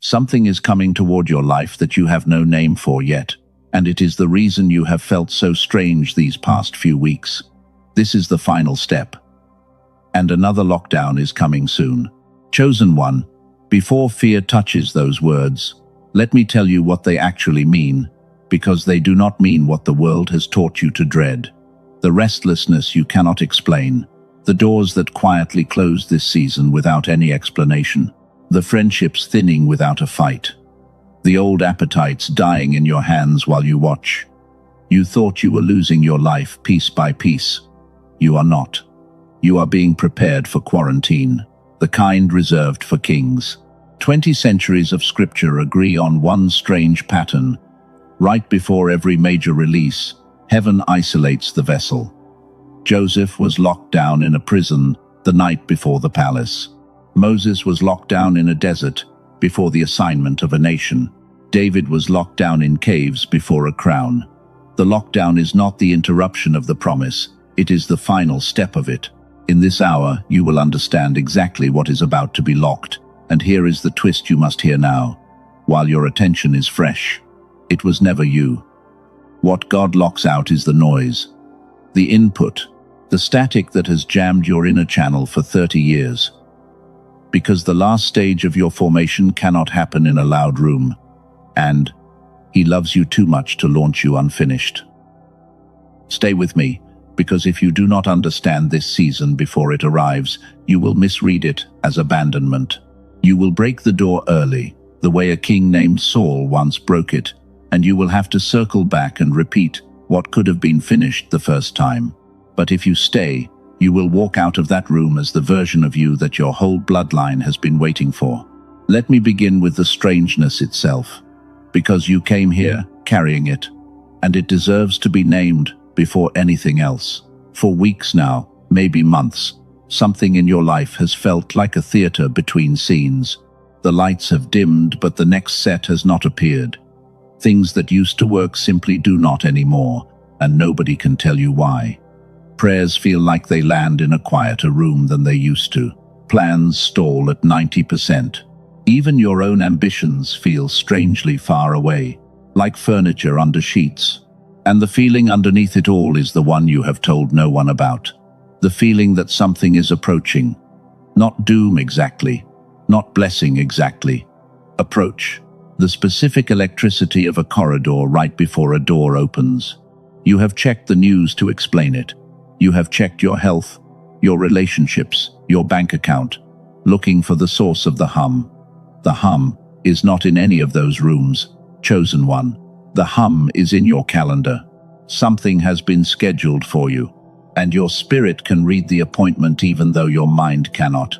Something is coming toward your life that you have no name for yet, and it is the reason you have felt so strange these past few weeks. This is the final step. And another lockdown is coming soon. Chosen one, before fear touches those words, let me tell you what they actually mean, because they do not mean what the world has taught you to dread. The restlessness you cannot explain, the doors that quietly close this season without any explanation, the friendships thinning without a fight, the old appetites dying in your hands while you watch. You thought you were losing your life piece by piece. You are not. You are being prepared for quarantine, the kind reserved for kings. 20 centuries of scripture agree on one strange pattern. Right before every major release, heaven isolates the vessel. Joseph was locked down in a prison the night before the palace. Moses was locked down in a desert before the assignment of a nation. David was locked down in caves before a crown. The lockdown is not the interruption of the promise, it is the final step of it. In this hour, you will understand exactly what is about to be locked, and here is the twist you must hear now, while your attention is fresh. It was never you. What God locks out is the noise, the input, the static that has jammed your inner channel for 30 years. Because the last stage of your formation cannot happen in a loud room, and He loves you too much to launch you unfinished. Stay with me, because if you do not understand this season before it arrives, you will misread it as abandonment. You will break the door early, the way a king named Saul once broke it, and you will have to circle back and repeat what could have been finished the first time. But if you stay, you will walk out of that room as the version of you that your whole bloodline has been waiting for. Let me begin with the strangeness itself, because you came here carrying it, and it deserves to be named before anything else. For weeks now, maybe months, something in your life has felt like a theater between scenes. The lights have dimmed, but the next set has not appeared. Things that used to work simply do not anymore, and nobody can tell you why. Prayers feel like they land in a quieter room than they used to. Plans stall at 90%. Even your own ambitions feel strangely far away, like furniture under sheets. And the feeling underneath it all is the one you have told no one about. The feeling that something is approaching. Not doom exactly, not blessing exactly. Approach. The specific electricity of a corridor right before a door opens. You have checked the news to explain it. You have checked your health, your relationships, your bank account, looking for the source of the hum. The hum is not in any of those rooms, chosen one. The hum is in your calendar. Something has been scheduled for you, and your spirit can read the appointment even though your mind cannot.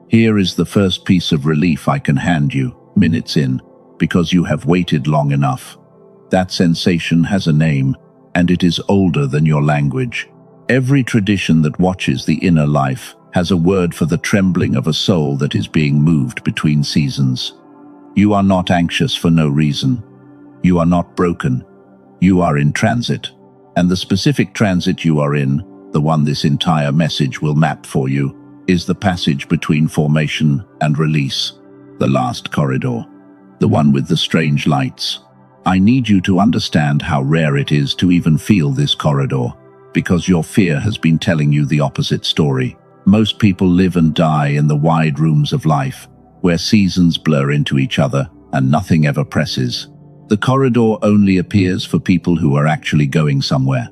Here is the first piece of relief I can hand you, minutes in, because you have waited long enough. That sensation has a name, and it is older than your language. Every tradition that watches the inner life has a word for the trembling of a soul that is being moved between seasons. You are not anxious for no reason. You are not broken. You are in transit. And the specific transit you are in, the one this entire message will map for you, is the passage between formation and release. The last corridor. The one with the strange lights. I need you to understand how rare it is to even feel this corridor, because your fear has been telling you the opposite story. Most people live and die in the wide rooms of life, where seasons blur into each other and nothing ever presses. The corridor only appears for people who are actually going somewhere.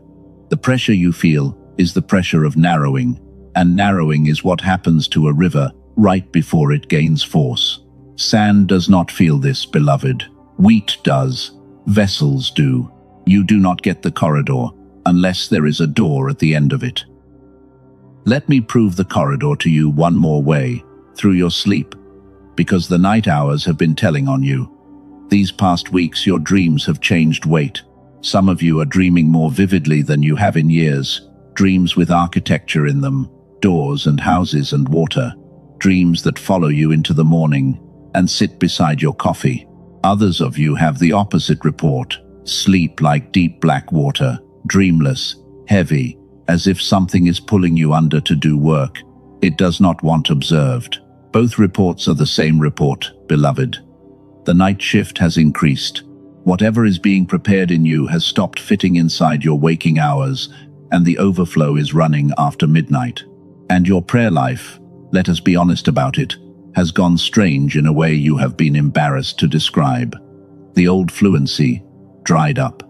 The pressure you feel is the pressure of narrowing, and narrowing is what happens to a river right before it gains force. Sand does not feel this, beloved. Wheat does. Vessels do. You do not get the corridor unless there is a door at the end of it. Let me prove the corridor to you one more way, through your sleep, because the night hours have been telling on you. These past weeks your dreams have changed weight. Some of you are dreaming more vividly than you have in years, dreams with architecture in them, doors and houses and water, dreams that follow you into the morning and sit beside your coffee. Others of you have the opposite report, sleep like deep black water, dreamless, heavy, as if something is pulling you under to do work it does not want observed. Both reports are the same report, beloved. The night shift has increased. Whatever is being prepared in you has stopped fitting inside your waking hours, and the overflow is running after midnight. And your prayer life, let us be honest about it, has gone strange in a way you have been embarrassed to describe. The old fluency dried up.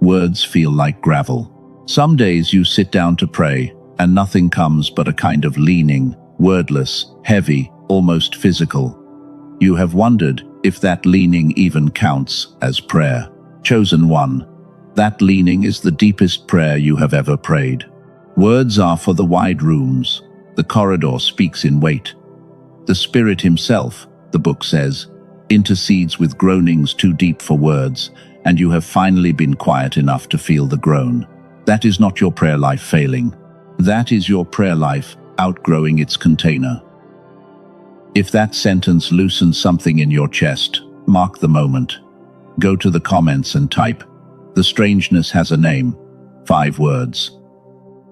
Words feel like gravel. Some days you sit down to pray, and nothing comes but a kind of leaning, wordless, heavy, almost physical. You have wondered if that leaning even counts as prayer. Chosen one, that leaning is the deepest prayer you have ever prayed. Words are for the wide rooms. The corridor speaks in weight. The Spirit himself, the book says, intercedes with groanings too deep for words, and you have finally been quiet enough to feel the groan. That is not your prayer life failing. That is your prayer life outgrowing its container. If that sentence loosens something in your chest, mark the moment. Go to the comments and type, "The strangeness has a name." 5 words.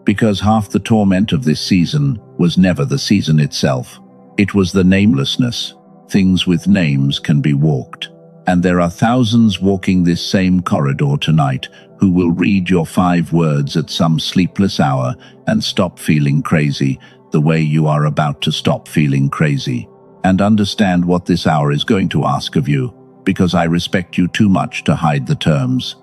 Because half the torment of this season was never the season itself. It was the namelessness. Things with names can be walked. And there are thousands walking this same corridor tonight who will read your 5 words at some sleepless hour and stop feeling crazy the way you are about to stop feeling crazy. And understand what this hour is going to ask of you, because I respect you too much to hide the terms.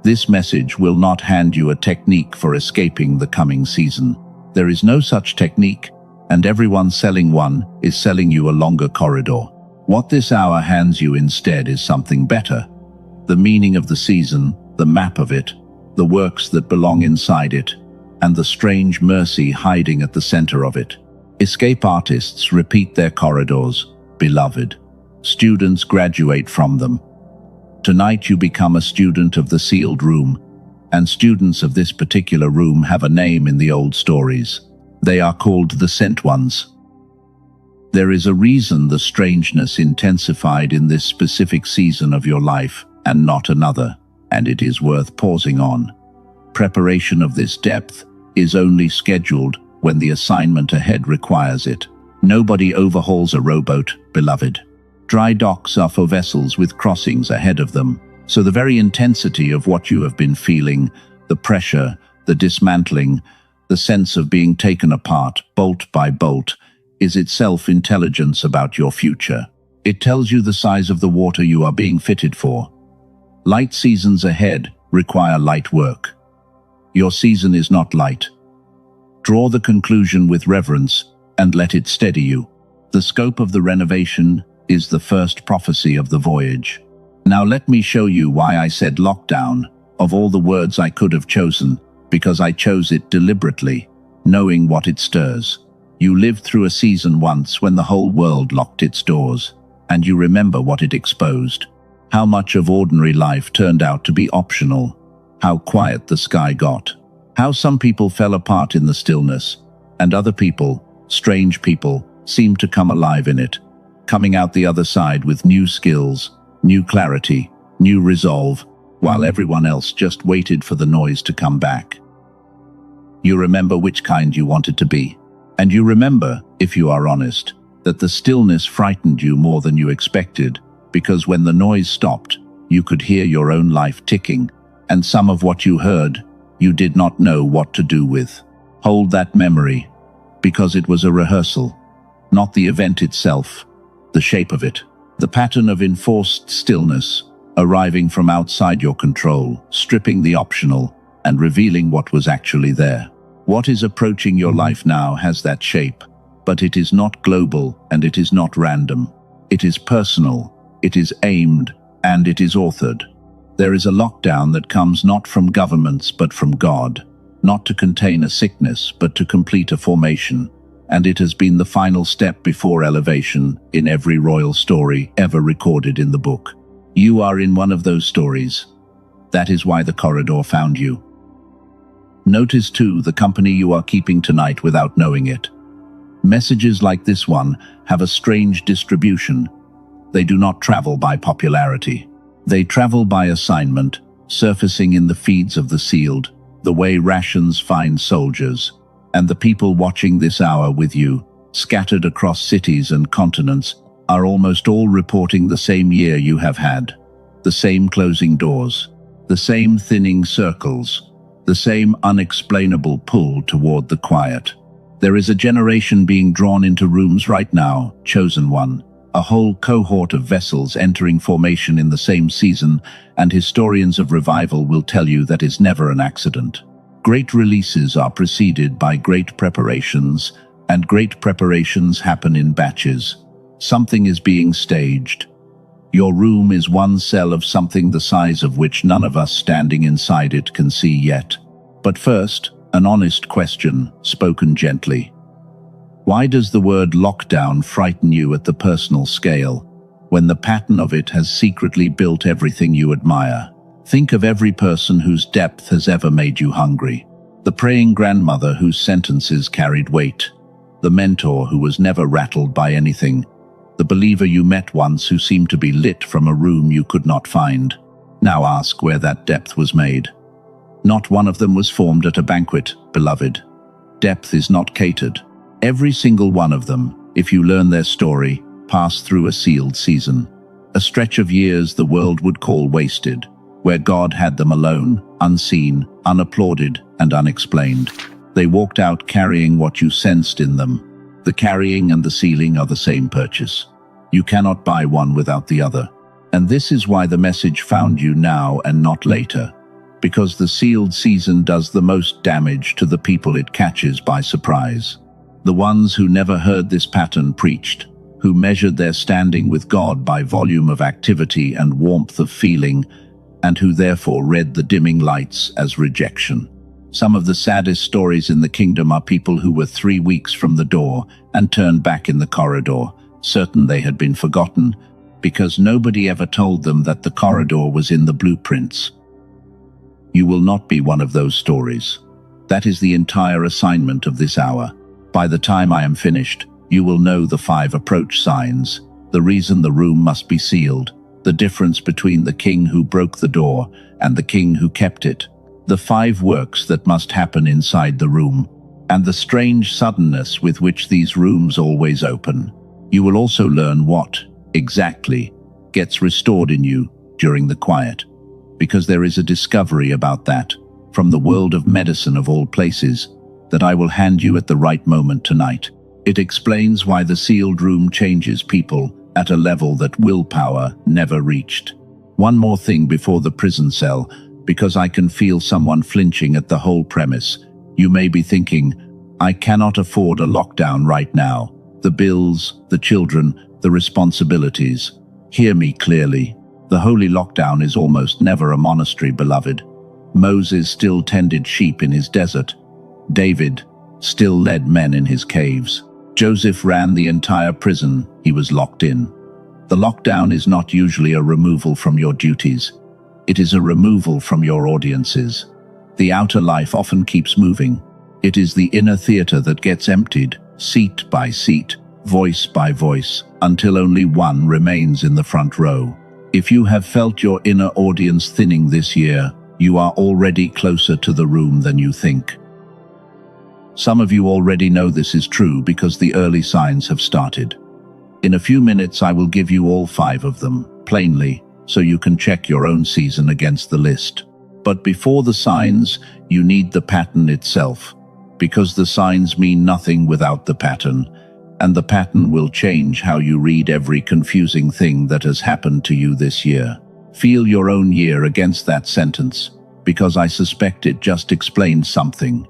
This message will not hand you a technique for escaping the coming season. There is no such technique, and everyone selling one is selling you a longer corridor. What this hour hands you instead is something better. The meaning of the season, the map of it, the works that belong inside it, and the strange mercy hiding at the center of it. Escape artists repeat their corridors, beloved. Students graduate from them. Tonight you become a student of the sealed room, and students of this particular room have a name in the old stories. They are called the Sent Ones. There is a reason the strangeness intensified in this specific season of your life and not another, and it is worth pausing on. Preparation of this depth is only scheduled when the assignment ahead requires it. Nobody overhauls a rowboat, beloved. Dry docks are for vessels with crossings ahead of them, so the very intensity of what you have been feeling, the pressure, the dismantling, the sense of being taken apart, bolt by bolt, is itself intelligence about your future. It tells you the size of the water you are being fitted for. Light seasons ahead require light work. Your season is not light. Draw the conclusion with reverence and let it steady you. The scope of the renovation is the first prophecy of the voyage. Now let me show you why I said lockdown, of all the words I could have chosen, because I chose it deliberately, knowing what it stirs. You lived through a season once when the whole world locked its doors, and you remember what it exposed. How much of ordinary life turned out to be optional. How quiet the sky got. How some people fell apart in the stillness, and other people, strange people, seemed to come alive in it, coming out the other side with new skills, new clarity, new resolve, while everyone else just waited for the noise to come back. You remember which kind you wanted to be. And you remember, if you are honest, that the stillness frightened you more than you expected, because when the noise stopped, you could hear your own life ticking, and some of what you heard, you did not know what to do with. Hold that memory, because it was a rehearsal, not the event itself, the shape of it, the pattern of enforced stillness, arriving from outside your control, stripping the optional, and revealing what was actually there. What is approaching your life now has that shape, but it is not global and it is not random. It is personal, it is aimed, and it is authored. There is a lockdown that comes not from governments but from God, not to contain a sickness but to complete a formation, and it has been the final step before elevation in every royal story ever recorded in the book. You are in one of those stories. That is why the corridor found you. Notice too the company you are keeping tonight without knowing it. Messages like this one have a strange distribution. They do not travel by popularity. They travel by assignment, surfacing in the feeds of the sealed, the way rations find soldiers. And the people watching this hour with you scattered across cities and continents, are almost all reporting the same year you have had. The same closing doors, the same thinning circles, the same unexplainable pull toward the quiet. There is a generation being drawn into rooms right now, chosen one, a whole cohort of vessels entering formation in the same season, and historians of revival will tell you that is never an accident. Great releases are preceded by great preparations, and great preparations happen in batches. Something is being staged. Your room is one cell of something the size of which none of us standing inside it can see yet. But first, an honest question, spoken gently. Why does the word lockdown frighten you at the personal scale, when the pattern of it has secretly built everything you admire? Think of every person whose depth has ever made you hungry. The praying grandmother whose sentences carried weight. The mentor who was never rattled by anything. The believer you met once who seemed to be lit from a room you could not find. Now ask where that depth was made. Not one of them was formed at a banquet, beloved. Depth is not catered. Every single one of them, if you learn their story, passed through a sealed season. A stretch of years the world would call wasted, where God had them alone, unseen, unapplauded, and unexplained. They walked out carrying what you sensed in them. The carrying and the sealing are the same purchase. You cannot buy one without the other. And this is why the message found you now and not later. Because the sealed season does the most damage to the people it catches by surprise. The ones who never heard this pattern preached, who measured their standing with God by volume of activity and warmth of feeling, and who therefore read the dimming lights as rejection. Some of the saddest stories in the kingdom are people who were 3 weeks from the door and turned back in the corridor, certain they had been forgotten, because nobody ever told them that the corridor was in the blueprints. You will not be one of those stories. That is the entire assignment of this hour. By the time I am finished, you will know the 5 approach signs, the reason the room must be sealed, the difference between the king who broke the door and the king who kept it, the 5 works that must happen inside the room, and the strange suddenness with which these rooms always open. You will also learn what, exactly, gets restored in you during the quiet, because there is a discovery about that, from the world of medicine of all places, that I will hand you at the right moment tonight. It explains why the sealed room changes people at a level that willpower never reached. One more thing before the prison cell, because I can feel someone flinching at the whole premise. You may be thinking, I cannot afford a lockdown right now. The bills, the children, the responsibilities. Hear me clearly. The holy lockdown is almost never a monastery, beloved. Moses still tended sheep in his desert. David still led men in his caves. Joseph ran the entire prison. He was locked in. The lockdown is not usually a removal from your duties. It is a removal from your audiences. The outer life often keeps moving. It is the inner theater that gets emptied, seat by seat, voice by voice, until only one remains in the front row. If you have felt your inner audience thinning this year, you are already closer to the room than you think. Some of you already know this is true because the early signs have started. In a few minutes I will give you all 5 of them, plainly, so you can check your own season against the list. But before the signs, you need the pattern itself, because the signs mean nothing without the pattern, and the pattern will change how you read every confusing thing that has happened to you this year. Feel your own year against that sentence, because I suspect it just explains something.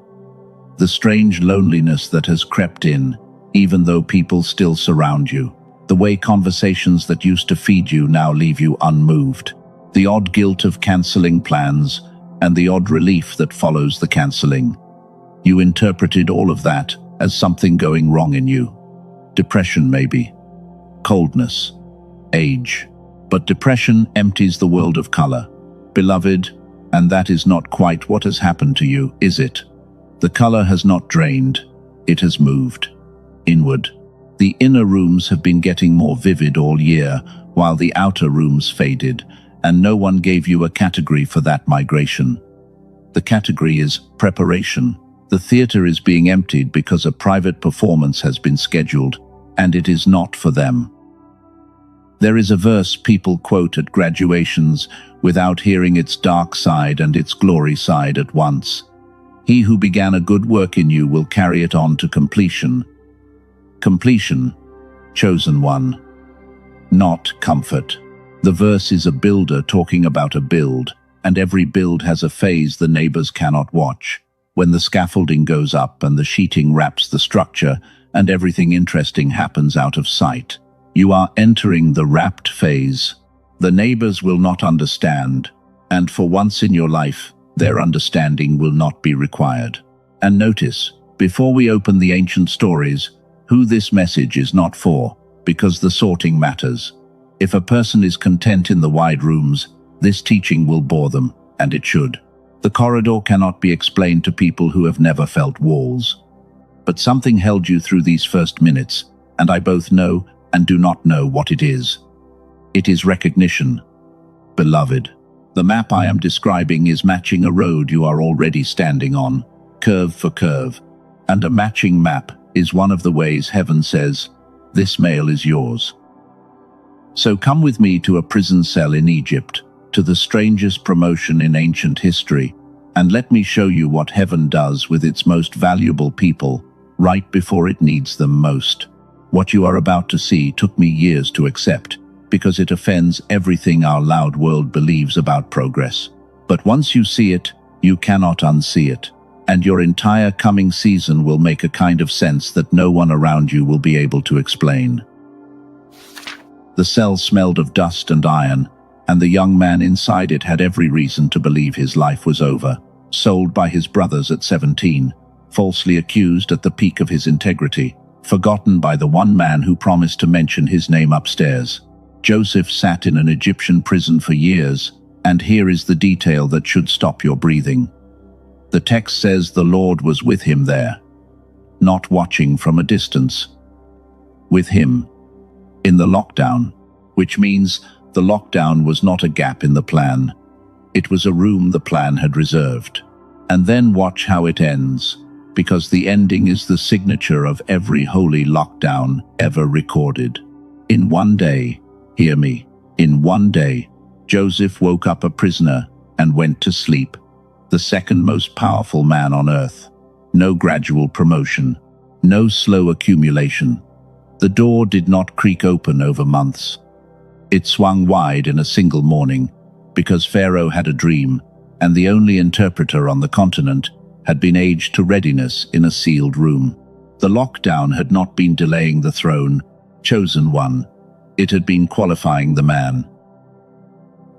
The strange loneliness that has crept in, even though people still surround you. The way conversations that used to feed you now leave you unmoved. The odd guilt of cancelling plans, and the odd relief that follows the cancelling. You interpreted all of that as something going wrong in you. Depression maybe. Coldness. Age. But depression empties the world of color. Beloved, and that is not quite what has happened to you, is it? The color has not drained. It has moved. Inward. The inner rooms have been getting more vivid all year, while the outer rooms faded, and no one gave you a category for that migration. The category is preparation. The theater is being emptied because a private performance has been scheduled, and it is not for them. There is a verse people quote at graduations without hearing its dark side and its glory side at once. He who began a good work in you will carry it on to completion. Completion, chosen one, not comfort. The verse is a builder talking about a build, and every build has a phase the neighbors cannot watch. When the scaffolding goes up and the sheeting wraps the structure and everything interesting happens out of sight. You are entering the wrapped phase. The neighbors will not understand, and for once in your life, their understanding will not be required. And notice, before we open the ancient stories, who this message is not for, because the sorting matters. If a person is content in the wide rooms, this teaching will bore them, and it should. The corridor cannot be explained to people who have never felt walls. But something held you through these first minutes, and I both know and do not know what it is. It is recognition. Beloved, the map I am describing is matching a road you are already standing on, curve for curve, and a matching map is one of the ways heaven says, this male is yours. So come with me to a prison cell in Egypt, to the strangest promotion in ancient history, and let me show you what heaven does with its most valuable people, right before it needs them most. What you are about to see took me years to accept, because it offends everything our loud world believes about progress. But once you see it, you cannot unsee it, and your entire coming season will make a kind of sense that no one around you will be able to explain. The cell smelled of dust and iron, and the young man inside it had every reason to believe his life was over. Sold by his brothers at 17, falsely accused at the peak of his integrity, forgotten by the one man who promised to mention his name upstairs. Joseph sat in an Egyptian prison for years, and here is the detail that should stop your breathing. The text says the Lord was with him there, not watching from a distance. With him, in the lockdown, which means the lockdown was not a gap in the plan. It was a room the plan had reserved. And then watch how it ends, because the ending is the signature of every holy lockdown ever recorded. In one day, hear me, in one day, Joseph woke up a prisoner and went to sleep, the second most powerful man on earth. No gradual promotion, no slow accumulation. The door did not creak open over months. It swung wide in a single morning, because Pharaoh had a dream, and the only interpreter on the continent had been aged to readiness in a sealed room. The lockdown had not been delaying the throne, chosen one. It had been qualifying the man.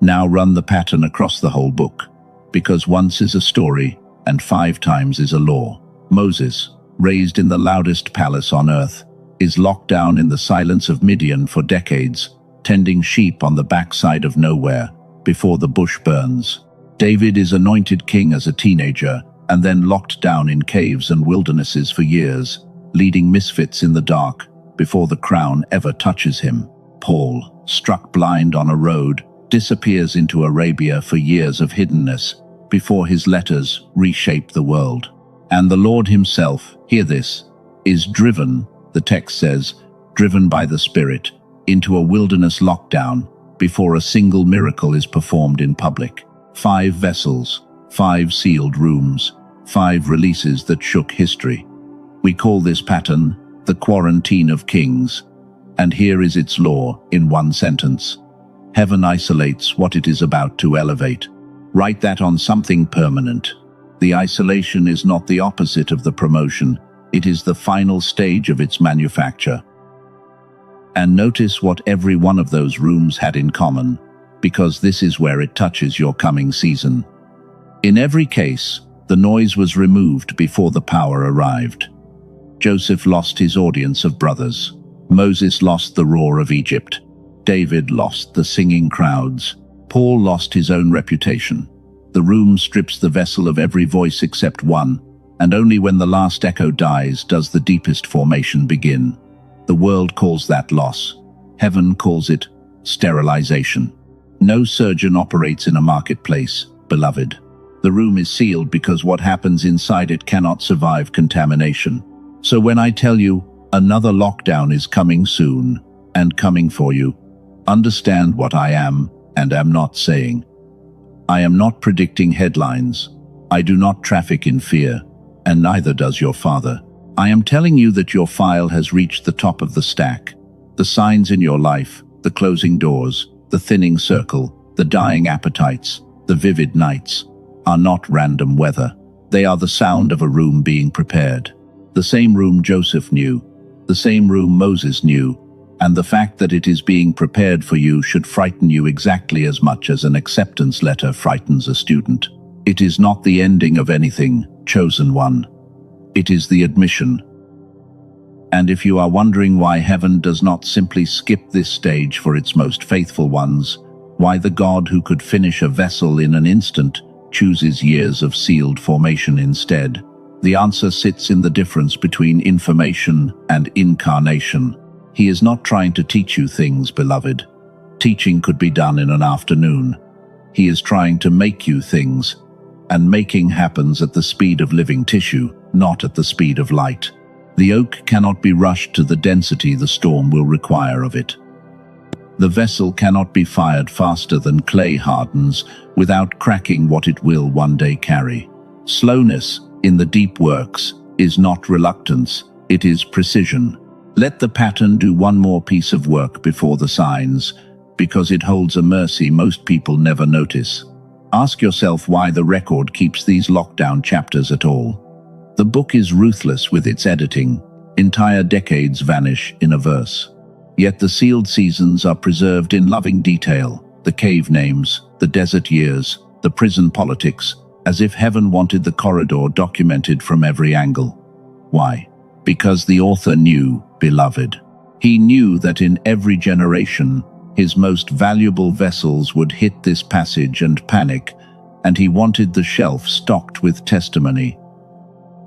Now run the pattern across the whole book, because once is a story, and 5 times is a law. Moses, raised in the loudest palace on earth, is locked down in the silence of Midian for decades, tending sheep on the backside of nowhere, before the bush burns. David is anointed king as a teenager, and then locked down in caves and wildernesses for years, leading misfits in the dark, before the crown ever touches him. Paul, struck blind on a road, disappears into Arabia for years of hiddenness, before his letters reshape the world. And the Lord himself, hear this, is driven, the text says, driven by the Spirit, into a wilderness lockdown, before a single miracle is performed in public. 5 vessels, 5 sealed rooms, 5 releases that shook history. We call this pattern the quarantine of kings. And here is its law in one sentence. Heaven isolates what it is about to elevate. Write that on something permanent. The isolation is not the opposite of the promotion. It is the final stage of its manufacture. And notice what every one of those rooms had in common, because this is where it touches your coming season. In every case, the noise was removed before the power arrived. Joseph lost his audience of brothers. Moses lost the roar of Egypt. David lost the singing crowds. Paul lost his own reputation. The room strips the vessel of every voice except one, and only when the last echo dies does the deepest formation begin. The world calls that loss. Heaven calls it sterilization. No surgeon operates in a marketplace, beloved. The room is sealed because what happens inside it cannot survive contamination. So when I tell you another lockdown is coming soon and coming for you, understand what I am and am not saying. I am not predicting headlines. I do not traffic in fear, and neither does your father. I am telling you that your file has reached the top of the stack. The signs in your life, the closing doors, the thinning circle, the dying appetites, the vivid nights, are not random weather. They are the sound of a room being prepared. The same room Joseph knew, the same room Moses knew, and the fact that it is being prepared for you should frighten you exactly as much as an acceptance letter frightens a student. It is not the ending of anything, chosen one. It is the admission. And if you are wondering why heaven does not simply skip this stage for its most faithful ones, why the God who could finish a vessel in an instant chooses years of sealed formation instead, the answer sits in the difference between information and incarnation. He is not trying to teach you things, beloved. Teaching could be done in an afternoon. He is trying to make you things, and making happens at the speed of living tissue, not at the speed of light. The oak cannot be rushed to the density the storm will require of it. The vessel cannot be fired faster than clay hardens without cracking what it will one day carry. Slowness in the deep works is not reluctance, it is precision. Let the pattern do one more piece of work before the signs, because it holds a mercy most people never notice. Ask yourself why the record keeps these lockdown chapters at all. The book is ruthless with its editing. Entire decades vanish in a verse. Yet the sealed seasons are preserved in loving detail. The cave names, the desert years, the prison politics, as if heaven wanted the corridor documented from every angle. Why? Because the author knew, beloved. He knew that in every generation, his most valuable vessels would hit this passage and panic, and he wanted the shelf stocked with testimony.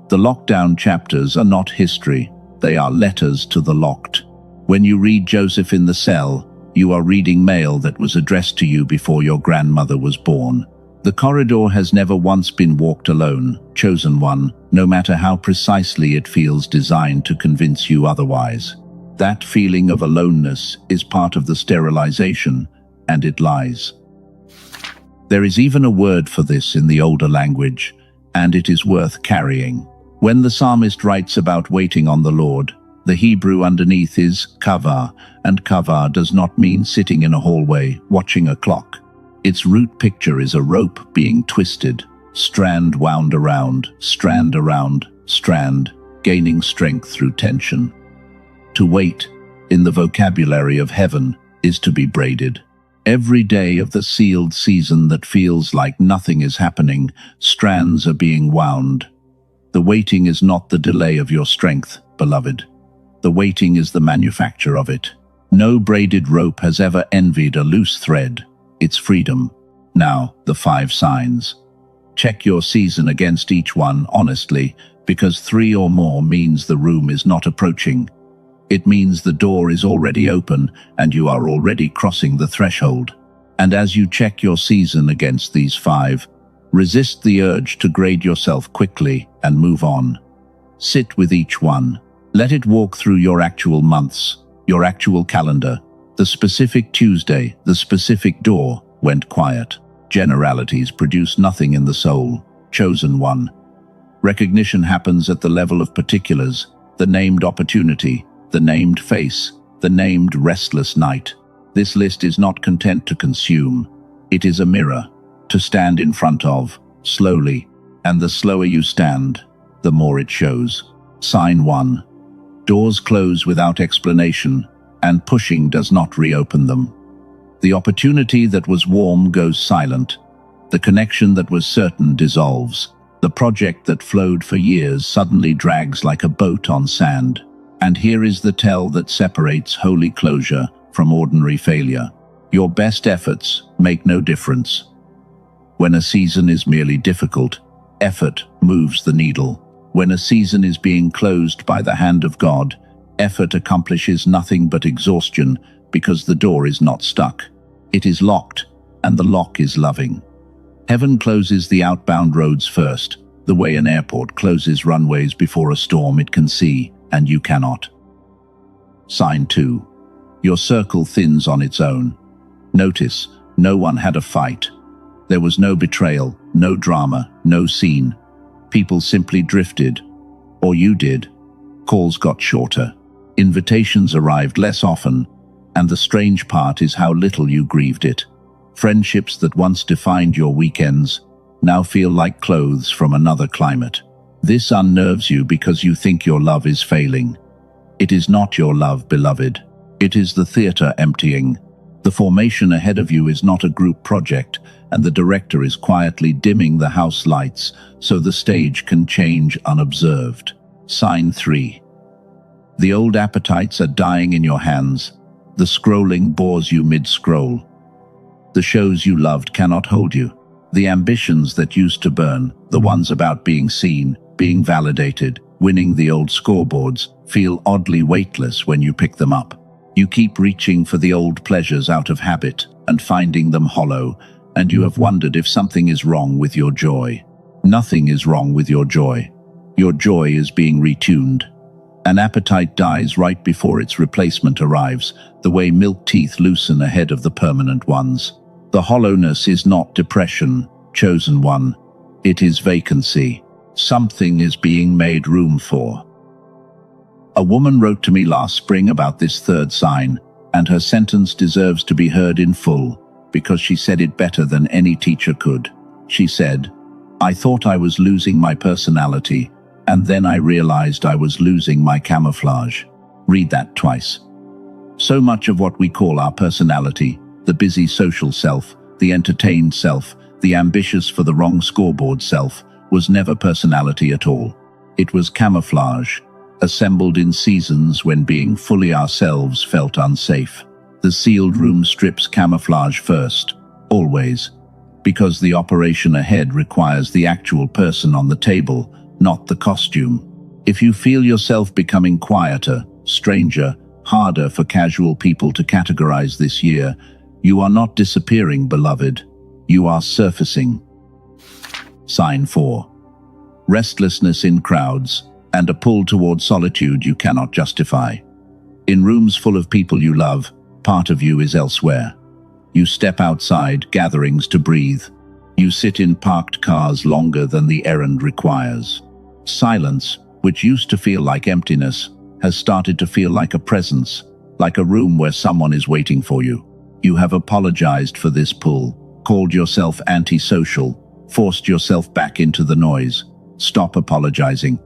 The lockdown chapters are not history, they are letters to the locked. When you read Joseph in the cell, you are reading mail that was addressed to you before your grandmother was born. The corridor has never once been walked alone, chosen one, no matter how precisely it feels designed to convince you otherwise. That feeling of aloneness is part of the sterilization, and it lies. There is even a word for this in the older language, and it is worth carrying. When the psalmist writes about waiting on the Lord, the Hebrew underneath is kavah, and kavah does not mean sitting in a hallway, watching a clock. Its root picture is a rope being twisted, strand wound around, strand, gaining strength through tension. To wait, in the vocabulary of heaven, is to be braided. Every day of the sealed season that feels like nothing is happening, strands are being wound. The waiting is not the delay of your strength, beloved. The waiting is the manufacture of it. No braided rope has ever envied a loose thread. It's freedom. Now, the 5 signs. Check your season against each one honestly, because 3 or more means the room is not approaching. It means the door is already open and you are already crossing the threshold. And as you check your season against these 5, resist the urge to grade yourself quickly and move on. Sit with each one. Let it walk through your actual months, your actual calendar. The specific Tuesday, the specific door went quiet. Generalities produce nothing in the soul. Chosen one. Recognition happens at the level of particulars, the named opportunity, the named face, the named restless night. This list is not content to consume. It is a mirror to stand in front of, slowly, and the slower you stand, the more it shows. Sign 1. Doors close without explanation, and pushing does not reopen them. The opportunity that was warm goes silent. The connection that was certain dissolves. The project that flowed for years suddenly drags like a boat on sand. And here is the tell that separates holy closure from ordinary failure. Your best efforts make no difference. When a season is merely difficult, effort moves the needle. When a season is being closed by the hand of God, effort accomplishes nothing but exhaustion because the door is not stuck. It is locked, and the lock is loving. Heaven closes the outbound roads first, the way an airport closes runways before a storm it can see, and you cannot. Sign 2. Your circle thins on its own. Notice, no one had a fight. There was no betrayal, no drama, no scene. People simply drifted. Or you did. Calls got shorter. Invitations arrived less often, and the strange part is how little you grieved it. Friendships that once defined your weekends now feel like clothes from another climate. This unnerves you because you think your love is failing. It is not your love, beloved. It is the theater emptying. The formation ahead of you is not a group project, and the director is quietly dimming the house lights so the stage can change unobserved. Sign 3. The old appetites are dying in your hands. The scrolling bores you mid-scroll. The shows you loved cannot hold you. The ambitions that used to burn, the ones about being seen, being validated, winning the old scoreboards, feel oddly weightless when you pick them up. You keep reaching for the old pleasures out of habit and finding them hollow, and you have wondered if something is wrong with your joy. Nothing is wrong with your joy. Your joy is being retuned. An appetite dies right before its replacement arrives, the way milk teeth loosen ahead of the permanent ones. The hollowness is not depression, chosen one. It is vacancy. Something is being made room for. A woman wrote to me last spring about this third sign, and her sentence deserves to be heard in full, because she said it better than any teacher could. She said, "I thought I was losing my personality, and then I realized I was losing my camouflage." Read that twice. So much of what we call our personality, the busy social self, the entertained self, the ambitious for the wrong scoreboard self, was never personality at all. It was camouflage, assembled in seasons when being fully ourselves felt unsafe. The sealed room strips camouflage first, always, because the operation ahead requires the actual person on the table, not the costume. If you feel yourself becoming quieter, stranger, harder for casual people to categorize this year, you are not disappearing, beloved. You are surfacing. Sign 4. Restlessness in crowds, and a pull toward solitude you cannot justify. In rooms full of people you love, part of you is elsewhere. You step outside gatherings to breathe. You sit in parked cars longer than the errand requires. Silence, which used to feel like emptiness, has started to feel like a presence, like a room where someone is waiting for you. You have apologized for this pull, called yourself antisocial, forced yourself back into the noise. Stop apologizing.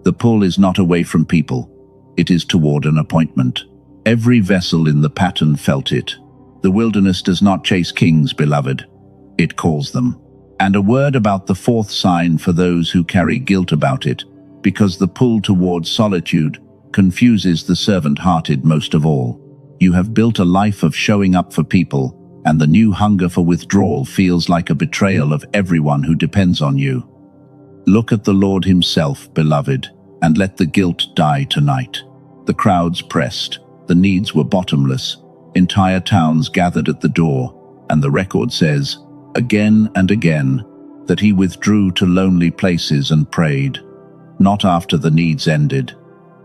The pull is not away from people. It is toward an appointment. Every vessel in the pattern felt it. The wilderness does not chase kings, beloved. It calls them. And a word about the fourth sign for those who carry guilt about it, because the pull towards solitude confuses the servant-hearted most of all. You have built a life of showing up for people, and the new hunger for withdrawal feels like a betrayal of everyone who depends on you. Look at the Lord himself, beloved, and let the guilt die tonight. The crowds pressed, the needs were bottomless, entire towns gathered at the door, and the record says, again and again, that he withdrew to lonely places and prayed. Not after the needs ended,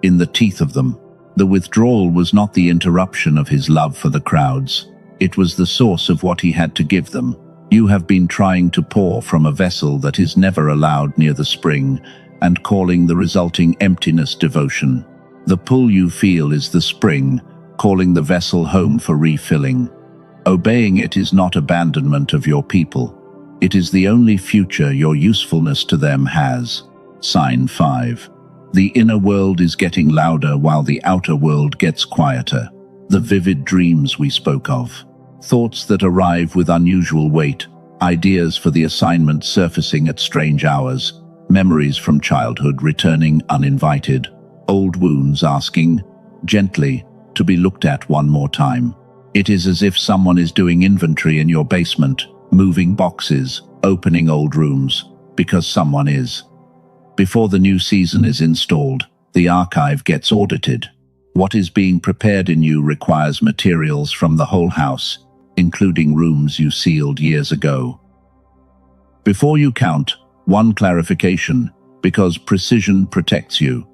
in the teeth of them. The withdrawal was not the interruption of his love for the crowds. It was the source of what he had to give them. You have been trying to pour from a vessel that is never allowed near the spring, and calling the resulting emptiness devotion. The pull you feel is the spring, calling the vessel home for refilling. Obeying it is not abandonment of your people. It is the only future your usefulness to them has. Sign 5. The inner world is getting louder while the outer world gets quieter. The vivid dreams we spoke of. Thoughts that arrive with unusual weight, ideas for the assignment surfacing at strange hours, memories from childhood returning uninvited, old wounds asking, gently, to be looked at one more time. It is as if someone is doing inventory in your basement, moving boxes, opening old rooms, because someone is. Before the new season is installed, the archive gets audited. What is being prepared in you requires materials from the whole house, including rooms you sealed years ago. Before you count, one clarification, because precision protects you.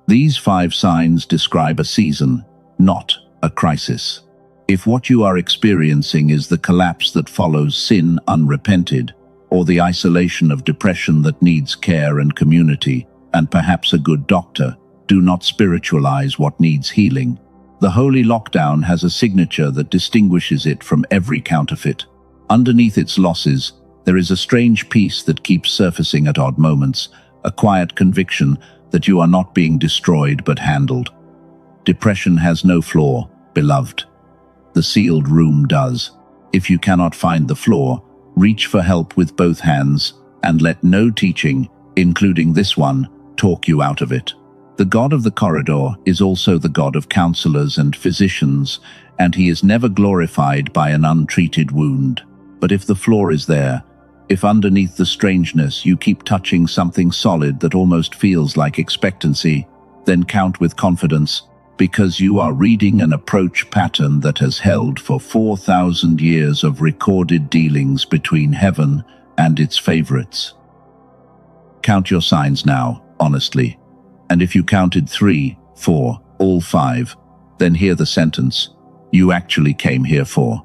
These 5 signs describe a season, not a crisis. If what you are experiencing is the collapse that follows sin unrepented, or the isolation of depression that needs care and community, and perhaps a good doctor, do not spiritualize what needs healing. The holy lockdown has a signature that distinguishes it from every counterfeit. Underneath its losses, there is a strange peace that keeps surfacing at odd moments, a quiet conviction that you are not being destroyed but handled. Depression has no floor, beloved. The sealed room does. If you cannot find the floor, reach for help with both hands, and let no teaching, including this one, talk you out of it. The God of the corridor is also the God of counselors and physicians, and he is never glorified by an untreated wound. But if the floor is there, if underneath the strangeness you keep touching something solid that almost feels like expectancy, then count with confidence, because you are reading an approach pattern that has held for 4,000 years of recorded dealings between heaven and its favorites. Count your signs now, honestly. And if you counted 3, 4, all 5, then hear the sentence you actually came here for.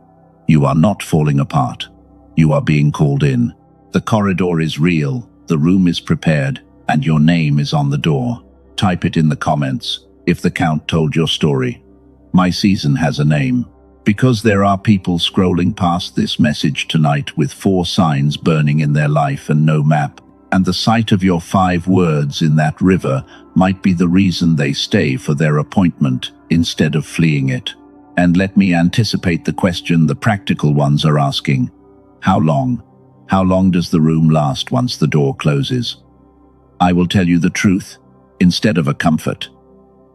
You are not falling apart. You are being called in. The corridor is real, the room is prepared, and your name is on the door. Type it in the comments if the count told your story. My season has a name. Because there are people scrolling past this message tonight with 4 signs burning in their life and no map, and the sight of your 5 words in that river might be the reason they stay for their appointment instead of fleeing it. And let me anticipate the question the practical ones are asking. How long? How long does the room last once the door closes? I will tell you the truth, instead of a comfort.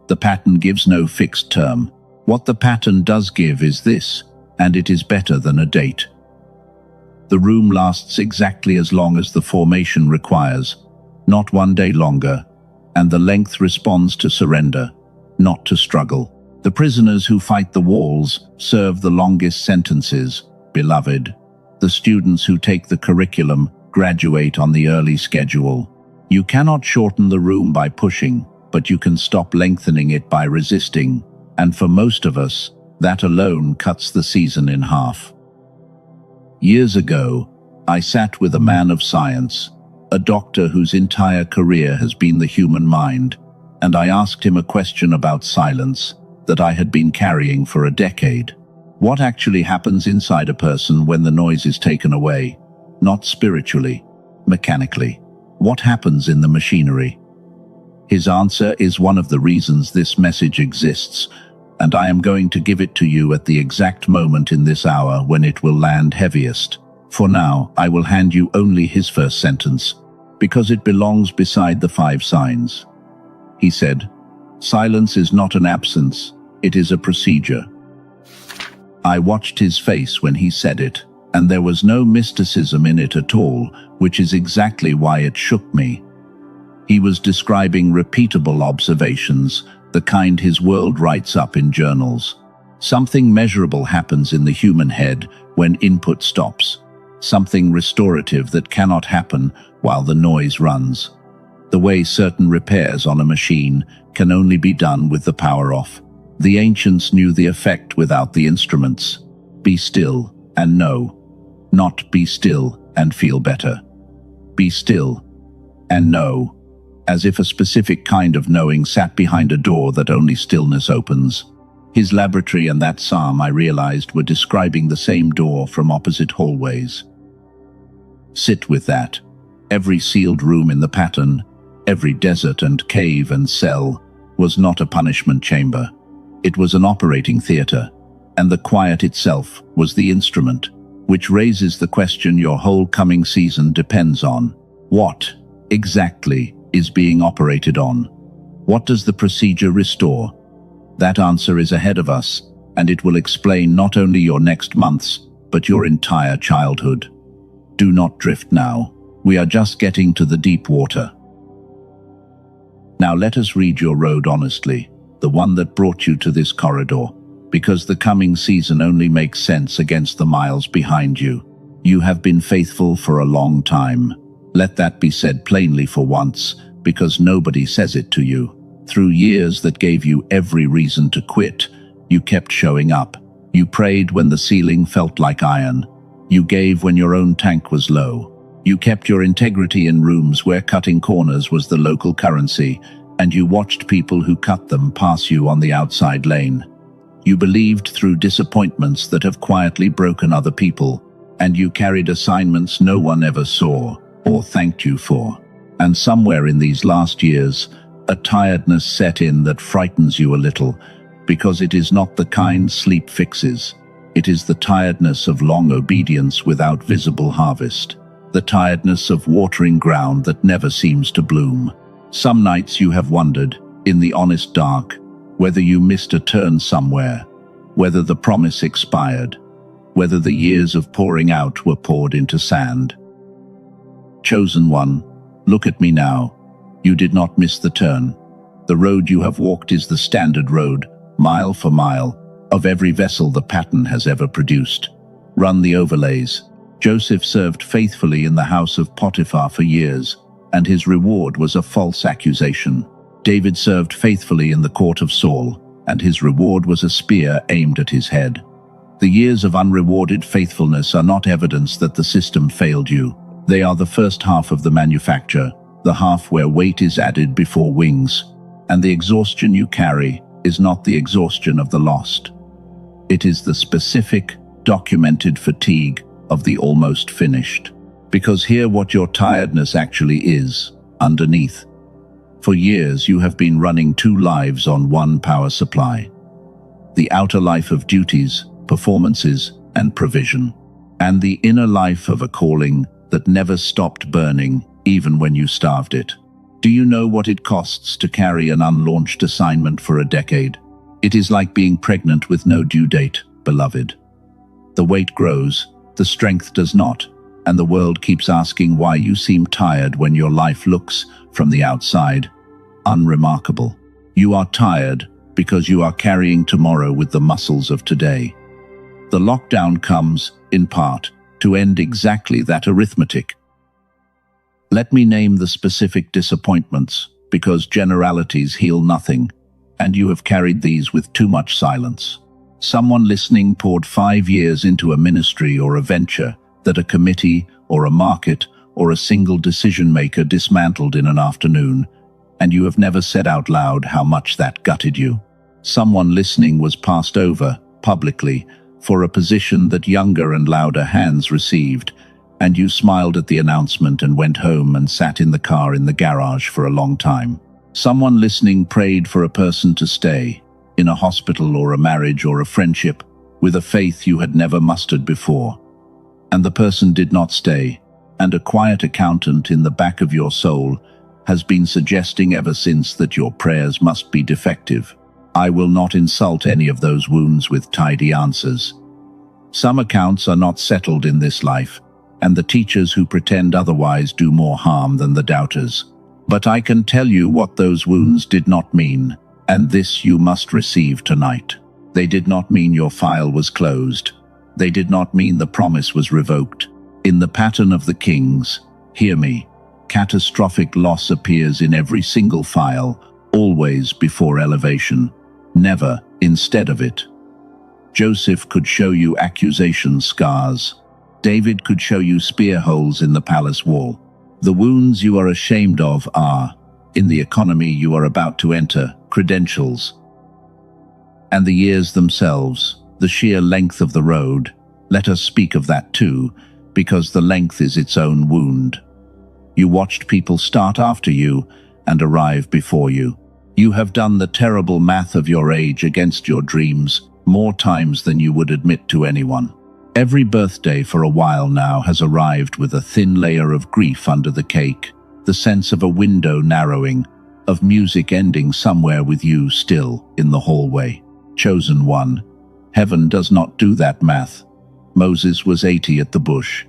The pattern gives no fixed term. What the pattern does give is this, and it is better than a date. The room lasts exactly as long as the formation requires, not 1 day longer, and the length responds to surrender, not to struggle. The prisoners who fight the walls serve the longest sentences, beloved. The students who take the curriculum graduate on the early schedule. You cannot shorten the room by pushing, but you can stop lengthening it by resisting, and for most of us, that alone cuts the season in half. Years ago, I sat with a man of science, a doctor whose entire career has been the human mind, and I asked him a question about silence that I had been carrying for a decade. What actually happens inside a person when the noise is taken away? Not spiritually, mechanically. What happens in the machinery? His answer is one of the reasons this message exists, and I am going to give it to you at the exact moment in this hour when it will land heaviest. For now, I will hand you only his first sentence, because it belongs beside the 5 signs. He said, "Silence is not an absence, it is a procedure." I watched his face when he said it, and there was no mysticism in it at all, which is exactly why it shook me. He was describing repeatable observations, the kind his world writes up in journals. Something measurable happens in the human head when input stops. Something restorative that cannot happen while the noise runs. The way certain repairs on a machine can only be done with the power off. The ancients knew the effect without the instruments. Be still and know. Not be still and feel better. Be still and know. As if a specific kind of knowing sat behind a door that only stillness opens. His laboratory and that psalm, I realized, were describing the same door from opposite hallways. Sit with that. Every sealed room in the pattern, every desert and cave and cell, was not a punishment chamber. It was an operating theater, and the quiet itself was the instrument, which raises the question your whole coming season depends on. What, exactly, is being operated on? What does the procedure restore? That answer is ahead of us, and it will explain not only your next months, but your entire childhood. Do not drift now. We are just getting to the deep water. Now let us read your road honestly, the one that brought you to this corridor, because the coming season only makes sense against the miles behind you. You have been faithful for a long time. Let that be said plainly for once, because nobody says it to you. Through years that gave you every reason to quit, you kept showing up. You prayed when the ceiling felt like iron. You gave when your own tank was low. You kept your integrity in rooms where cutting corners was the local currency, and you watched people who cut them pass you on the outside lane. You believed through disappointments that have quietly broken other people, and you carried assignments no one ever saw or thanked you for. And somewhere in these last years, a tiredness set in that frightens you a little, because it is not the kind sleep fixes. It is the tiredness of long obedience without visible harvest, the tiredness of watering ground that never seems to bloom. Some nights you have wondered, in the honest dark, whether you missed a turn somewhere, whether the promise expired, whether the years of pouring out were poured into sand. Chosen one, look at me now. You did not miss the turn. The road you have walked is the standard road, mile for mile, of every vessel the pattern has ever produced. Run the overlays. Joseph served faithfully in the house of Potiphar for years, and his reward was a false accusation. David served faithfully in the court of Saul, and his reward was a spear aimed at his head. The years of unrewarded faithfulness are not evidence that the system failed you. They are the first half of the manufacture, the half where weight is added before wings, and the exhaustion you carry is not the exhaustion of the lost. It is the specific, documented fatigue of the almost finished. Because hear what your tiredness actually is, underneath. For years you have been running two lives on one power supply. The outer life of duties, performances, and provision, and the inner life of a calling that never stopped burning, even when you starved it. Do you know what it costs to carry an unlaunched assignment for a decade? It is like being pregnant with no due date, beloved. The weight grows, the strength does not, and the world keeps asking why you seem tired when your life looks, from the outside, unremarkable. You are tired because you are carrying tomorrow with the muscles of today. The lockdown comes, in part, to end exactly that arithmetic. Let me name the specific disappointments, because generalities heal nothing, and you have carried these with too much silence. Someone listening poured 5 years into a ministry or a venture that a committee or a market or a single decision-maker dismantled in an afternoon, and you have never said out loud how much that gutted you. Someone listening was passed over, publicly, for a position that younger and louder hands received, and you smiled at the announcement and went home and sat in the car in the garage for a long time. Someone listening prayed for a person to stay, in a hospital or a marriage or a friendship, with a faith you had never mustered before. And the person did not stay, and a quiet accountant in the back of your soul has been suggesting ever since that your prayers must be defective. I will not insult any of those wounds with tidy answers. Some accounts are not settled in this life, and the teachers who pretend otherwise do more harm than the doubters. But I can tell you what those wounds did not mean, and this you must receive tonight. They did not mean your file was closed. They did not mean the promise was revoked. In the pattern of the kings, hear me, catastrophic loss appears in every single file, always before elevation, never instead of it. Joseph could show you accusation scars. David could show you spear holes in the palace wall. The wounds you are ashamed of are, in the economy you are about to enter, credentials. And the years themselves, the sheer length of the road, let us speak of that too, because the length is its own wound. You watched people start after you and arrive before you. You have done the terrible math of your age against your dreams more times than you would admit to anyone. Every birthday for a while now has arrived with a thin layer of grief under the cake, the sense of a window narrowing, of music ending somewhere with you still in the hallway. Chosen one, heaven does not do that math. Moses was 80 at the bush.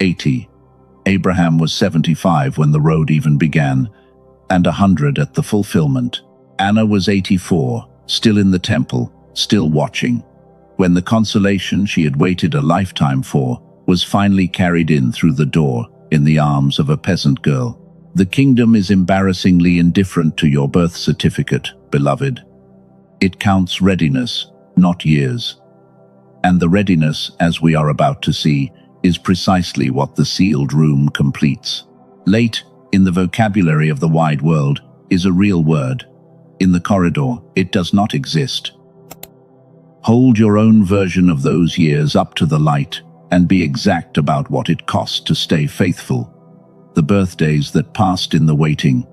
80. Abraham was 75 when the road even began, and 100 at the fulfillment. Anna was 84, still in the temple, still watching, when the consolation she had waited a lifetime for was finally carried in through the door in the arms of a peasant girl. The kingdom is embarrassingly indifferent to your birth certificate, beloved. It counts readiness, not years. And the readiness, as we are about to see, is precisely what the sealed room completes. Late, in the vocabulary of the wide world, is a real word. In the corridor, it does not exist. Hold your own version of those years up to the light and be exact about what it costs to stay faithful. The birthdays that passed in the waiting,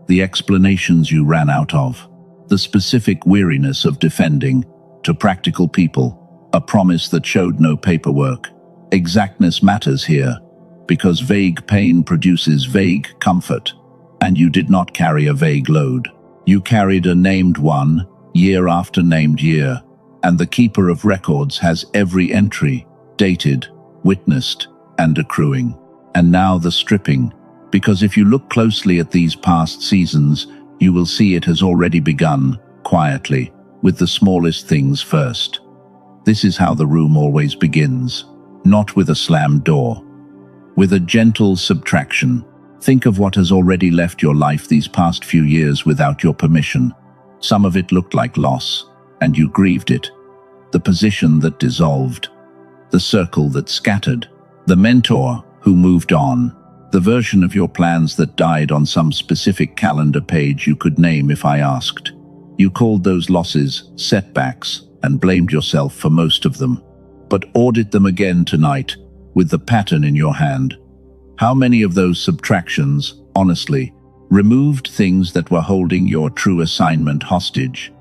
the explanations you ran out of, the specific weariness of defending, to practical people, a promise that showed no paperwork. Exactness matters here, because vague pain produces vague comfort, and you did not carry a vague load. You carried a named one, year after named year, and the keeper of records has every entry, dated, witnessed, and accruing. And now the stripping, because if you look closely at these past seasons, you will see it has already begun, quietly, with the smallest things first. This is how the room always begins, not with a slammed door, with a gentle subtraction. Think of what has already left your life these past few years without your permission. Some of it looked like loss, and you grieved it. The position that dissolved, the circle that scattered, the mentor who moved on, the version of your plans that died on some specific calendar page you could name if I asked. You called those losses setbacks and blamed yourself for most of them. But audit them again tonight, with the pattern in your hand. How many of those subtractions, honestly, removed things that were holding your true assignment hostage?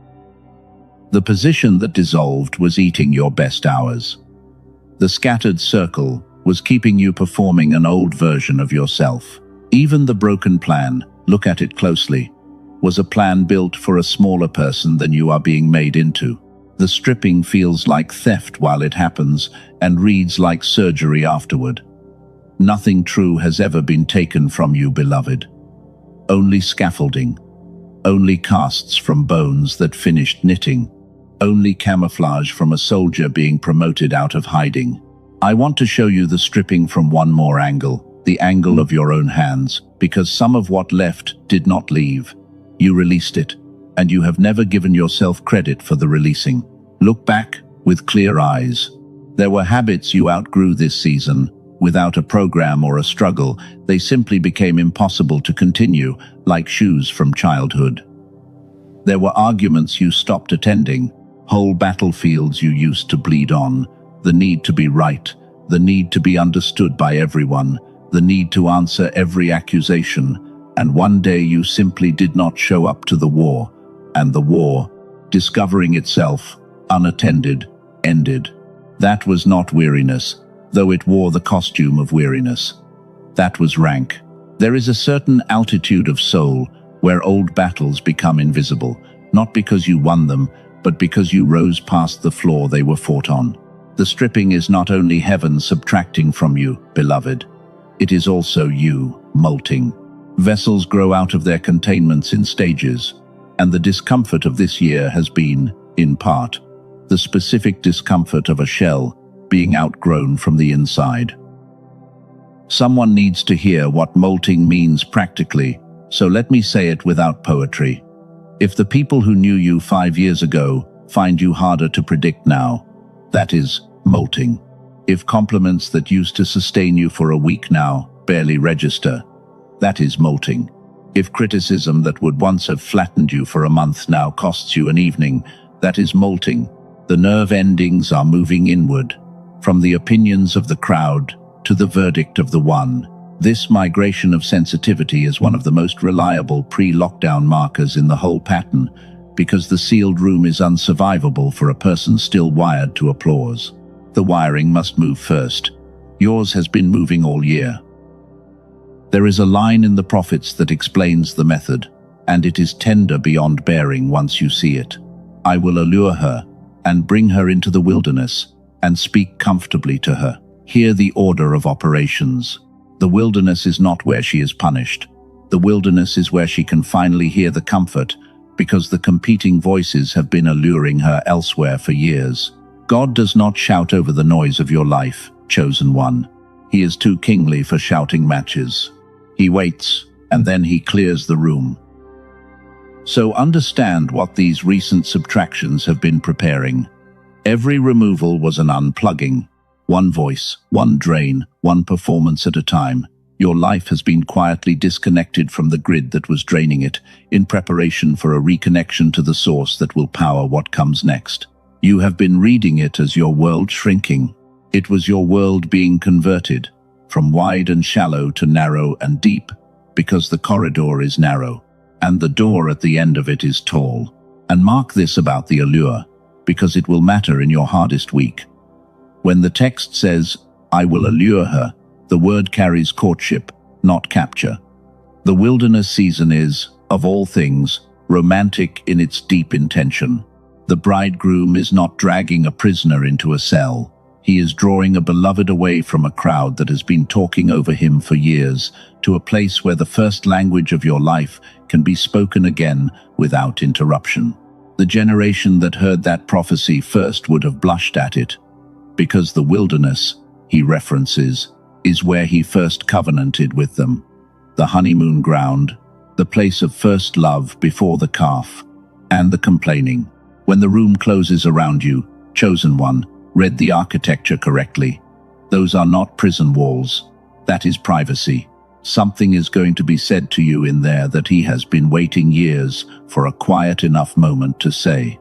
The position that dissolved was eating your best hours. The scattered circle was keeping you performing an old version of yourself. Even the broken plan, look at it closely, was a plan built for a smaller person than you are being made into. The stripping feels like theft while it happens and reads like surgery afterward. Nothing true has ever been taken from you, beloved. Only scaffolding. Only casts from bones that finished knitting. Only camouflage from a soldier being promoted out of hiding. I want to show you the stripping from one more angle, the angle of your own hands, because some of what left did not leave. You released it, and you have never given yourself credit for the releasing. Look back with clear eyes. There were habits you outgrew this season. Without a program or a struggle, they simply became impossible to continue, like shoes from childhood. There were arguments you stopped attending, whole battlefields you used to bleed on, the need to be right, the need to be understood by everyone, the need to answer every accusation, and one day you simply did not show up to the war, and the war, discovering itself, unattended, ended. That was not weariness, though it wore the costume of weariness. That was rank. There is a certain altitude of soul where old battles become invisible, not because you won them, but because you rose past the floor they were fought on. The stripping is not only heaven subtracting from you, beloved. It is also you, molting. Vessels grow out of their containments in stages, and the discomfort of this year has been, in part, the specific discomfort of a shell being outgrown from the inside. Someone needs to hear what molting means practically, so let me say it without poetry. If the people who knew you 5 years ago find you harder to predict now, that is molting. If compliments that used to sustain you for a week now barely register, that is molting. If criticism that would once have flattened you for a month now costs you an evening, that is molting. The nerve endings are moving inward, from the opinions of the crowd to the verdict of the one. This migration of sensitivity is one of the most reliable pre-lockdown markers in the whole pattern, because the sealed room is unsurvivable for a person still wired to applause. The wiring must move first. Yours has been moving all year. There is a line in the prophets that explains the method, and it is tender beyond bearing once you see it. I will allure her and bring her into the wilderness and speak comfortably to her. Hear the order of operations. The wilderness is not where she is punished. The wilderness is where she can finally hear the comfort, because the competing voices have been alluring her elsewhere for years. God does not shout over the noise of your life. chosen one. He is too kingly for shouting matches. He waits, and then he clears the room. So understand what these recent subtractions have been preparing. Every removal was an unplugging. One voice, one drain, one performance at a time. Your life has been quietly disconnected from the grid that was draining it, in preparation for a reconnection to the source that will power what comes next. You have been reading it as your world shrinking. It was your world being converted, from wide and shallow to narrow and deep, because the corridor is narrow, and the door at the end of it is tall. And mark this about the allure, because it will matter in your hardest week. When the text says, "I will allure her," the word carries courtship, not capture. The wilderness season is, of all things, romantic in its deep intention. The bridegroom is not dragging a prisoner into a cell. He is drawing a beloved away from a crowd that has been talking over him for years, to a place where the first language of your life can be spoken again without interruption. The generation that heard that prophecy first would have blushed at it, because the wilderness, he references, is where he first covenanted with them. The honeymoon ground, the place of first love before the calf, and the complaining. When the room closes around you, chosen one, read the architecture correctly. Those are not prison walls. That is privacy. Something is going to be said to you in there that he has been waiting years for a quiet enough moment to say.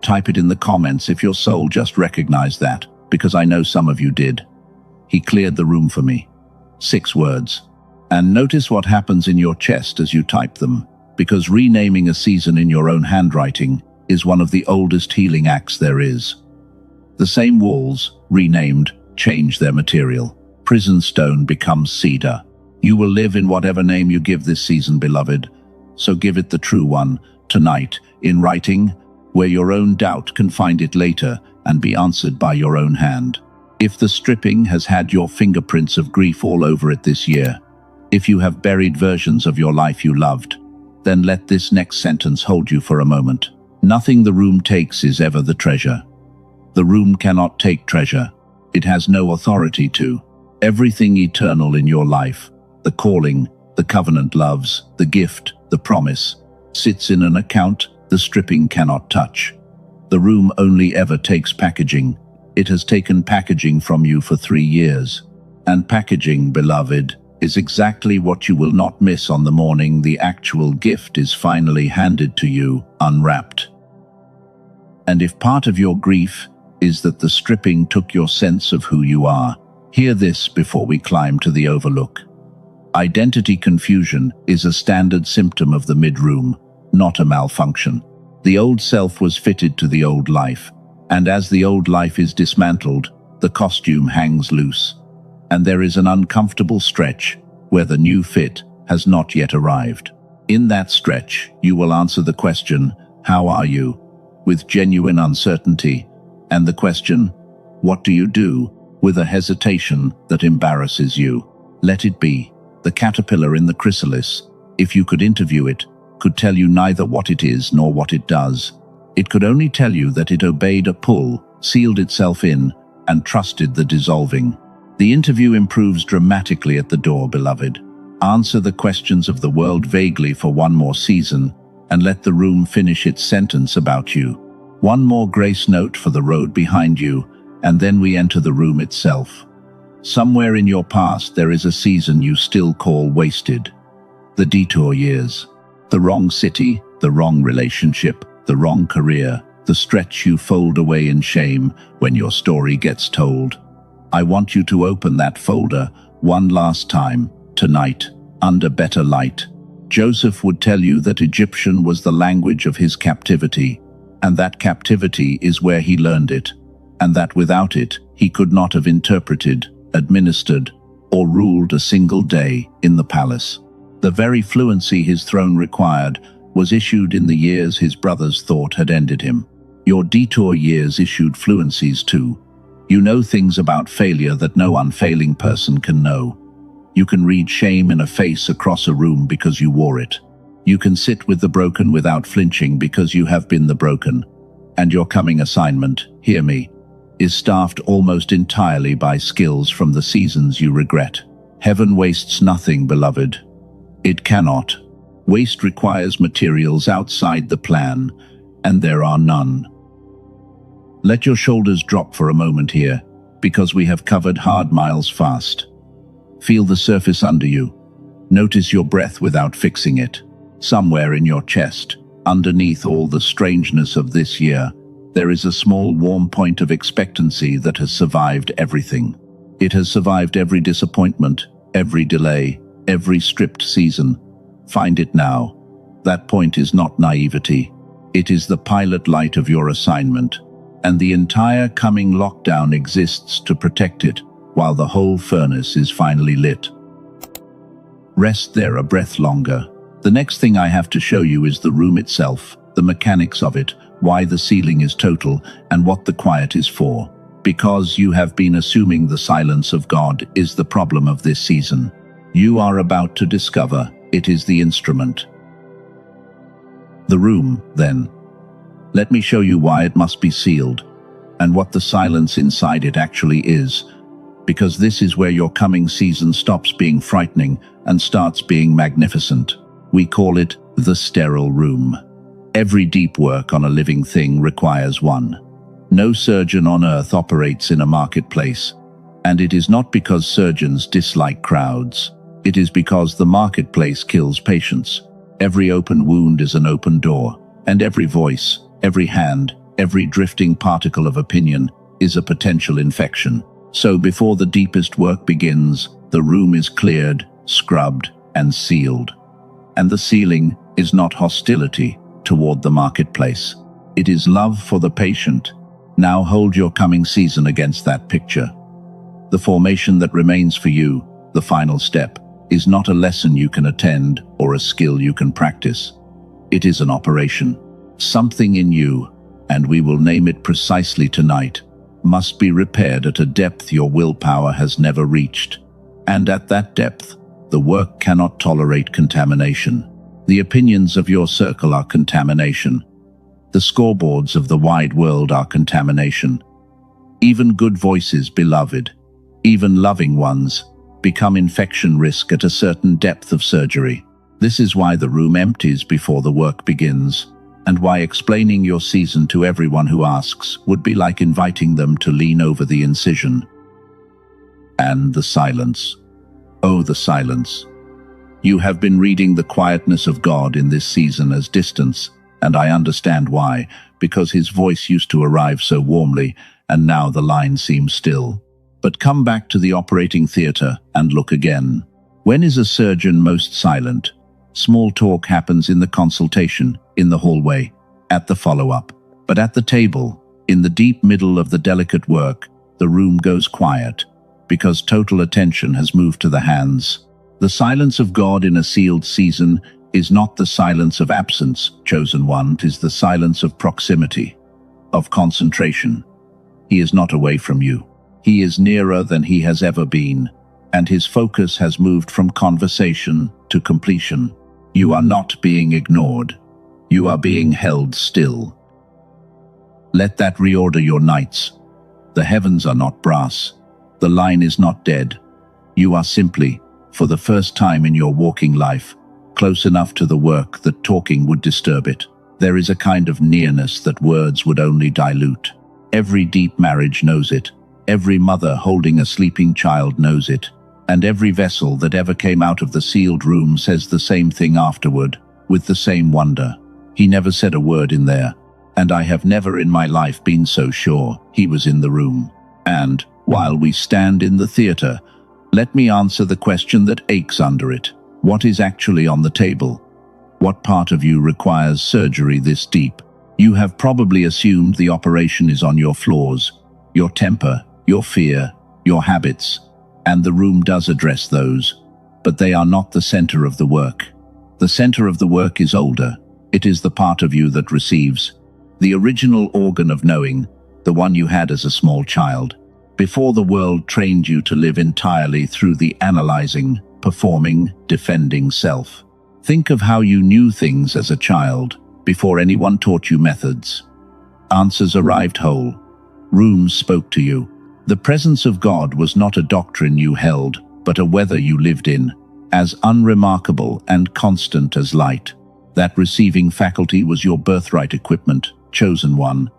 Type it in the comments if your soul just recognized that, because I know some of you did. He cleared the room for me. 6 words. And notice what happens in your chest as you type them, because renaming a season in your own handwriting is one of the oldest healing acts there is. The same walls, renamed, change their material. Prison stone becomes cedar. You will live in whatever name you give this season, beloved. So give it the true one, tonight, in writing, where your own doubt can find it later and be answered by your own hand. If the stripping has had your fingerprints of grief all over it this year, if you have buried versions of your life you loved, then let this next sentence hold you for a moment. Nothing the room takes is ever the treasure. The room cannot take treasure. It has no authority to. Everything eternal in your life, the calling, the covenant loves, the gift, the promise, sits in an account the stripping cannot touch. The room only ever takes packaging. It has taken packaging from you for 3 years. And packaging, beloved, is exactly what you will not miss on the morning the actual gift is finally handed to you, unwrapped. And if part of your grief is that the stripping took your sense of who you are, hear this before we climb to the overlook. Identity confusion is a standard symptom of the mid-room, not a malfunction. The old self was fitted to the old life, and as the old life is dismantled, the costume hangs loose, and there is an uncomfortable stretch where the new fit has not yet arrived. In that stretch, you will answer the question, "How are you?" with genuine uncertainty, and the question, "What do you do?" with a hesitation that embarrasses you. Let it be. The caterpillar in the chrysalis, if you could interview it, could tell you neither what it is nor what it does. It could only tell you that it obeyed a pull, sealed itself in, and trusted the dissolving. The interview improves dramatically at the door, beloved. Answer the questions of the world vaguely for one more season, and let the room finish its sentence about you. One more grace note for the road behind you, and then we enter the room itself. Somewhere in your past there is a season you still call wasted. The detour years. The wrong city, the wrong relationship, the wrong career, the stretch you fold away in shame when your story gets told. I want you to open that folder one last time, tonight, under better light. Joseph would tell you that Egyptian was the language of his captivity, and that captivity is where he learned it, and that without it he could not have interpreted, administered, or ruled a single day in the palace. The very fluency his throne required was issued in the years his brothers thought had ended him. Your detour years issued fluencies too. You know things about failure that no unfailing person can know. You can read shame in a face across a room because you wore it. You can sit with the broken without flinching because you have been the broken. And your coming assignment, hear me, is staffed almost entirely by skills from the seasons you regret. Heaven wastes nothing, beloved. It cannot. Waste requires materials outside the plan, and there are none. Let your shoulders drop for a moment here, because we have covered hard miles fast. Feel the surface under you. Notice your breath without fixing it. Somewhere in your chest, underneath all the strangeness of this year, there is a small warm point of expectancy that has survived everything. It has survived every disappointment, every delay, every stripped season. Find it now. That point is not naivety. It is the pilot light of your assignment, and the entire coming lockdown exists to protect it while the whole furnace is finally lit. Rest there a breath longer. The next thing I have to show you is the room itself, the mechanics of it, why the ceiling is total, and what the quiet is for. Because you have been assuming the silence of God is the problem of this season. You are about to discover it is the instrument. The room, then. Let me show you why it must be sealed, and what the silence inside it actually is, because this is where your coming season stops being frightening and starts being magnificent. We call it the sterile room. Every deep work on a living thing requires one. No surgeon on earth operates in a marketplace, and it is not because surgeons dislike crowds. It is because the marketplace kills patients. Every open wound is an open door, and every voice, every hand, every drifting particle of opinion is a potential infection. So before the deepest work begins, the room is cleared, scrubbed, and sealed. And the sealing is not hostility toward the marketplace. It is love for the patient. Now hold your coming season against that picture. The formation that remains for you, the final step, is not a lesson you can attend or a skill you can practice. It is an operation. Something in you, and we will name it precisely tonight, must be repaired at a depth your willpower has never reached. And at that depth, the work cannot tolerate contamination. The opinions of your circle are contamination. The scoreboards of the wide world are contamination. Even good voices, beloved, even loving ones, become infection risk at a certain depth of surgery. This is why the room empties before the work begins, and why explaining your season to everyone who asks would be like inviting them to lean over the incision. And the silence. Oh, the silence. You have been reading the quietness of God in this season as distance, and I understand why, because his voice used to arrive so warmly, and now the line seems still. But come back to the operating theater and look again. When is a surgeon most silent? Small talk happens in the consultation, in the hallway, at the follow-up. But at the table, in the deep middle of the delicate work, the room goes quiet, because total attention has moved to the hands. The silence of God in a sealed season is not the silence of absence, chosen one. It is the silence of proximity, of concentration. He is not away from you. He is nearer than he has ever been, and his focus has moved from conversation to completion. You are not being ignored. You are being held still. Let that reorder your nights. The heavens are not brass. The line is not dead. You are simply, for the first time in your walking life, close enough to the work that talking would disturb it. There is a kind of nearness that words would only dilute. Every deep marriage knows it. Every mother holding a sleeping child knows it. And every vessel that ever came out of the sealed room says the same thing afterward, with the same wonder. He never said a word in there, and I have never in my life been so sure he was in the room. And, while we stand in the theater, let me answer the question that aches under it. What is actually on the table? What part of you requires surgery this deep? You have probably assumed the operation is on your flaws, your temper, your fear, your habits, and the room does address those, but they are not the center of the work. The center of the work is older. It is the part of you that receives, the original organ of knowing, the one you had as a small child, before the world trained you to live entirely through the analyzing, performing, defending self. Think of how you knew things as a child, before anyone taught you methods. Answers arrived whole. Rooms spoke to you. The presence of God was not a doctrine you held, but a weather you lived in, as unremarkable and constant as light. That receiving faculty was your birthright equipment, chosen one,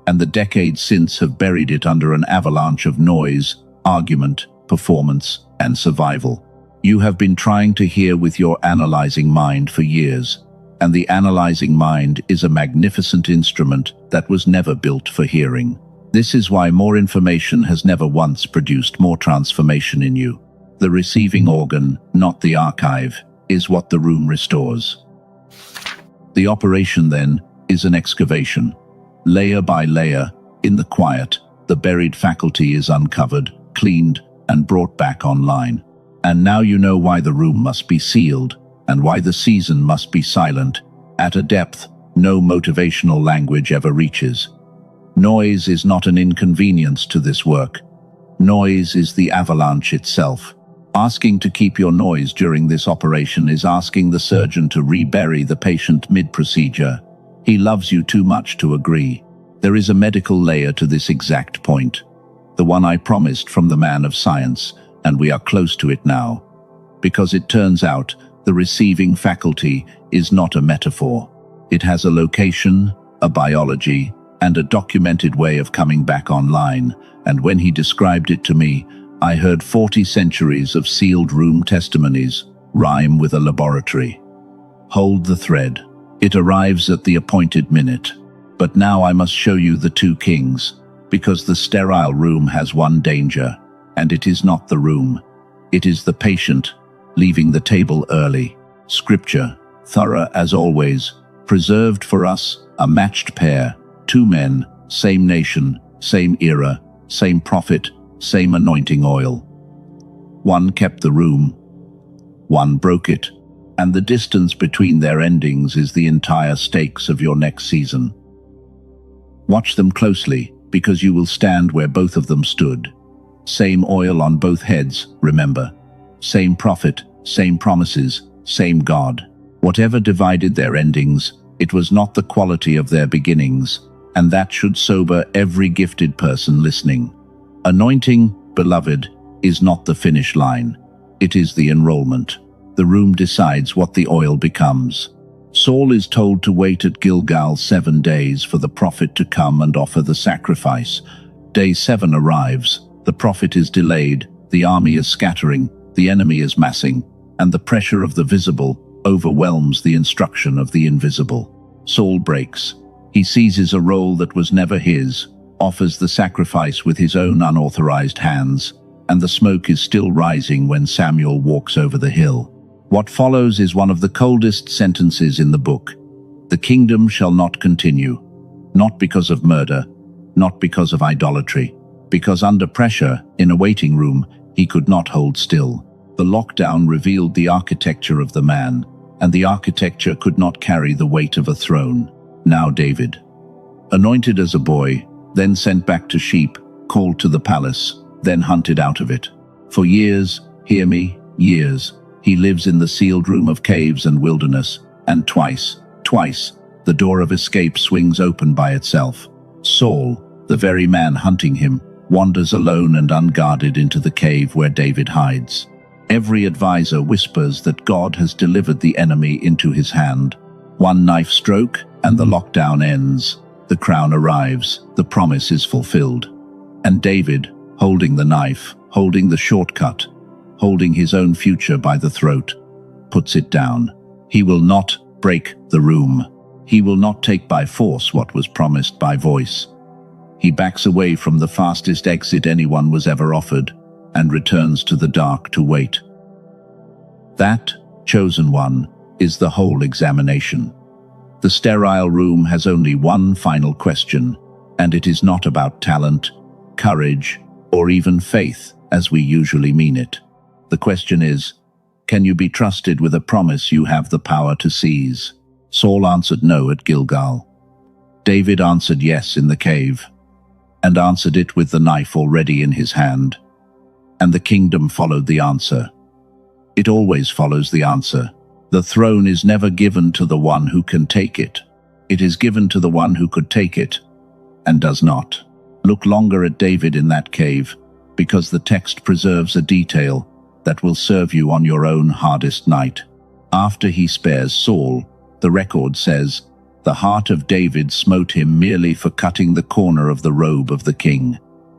and the decades since have buried it under an avalanche of noise, argument, performance, and survival. You have been trying to hear with your analyzing mind for years, and the analyzing mind is a magnificent instrument that was never built for hearing. This is why more information has never once produced more transformation in you. The receiving organ, not the archive, is what the room restores. The operation, then, is an excavation. Layer by layer, in the quiet, the buried faculty is uncovered, cleaned, and brought back online. And now you know why the room must be sealed, and why the season must be silent, at a depth no motivational language ever reaches. Noise is not an inconvenience to this work. Noise is the avalanche itself. Asking to keep your noise during this operation is asking the surgeon to rebury the patient mid-procedure. He loves you too much to agree. There is a medical layer to this exact point, the one I promised from the man of science, and we are close to it now. Because it turns out, the receiving faculty is not a metaphor. It has a location, a biology, and a documented way of coming back online, and when he described it to me, I heard 40 centuries of sealed room testimonies rhyme with a laboratory. Hold the thread. It arrives at the appointed minute. But now I must show you the two kings, because the sterile room has one danger, and it is not the room. It is the patient, leaving the table early. Scripture, thorough as always, preserved for us a matched pair, two men, same nation, same era, same prophet, same anointing oil. One kept the room, one broke it, and the distance between their endings is the entire stakes of your next season. Watch them closely, because you will stand where both of them stood. Same oil on both heads, remember. Same prophet, same promises, same God. Whatever divided their endings, it was not the quality of their beginnings, and that should sober every gifted person listening. Anointing, beloved, is not the finish line. It is the enrollment. The room decides what the oil becomes. Saul is told to wait at Gilgal 7 days for the prophet to come and offer the sacrifice. Day 7 arrives, the prophet is delayed, the army is scattering, the enemy is massing, and the pressure of the visible overwhelms the instruction of the invisible. Saul breaks. He seizes a role that was never his, offers the sacrifice with his own unauthorized hands, and the smoke is still rising when Samuel walks over the hill. What follows is one of the coldest sentences in the book. The kingdom shall not continue, not because of murder, not because of idolatry, because under pressure, in a waiting room, he could not hold still. The lockdown revealed the architecture of the man, and the architecture could not carry the weight of a throne. Now David, anointed as a boy, then sent back to sheep, called to the palace, then hunted out of it. For years, hear me, years, he lives in the sealed room of caves and wilderness, and twice, the door of escape swings open by itself. Saul, the very man hunting him, wanders alone and unguarded into the cave where David hides. Every advisor whispers that God has delivered the enemy into his hand. One knife stroke, and the lockdown ends. The crown arrives, the promise is fulfilled. And David, holding the knife, holding the shortcut, holding his own future by the throat, puts it down. He will not break the room. He will not take by force what was promised by voice. He backs away from the fastest exit anyone was ever offered, and returns to the dark to wait. That, chosen one, is the whole examination. The sterile room has only one final question, and it is not about talent, courage, or even faith, as we usually mean it. The question is, can you be trusted with a promise you have the power to seize? Saul answered no at Gilgal. David answered yes in the cave, and answered it with the knife already in his hand. And the kingdom followed the answer. It always follows the answer. The throne is never given to the one who can take it. It is given to the one who could take it, and does not. Look longer at David in that cave, because the text preserves a detail that will serve you on your own hardest night. After he spares Saul, the record says, "The heart of David smote him merely for cutting the corner of the robe of the king,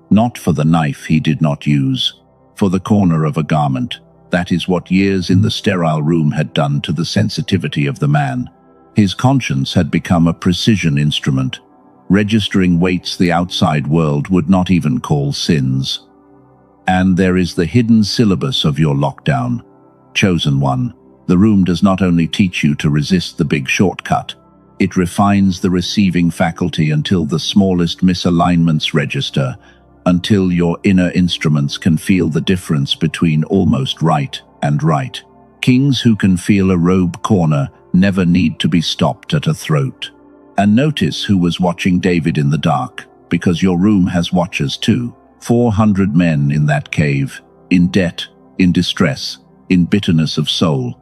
not for the knife he did not use, for the corner of a garment." That is what years in the sterile room had done to the sensitivity of the man. His conscience had become a precision instrument, registering weights the outside world would not even call sins. And there is the hidden syllabus of your lockdown. Chosen one, the room does not only teach you to resist the big shortcut, it refines the receiving faculty until the smallest misalignments register, until your inner instruments can feel the difference between almost right and right. Kings who can feel a robe corner never need to be stopped at a throat. And notice who was watching David in the dark, because your room has watchers too. 400 men in that cave, in debt, in distress, in bitterness of soul.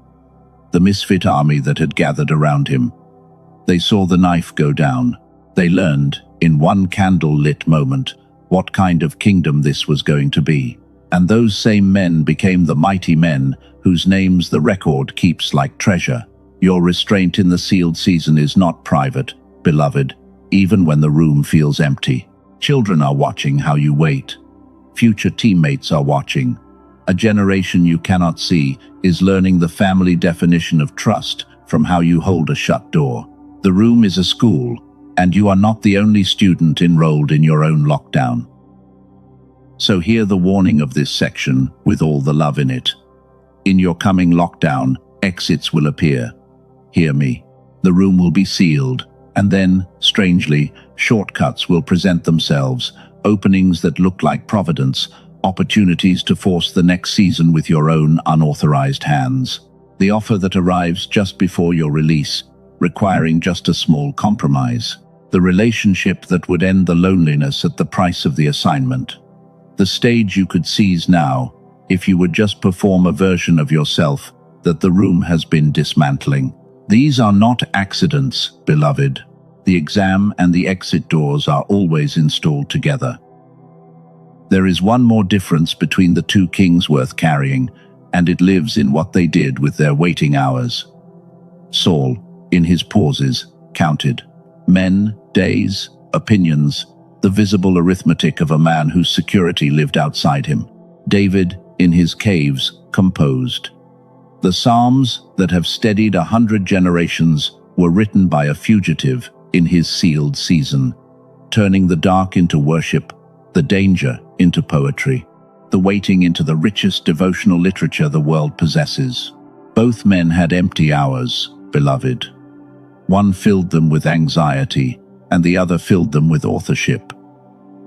The misfit army that had gathered around him. They saw the knife go down. They learned, in one candle-lit moment, what kind of kingdom this was going to be. And those same men became the mighty men whose names the record keeps like treasure. Your restraint in the sealed season is not private, beloved, even when the room feels empty. Children are watching how you wait. Future teammates are watching. A generation you cannot see is learning the family definition of trust from how you hold a shut door. The room is a school, and you are not the only student enrolled in your own lockdown. So hear the warning of this section with all the love in it. In your coming lockdown, exits will appear. Hear me. The room will be sealed, and then, strangely, shortcuts will present themselves, openings that look like providence, opportunities to force the next season with your own unauthorized hands. The offer that arrives just before your release, requiring just a small compromise. The relationship that would end the loneliness at the price of the assignment. The stage you could seize now, if you would just perform a version of yourself that the room has been dismantling. These are not accidents, beloved. The exam and the exit doors are always installed together. There is one more difference between the two kings worth carrying, and it lives in what they did with their waiting hours. Saul, in his pauses, counted men, days, opinions, the visible arithmetic of a man whose security lived outside him. David, in his caves, composed. The Psalms that have steadied 100 generations were written by a fugitive in his sealed season, turning the dark into worship, the danger into poetry, the waiting into the richest devotional literature the world possesses. Both men had empty hours, beloved. One filled them with anxiety, and the other filled them with authorship.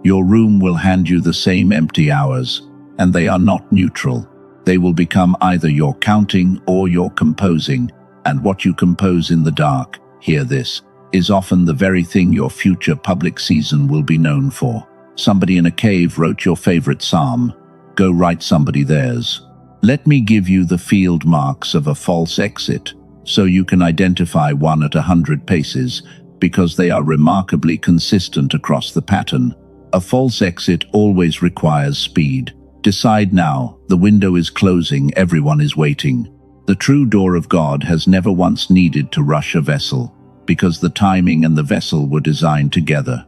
Your room will hand you the same empty hours, and they are not neutral. They will become either your counting or your composing, and what you compose in the dark, hear this, is often the very thing your future public season will be known for. Somebody in a cave wrote your favorite psalm. Go write somebody theirs. Let me give you the field marks of a false exit, so you can identify one at 100 paces, because they are remarkably consistent across the pattern. A false exit always requires speed. Decide now, the window is closing, everyone is waiting. The true door of God has never once needed to rush a vessel, because the timing and the vessel were designed together.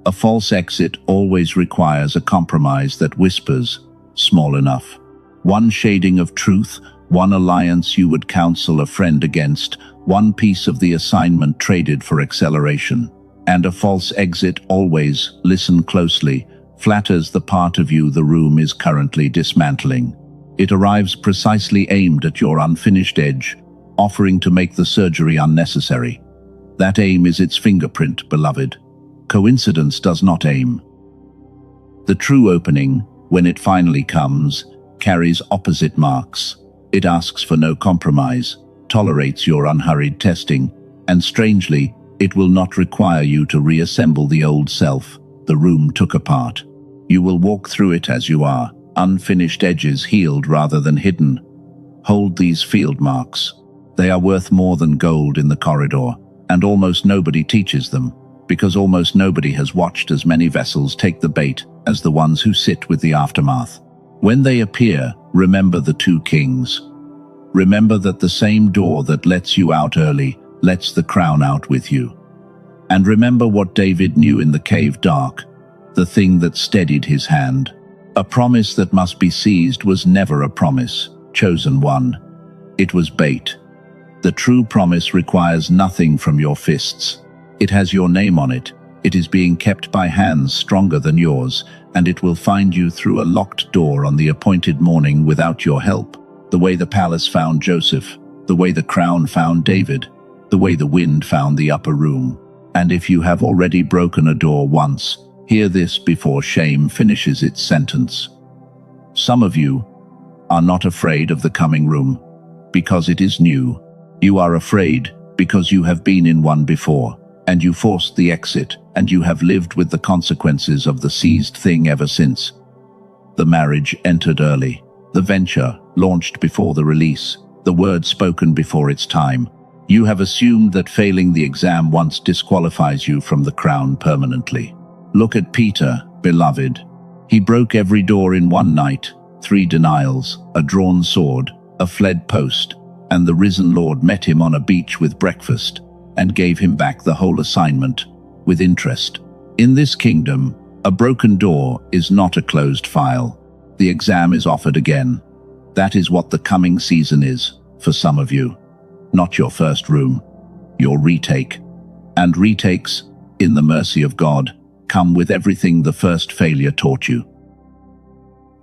A false exit always requires a compromise that whispers, small enough. One shading of truth, one alliance you would counsel a friend against, one piece of the assignment traded for acceleration. And a false exit always, listen closely, flatters the part of you the room is currently dismantling. It arrives precisely aimed at your unfinished edge, offering to make the surgery unnecessary. That aim is its fingerprint, beloved. Coincidence does not aim. The true opening, when it finally comes, carries opposite marks. It asks for no compromise, tolerates your unhurried testing, and strangely, it will not require you to reassemble the old self the room took apart. You will walk through it as you are, unfinished edges healed rather than hidden. Hold these field marks. They are worth more than gold in the corridor, and almost nobody teaches them. because almost nobody has watched as many vessels take the bait as the ones who sit with the aftermath. When they appear, remember the two kings. Remember that the same door that lets you out early lets the crown out with you. And remember what David knew in the cave dark, the thing that steadied his hand. A promise that must be seized was never a promise, chosen one. It was bait. The true promise requires nothing from your fists. It has your name on it. It is being kept by hands stronger than yours, and it will find you through a locked door on the appointed morning without your help. The way the palace found Joseph, the way the crown found David, the way the wind found the upper room. And if you have already broken a door once, hear this before shame finishes its sentence. Some of you are not afraid of the coming room because it is new. You are afraid because you have been in one before, and you forced the exit, and you have lived with the consequences of the seized thing ever since. The marriage entered early, the venture launched before the release, the word spoken before its time. You have assumed that failing the exam once disqualifies you from the crown permanently. Look at Peter, beloved. He broke every door in one night, 3 denials, a drawn sword, a fled post, and the risen Lord met him on a beach with breakfast, and gave him back the whole assignment, with interest. In this kingdom, a broken door is not a closed file. The exam is offered again. That is what the coming season is, for some of you. Not your first room, your retake. And retakes, in the mercy of God, come with everything the first failure taught you.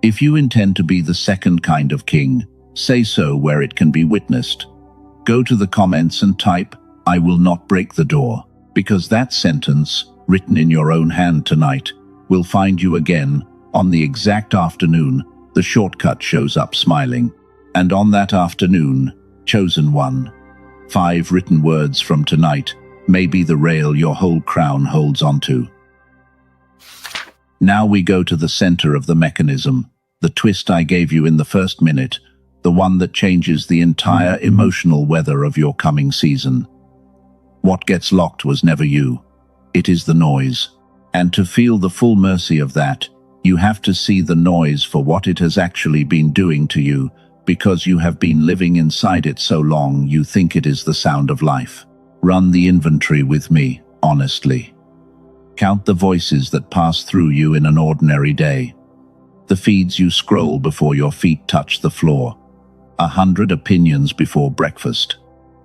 If you intend to be the second kind of king, say so where it can be witnessed. Go to the comments and type, "I will not break the door," because that sentence, written in your own hand tonight, will find you again on the exact afternoon the shortcut shows up smiling. And on that afternoon, chosen one, 5 written words from tonight may be the rail your whole crown holds onto. Now we go to the center of the mechanism, the twist I gave you in the first minute, the one that changes the entire emotional weather of your coming season. What gets locked was never you. It is the noise. And to feel the full mercy of that, you have to see the noise for what it has actually been doing to you, because you have been living inside it so long you think it is the sound of life. Run the inventory with me, honestly. Count the voices that pass through you in an ordinary day. The feeds you scroll before your feet touch the floor. 100 opinions before breakfast.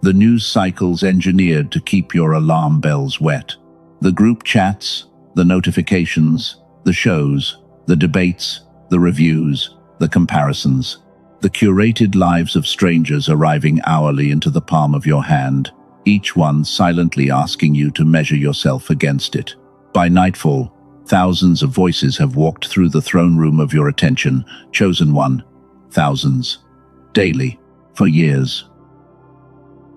The news cycles engineered to keep your alarm bells wet. The group chats, the notifications, the shows, the debates, the reviews, the comparisons. The curated lives of strangers arriving hourly into the palm of your hand, each one silently asking you to measure yourself against it. By nightfall, thousands of voices have walked through the throne room of your attention, chosen one, thousands, daily, for years.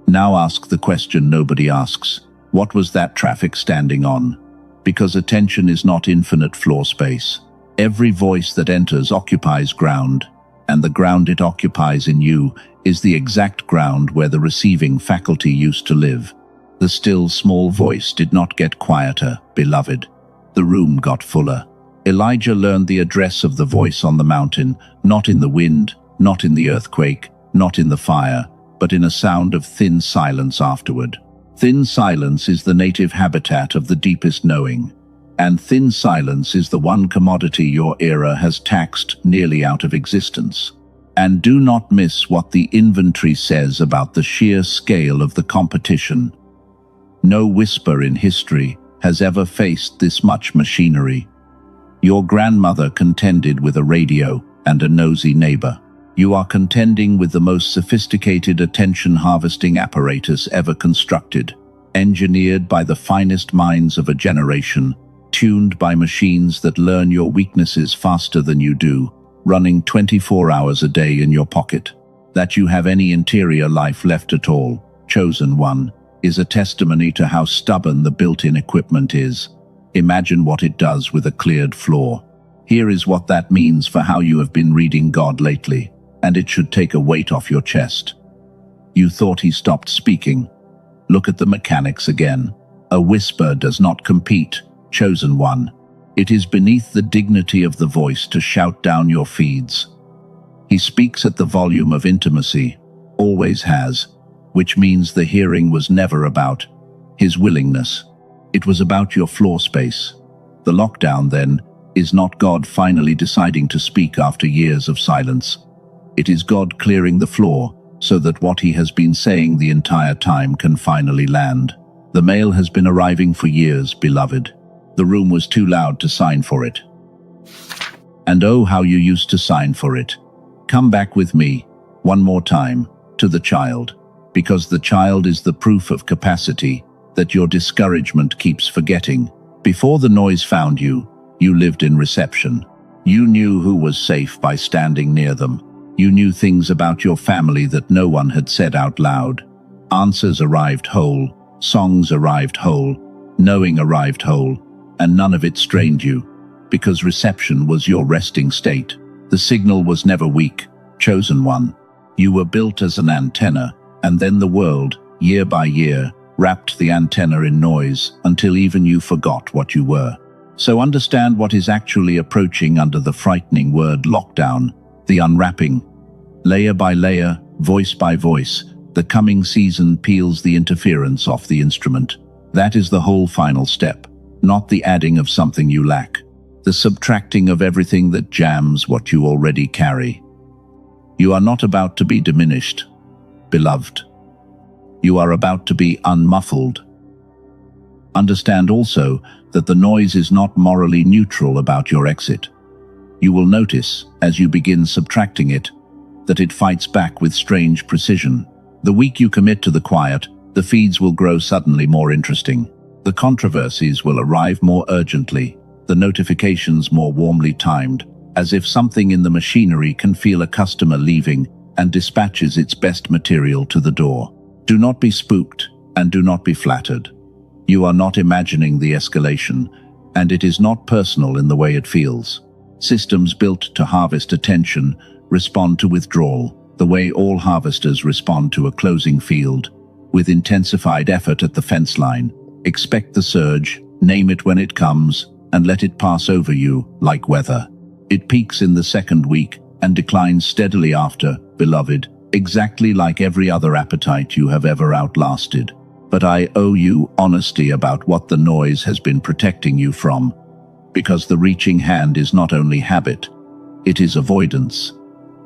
Now ask the question nobody asks. What was that traffic standing on? Because attention is not infinite floor space. Every voice that enters occupies ground, and the ground it occupies in you is the exact ground where the receiving faculty used to live. The still small voice did not get quieter, beloved. The room got fuller. Elijah learned the address of the voice on the mountain, not in the wind, not in the earthquake, not in the fire, but in a sound of thin silence afterward. Thin silence is the native habitat of the deepest knowing, and thin silence is the one commodity your era has taxed nearly out of existence. And do not miss what the inventory says about the sheer scale of the competition. No whisper in history has ever faced this much machinery. Your grandmother contended with a radio and a nosy neighbor. You are contending with the most sophisticated attention-harvesting apparatus ever constructed, engineered by the finest minds of a generation, tuned by machines that learn your weaknesses faster than you do, running 24 hours a day in your pocket. That you have any interior life left at all, chosen one, is a testimony to how stubborn the built-in equipment is. Imagine what it does with a cleared floor. Here is what that means for how you have been reading God lately, and it should take a weight off your chest. You thought he stopped speaking. Look at the mechanics again. A whisper does not compete, chosen one. It is beneath the dignity of the voice to shout down your feeds. He speaks at the volume of intimacy, always has, which means the hearing was never about his willingness. It was about your floor space. The lockdown, then, is not God finally deciding to speak after years of silence. It is God clearing the floor so that what he has been saying the entire time can finally land. The mail has been arriving for years, beloved. The room was too loud to sign for it. And oh, how you used to sign for it. Come back with me, one more time, to the child, because the child is the proof of capacity that your discouragement keeps forgetting. Before the noise found you, you lived in reception. You knew who was safe by standing near them. You knew things about your family that no one had said out loud. Answers arrived whole, songs arrived whole, knowing arrived whole, and none of it strained you, because reception was your resting state. The signal was never weak, chosen one. You were built as an antenna, and then the world, year by year, wrapped the antenna in noise until even you forgot what you were. So understand what is actually approaching under the frightening word lockdown, the unwrapping. Layer by layer, voice by voice, the coming season peels the interference off the instrument. That is the whole final step, not the adding of something you lack, the subtracting of everything that jams what you already carry. You are not about to be diminished, beloved. You are about to be unmuffled. Understand also that the noise is not morally neutral about your exit. You will notice, as you begin subtracting it, that it fights back with strange precision. The week you commit to the quiet, the feeds will grow suddenly more interesting. The controversies will arrive more urgently, the notifications more warmly timed, as if something in the machinery can feel a customer leaving and dispatches its best material to the door. Do not be spooked, and do not be flattered. You are not imagining the escalation, and it is not personal in the way it feels. Systems built to harvest attention respond to withdrawal, the way all harvesters respond to a closing field, with intensified effort at the fence line. Expect the surge, name it when it comes, and let it pass over you like weather. It peaks in the second week and declines steadily after, beloved, exactly like every other appetite you have ever outlasted. But I owe you honesty about what the noise has been protecting you from, because the reaching hand is not only habit, it is avoidance,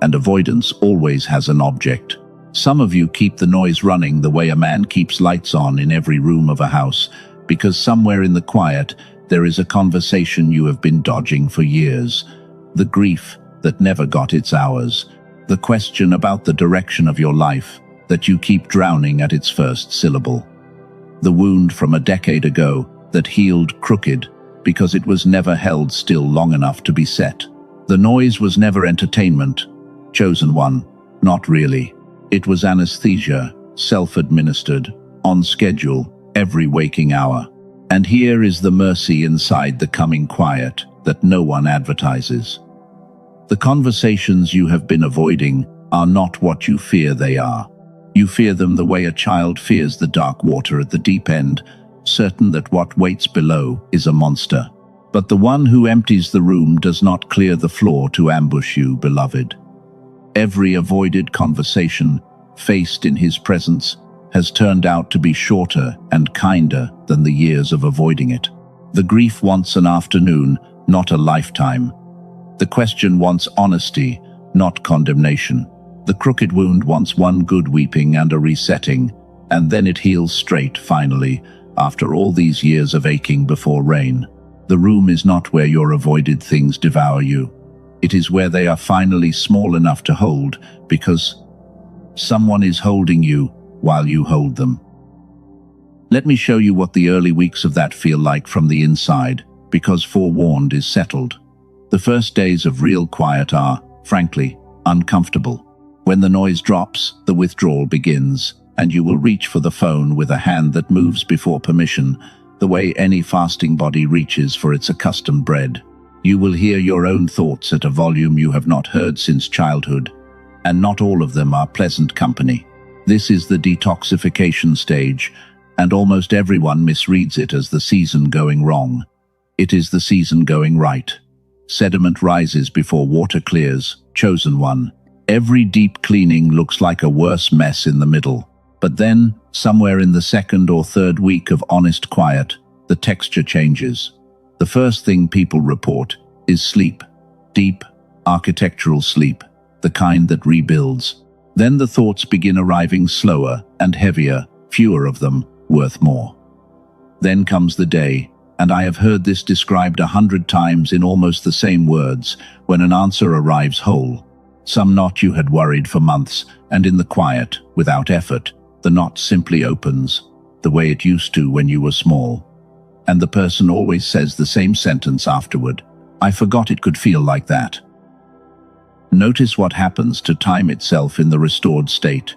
and avoidance always has an object. Some of you keep the noise running the way a man keeps lights on in every room of a house, because somewhere in the quiet there is a conversation you have been dodging for years, the grief that never got its hours, the question about the direction of your life that you keep drowning at its first syllable, the wound from a decade ago that healed crooked because it was never held still long enough to be set. The noise was never entertainment, chosen one, not really. It was anesthesia, self-administered, on schedule, every waking hour. And here is the mercy inside the coming quiet that no one advertises. The conversations you have been avoiding are not what you fear they are. You fear them the way a child fears the dark water at the deep end, certain that what waits below is a monster. But the one who empties the room does not clear the floor to ambush you, beloved. Every avoided conversation, faced in his presence, has turned out to be shorter and kinder than the years of avoiding it. The grief wants an afternoon, not a lifetime. The question wants honesty, not condemnation. The crooked wound wants one good weeping and a resetting, and then it heals straight, finally, after all these years of aching before rain. The room is not where your avoided things devour you. It is where they are finally small enough to hold, because someone is holding you while you hold them. Let me show you what the early weeks of that feel like from the inside, because forewarned is settled. The first days of real quiet are, frankly, uncomfortable. When the noise drops, the withdrawal begins, and you will reach for the phone with a hand that moves before permission, the way any fasting body reaches for its accustomed bread. You will hear your own thoughts at a volume you have not heard since childhood, and not all of them are pleasant company. This is the detoxification stage, and almost everyone misreads it as the season going wrong. It is the season going right. Sediment rises before water clears, chosen one. Every deep cleaning looks like a worse mess in the middle. But then, somewhere in the second or third week of honest quiet, the texture changes. The first thing people report is sleep. Deep, architectural sleep, the kind that rebuilds. Then the thoughts begin arriving slower and heavier, fewer of them, worth more. Then comes the day, and I have heard this described 100 times in almost the same words, when an answer arrives whole. Some knot you had worried for months, and in the quiet, without effort, the knot simply opens, the way it used to when you were small. And the person always says the same sentence afterward, "I forgot it could feel like that." Notice what happens to time itself in the restored state,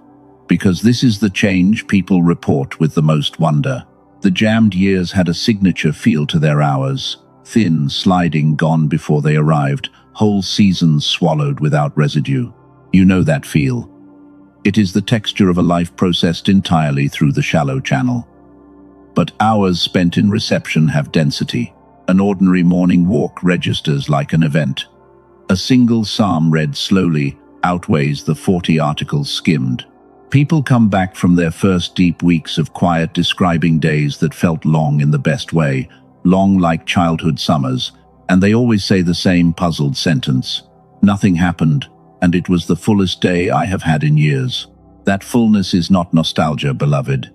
because this is the change people report with the most wonder. The jammed years had a signature feel to their hours, thin, sliding, gone before they arrived, whole seasons swallowed without residue. You know that feel. It is the texture of a life processed entirely through the shallow channel. But hours spent in reception have density. An ordinary morning walk registers like an event. A single psalm read slowly outweighs the 40 articles skimmed. People come back from their first deep weeks of quiet describing days that felt long in the best way, long like childhood summers, and they always say the same puzzled sentence, "Nothing happened, and it was the fullest day I have had in years." That fullness is not nostalgia, beloved.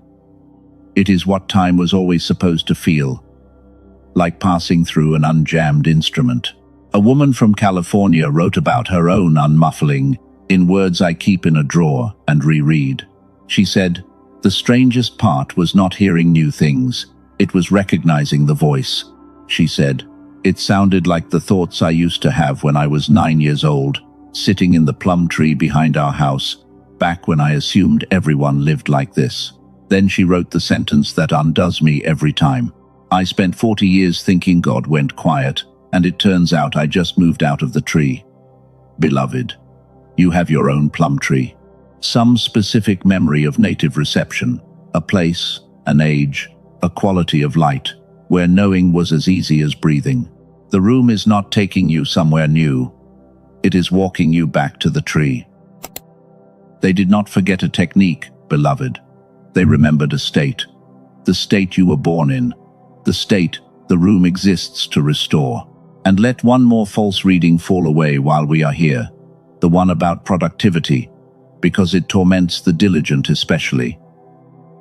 It is what time was always supposed to feel, like passing through an unjammed instrument. A woman from California wrote about her own unmuffling, in words I keep in a drawer and reread. She said, "The strangest part was not hearing new things, it was recognizing the voice." She said, "It sounded like the thoughts I used to have when I was 9 years old, sitting in the plum tree behind our house, back when I assumed everyone lived like this." Then she wrote the sentence that undoes me every time. "I spent 40 years thinking God went quiet, and it turns out I just moved out of the tree." Beloved, you have your own plum tree. Some specific memory of native reception, a place, an age, a quality of light, where knowing was as easy as breathing. The room is not taking you somewhere new. It is walking you back to the tree. They did not forget a technique, beloved. They remembered a state. The state you were born in. The state the room exists to restore. And let one more false reading fall away while we are here. The one about productivity, because it torments the diligent especially.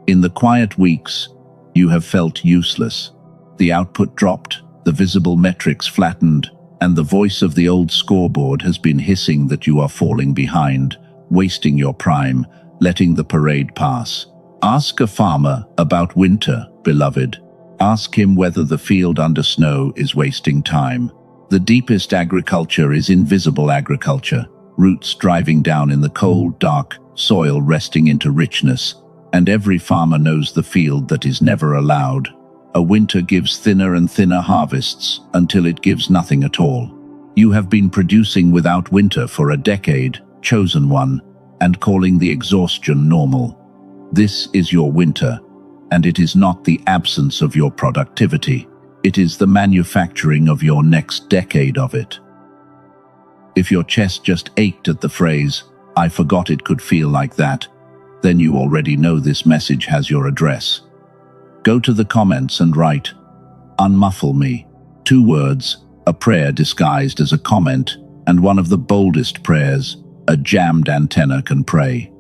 In the quiet weeks, you have felt useless. The output dropped, the visible metrics flattened, and the voice of the old scoreboard has been hissing that you are falling behind, wasting your prime, letting the parade pass. Ask a farmer about winter, beloved. Ask him whether the field under snow is wasting time. The deepest agriculture is invisible agriculture, roots driving down in the cold, dark soil resting into richness, and every farmer knows the field that is never allowed. A winter gives thinner and thinner harvests until it gives nothing at all. You have been producing without winter for a decade, chosen one, and calling the exhaustion normal. This is your winter, and it is not the absence of your productivity. It is the manufacturing of your next decade of it. If your chest just ached at the phrase, "I forgot it could feel like that," then you already know this message has your address. Go to the comments and write, "Unmuffle me." 2 words, a prayer disguised as a comment, and one of the boldest prayers a jammed antenna can pray.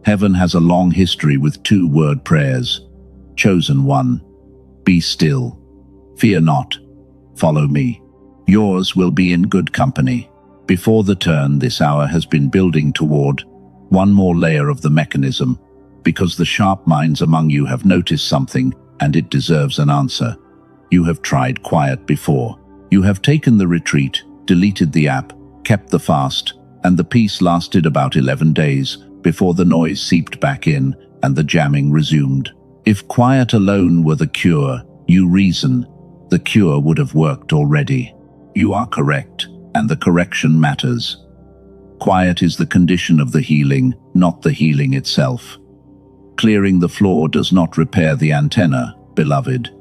Heaven has a long history with 2-word prayers. Chosen one, be still. Fear not. Follow me. Yours will be in good company. Before the turn this hour has been building toward one more layer of the mechanism, because the sharp minds among you have noticed something, and it deserves an answer. You have tried quiet before. You have taken the retreat, deleted the app, kept the fast, and the peace lasted about 11 days before the noise seeped back in and the jamming resumed. If quiet alone were the cure, you reason, the cure would have worked already. You are correct, and the correction matters. Quiet is the condition of the healing, not the healing itself. Clearing the floor does not repair the antenna, beloved.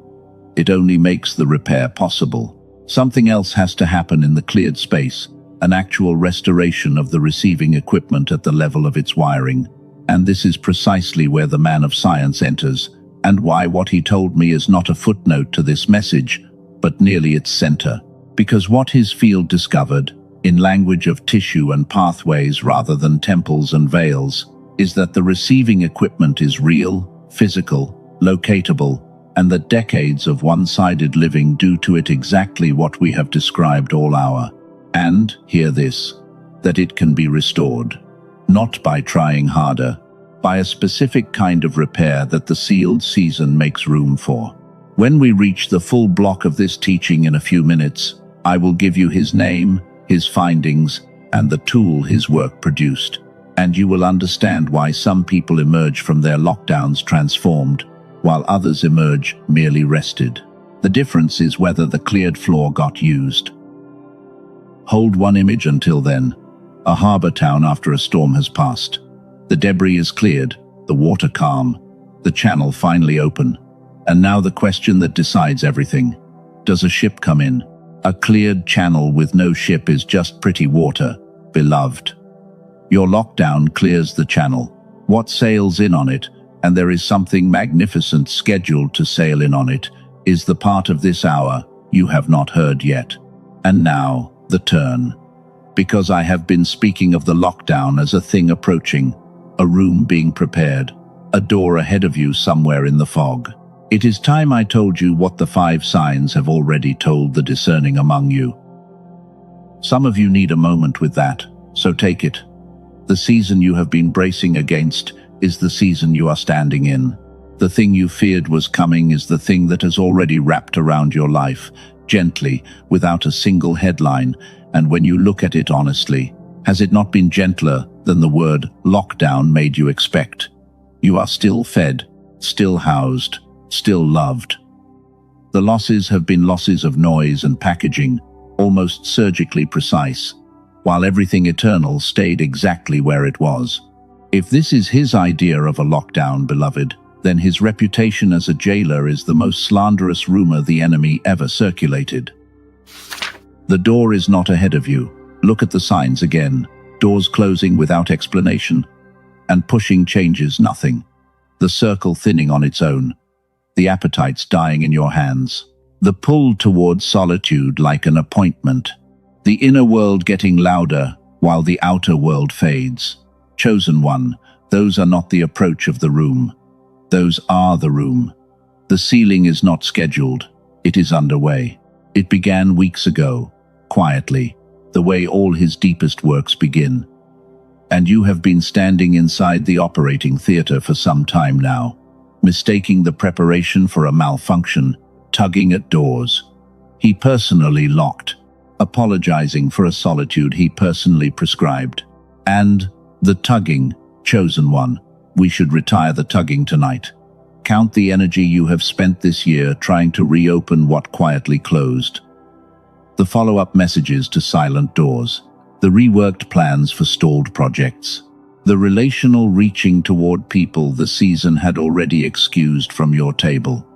It only makes the repair possible. Something else has to happen in the cleared space, an actual restoration of the receiving equipment at the level of its wiring. And this is precisely where the man of science enters, and why what he told me is not a footnote to this message, but nearly its center. Because what his field discovered, in language of tissue and pathways rather than temples and veils, is that the receiving equipment is real, physical, locatable, and that decades of one-sided living do to it exactly what we have described all our. And, hear this, that it can be restored. Not by trying harder, by a specific kind of repair that the sealed season makes room for. When we reach the full block of this teaching in a few minutes, I will give you his name, his findings, and the tool his work produced. And you will understand why some people emerge from their lockdowns transformed, while others emerge merely rested. The difference is whether the cleared floor got used. Hold one image until then. A harbor town after a storm has passed. The debris is cleared, the water calm, the channel finally open. And now the question that decides everything. Does a ship come in? A cleared channel with no ship is just pretty water, beloved. Your lockdown clears the channel. What sails in on it, and there is something magnificent scheduled to sail in on it, is the part of this hour you have not heard yet. And now, the turn. Because I have been speaking of the lockdown as a thing approaching, a room being prepared, a door ahead of you somewhere in the fog. It is time I told you what the 5 signs have already told the discerning among you. Some of you need a moment with that, so take it. The season you have been bracing against is the season you are standing in. The thing you feared was coming is the thing that has already wrapped around your life, gently, without a single headline, and when you look at it honestly, has it not been gentler than the word lockdown made you expect? You are still fed, still housed, still loved. The losses have been losses of noise and packaging, almost surgically precise, while everything eternal stayed exactly where it was. If this is his idea of a lockdown, beloved, then his reputation as a jailer is the most slanderous rumor the enemy ever circulated. The door is not ahead of you. Look at the signs again. Doors closing without explanation, and pushing changes nothing. The circle thinning on its own. The appetites dying in your hands. The pull towards solitude like an appointment. The inner world getting louder while the outer world fades. Chosen one, those are not the approach of the room. Those are the room. The sealing is not scheduled. It is underway. It began weeks ago, quietly, the way all his deepest works begin. And you have been standing inside the operating theater for some time now, mistaking the preparation for a malfunction, tugging at doors he personally locked, apologizing for a solitude he personally prescribed. And the tugging, chosen one, we should retire the tugging tonight. Count the energy you have spent this year trying to reopen what quietly closed. The follow-up messages to silent doors, the reworked plans for stalled projects, the relational reaching toward people the season had already excused from your table.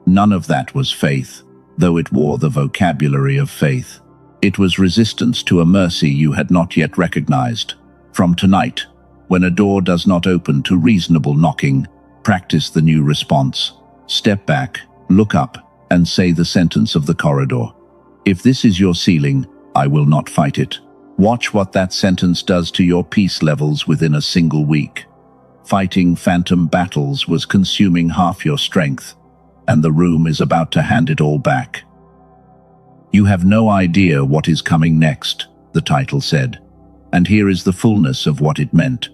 None of that was faith, though it wore the vocabulary of faith. It was resistance to a mercy you had not yet recognized. From tonight, when a door does not open to reasonable knocking, practice the new response. Step back, look up, and say the sentence of the corridor. If this is your ceiling, I will not fight it. Watch what that sentence does to your peace levels within a single week. Fighting phantom battles was consuming half your strength, and the room is about to hand it all back. You have no idea what is coming next, the title said, and here is the fullness of what it meant.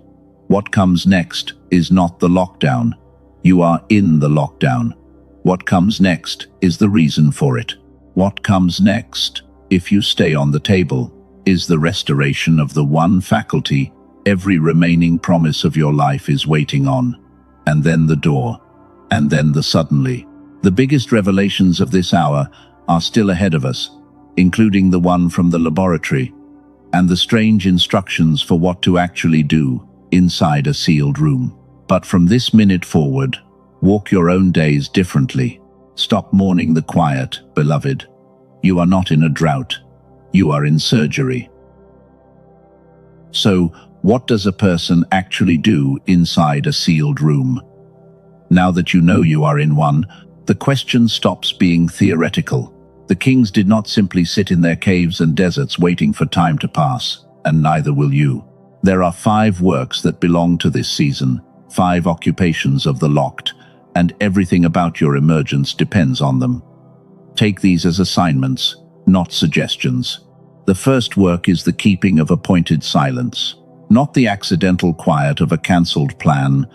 What comes next is not the lockdown. You are in the lockdown. What comes next is the reason for it. What comes next, if you stay on the table, is the restoration of the one faculty every remaining promise of your life is waiting on. And then the door. And then the suddenly. The biggest revelations of this hour are still ahead of us, including the one from the laboratory, and the strange instructions for what to actually do inside a sealed room. But from this minute forward, walk your own days differently. Stop mourning the quiet, beloved. You are not in a drought. You are in surgery. So, what does a person actually do inside a sealed room? Now that you know you are in one, the question stops being theoretical. The kings did not simply sit in their caves and deserts waiting for time to pass, and neither will you. There are 5 works that belong to this season, 5 occupations of the locked, and everything about your emergence depends on them. Take these as assignments, not suggestions. The first work is the keeping of appointed silence, not the accidental quiet of a cancelled plan,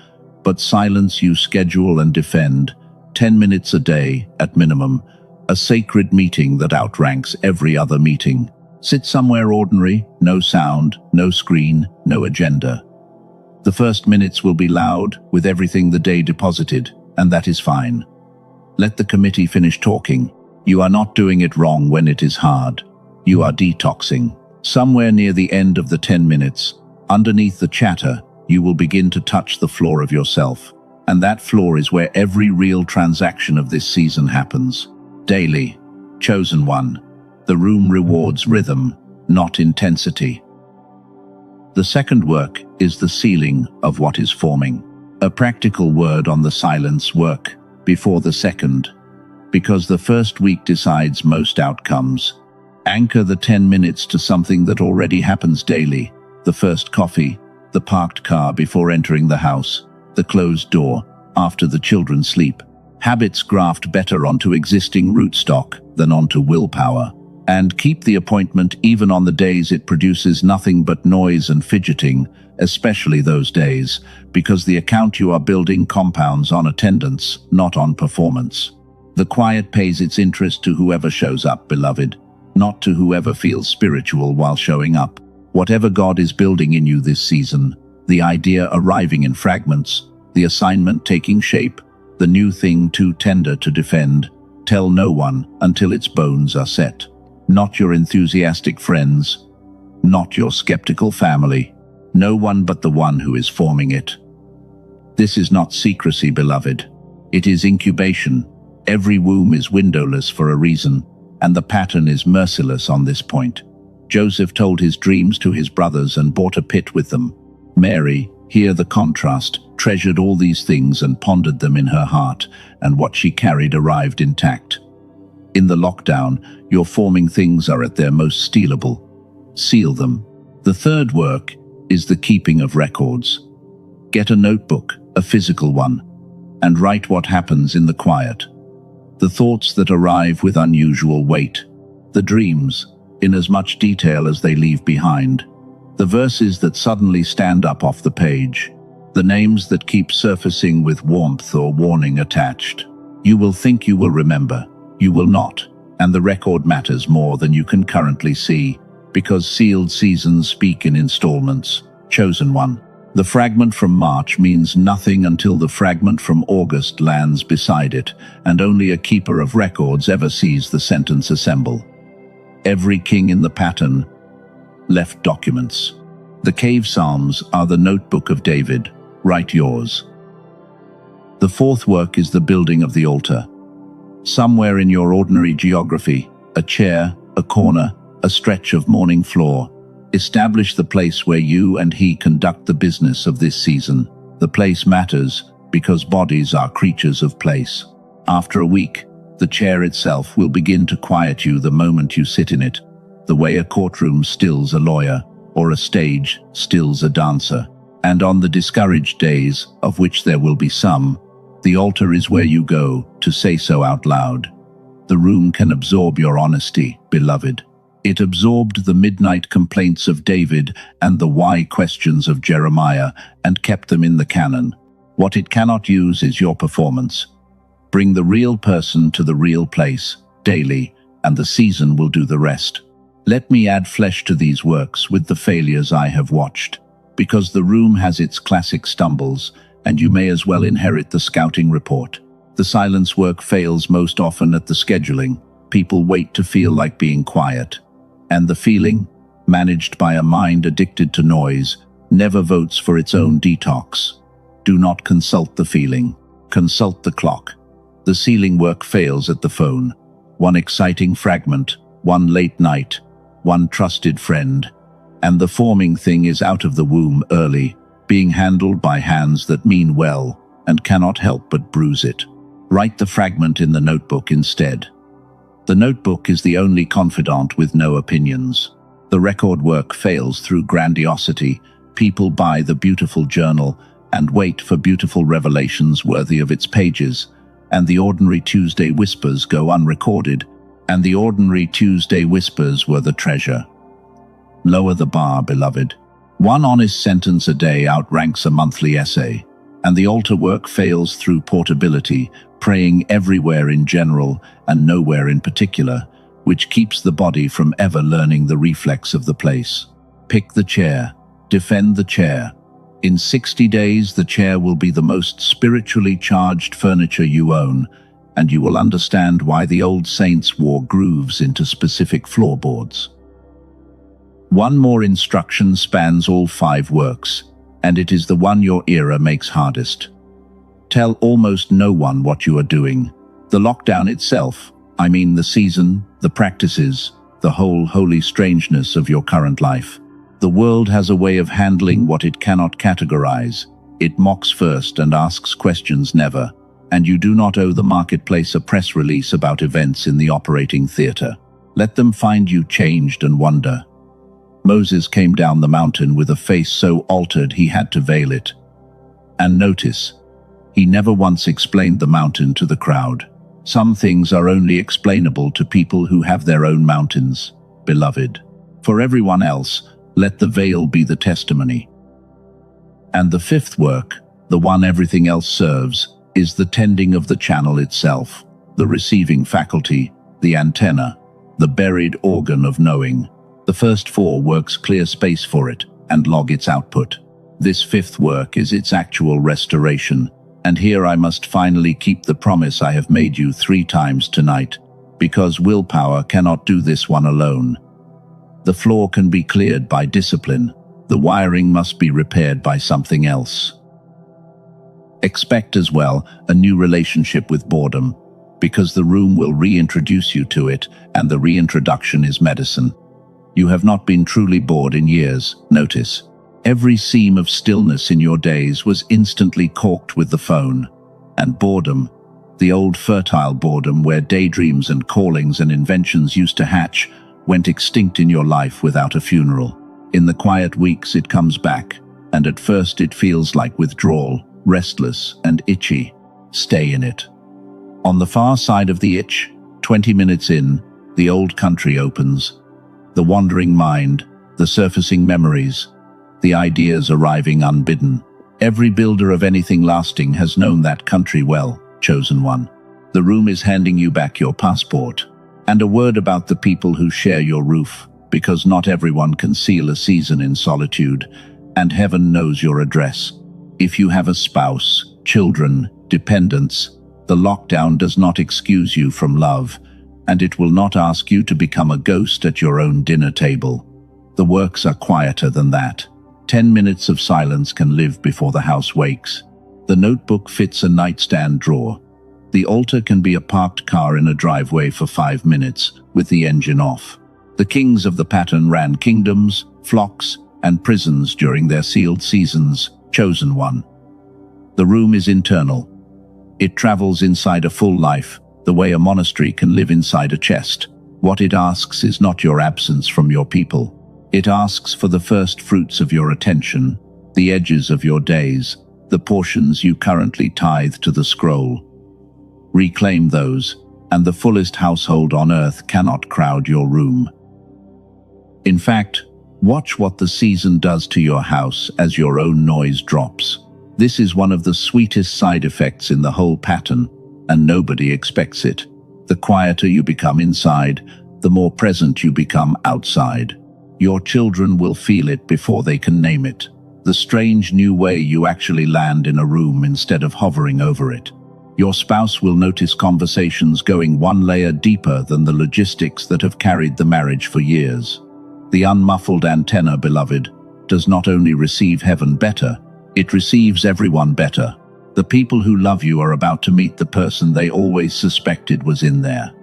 but silence you schedule and defend, 10 minutes a day, at minimum, a sacred meeting that outranks every other meeting. Sit somewhere ordinary, no sound, no screen, no agenda. The first minutes will be loud, with everything the day deposited, and that is fine. Let the committee finish talking. You are not doing it wrong when it is hard. You are detoxing. Somewhere near the end of the 10 minutes, underneath the chatter, you will begin to touch the floor of yourself. And that floor is where every real transaction of this season happens. Daily. Chosen one. The room rewards rhythm, not intensity. The second work is the sealing of what is forming. A practical word on the silence work before the second, because the first week decides most outcomes. Anchor the 10 minutes to something that already happens daily. The first coffee, the parked car before entering the house, the closed door after the children sleep. Habits graft better onto existing rootstock than onto willpower. And keep the appointment even on the days it produces nothing but noise and fidgeting, especially those days, because the account you are building compounds on attendance, not on performance. The quiet pays its interest to whoever shows up, beloved, not to whoever feels spiritual while showing up. Whatever God is building in you this season, the idea arriving in fragments, the assignment taking shape, the new thing too tender to defend, tell no one until its bones are set. Not your enthusiastic friends, not your skeptical family, no one but the one who is forming it. This is not secrecy, beloved. It is incubation. Every womb is windowless for a reason, and the pattern is merciless on this point. Joseph told his dreams to his brothers and bought a pit with them. Mary, hear the contrast, treasured all these things and pondered them in her heart, and what she carried arrived intact. In the lockdown, your forming things are at their most stealable. Seal them. The third work is the keeping of records. Get a notebook, a physical one, and write what happens in the quiet. The thoughts that arrive with unusual weight. The dreams, in as much detail as they leave behind. The verses that suddenly stand up off the page. The names that keep surfacing with warmth or warning attached. You will think you will remember. You will not, and the record matters more than you can currently see, because sealed seasons speak in installments. Chosen one. The fragment from March means nothing until the fragment from August lands beside it, and only a keeper of records ever sees the sentence assemble. Every king in the pattern left documents. The cave psalms are the notebook of David. Write yours. The fourth work is the building of the altar. Somewhere in your ordinary geography, a chair, a corner, a stretch of morning floor, establish the place where you and he conduct the business of this season. The place matters because bodies are creatures of place. After a week, the chair itself will begin to quiet you the moment you sit in it, the way a courtroom stills a lawyer or a stage stills a dancer. And on the discouraged days, of which there will be some, the altar is where you go to say so out loud. The room can absorb your honesty, beloved. It absorbed the midnight complaints of David and the why questions of Jeremiah and kept them in the canon. What it cannot use is your performance. Bring the real person to the real place, daily, and the season will do the rest. Let me add flesh to these works with the failures I have watched, because the room has its classic stumbles, and you may as well inherit the scouting report. The silence work fails most often at the scheduling. People wait to feel like being quiet. And the feeling, managed by a mind addicted to noise, never votes for its own detox. Do not consult the feeling. Consult the clock. The sealing work fails at the phone. One exciting fragment, one late night, one trusted friend, and the forming thing is out of the womb early, being handled by hands that mean well and cannot help but bruise it. Write the fragment in the notebook instead. The notebook is the only confidant with no opinions. The record work fails through grandiosity. People buy the beautiful journal and wait for beautiful revelations worthy of its pages, and the ordinary Tuesday whispers go unrecorded, and the ordinary Tuesday whispers were the treasure. Lower the bar, beloved. One honest sentence a day outranks a monthly essay, and the altar work fails through portability, praying everywhere in general and nowhere in particular, which keeps the body from ever learning the reflex of the place. Pick the chair. Defend the chair. In 60 days, the chair will be the most spiritually charged furniture you own, and you will understand why the old saints wore grooves into specific floorboards. One more instruction spans all 5 works, and it is the one your era makes hardest. Tell almost no one what you are doing. The lockdown itself, I mean the season, the practices, the whole holy strangeness of your current life. The world has a way of handling what it cannot categorize. It mocks first and asks questions never, and you do not owe the marketplace a press release about events in the operating theater. Let them find you changed and wonder. Moses came down the mountain with a face so altered he had to veil it. And notice, he never once explained the mountain to the crowd. Some things are only explainable to people who have their own mountains, beloved. For everyone else, let the veil be the testimony. And the 5th work, the one everything else serves, is the tending of the channel itself, the receiving faculty, the antenna, the buried organ of knowing. The first 4 works clear space for it and log its output. This 5th work is its actual restoration, and here I must finally keep the promise I have made you 3 times tonight, because willpower cannot do this one alone. The floor can be cleared by discipline. The wiring must be repaired by something else. Expect as well a new relationship with boredom, because the room will reintroduce you to it, and the reintroduction is medicine. You have not been truly bored in years, notice. Every seam of stillness in your days was instantly corked with the phone. And boredom, the old fertile boredom where daydreams and callings and inventions used to hatch, went extinct in your life without a funeral. In the quiet weeks it comes back, and at first it feels like withdrawal, restless and itchy. Stay in it. On the far side of the itch, 20 minutes in, the old country opens. The wandering mind, the surfacing memories, the ideas arriving unbidden. Every builder of anything lasting has known that country well, chosen one. The room is handing you back your passport. And a word about the people who share your roof, because not everyone can seal a season in solitude, and heaven knows your address. If you have a spouse, children, dependents, the lockdown does not excuse you from love, and it will not ask you to become a ghost at your own dinner table. The works are quieter than that. 10 minutes of silence can live before the house wakes. The notebook fits a nightstand drawer. The altar can be a parked car in a driveway for 5 minutes, with the engine off. The kings of the pattern ran kingdoms, flocks, and prisons during their sealed seasons, chosen one. The room is internal. It travels inside a full life, the way a monastery can live inside a chest. What it asks is not your absence from your people. It asks for the first fruits of your attention, the edges of your days, the portions you currently tithe to the scroll. Reclaim those, and the fullest household on earth cannot crowd your room. In fact, watch what the season does to your house as your own noise drops. This is one of the sweetest side effects in the whole pattern, and nobody expects it. The quieter you become inside, the more present you become outside. Your children will feel it before they can name it. The strange new way you actually land in a room instead of hovering over it. Your spouse will notice conversations going one layer deeper than the logistics that have carried the marriage for years. The unmuffled antenna, beloved, does not only receive heaven better, It receives everyone better. The people who love you are about to meet the person they always suspected was in there.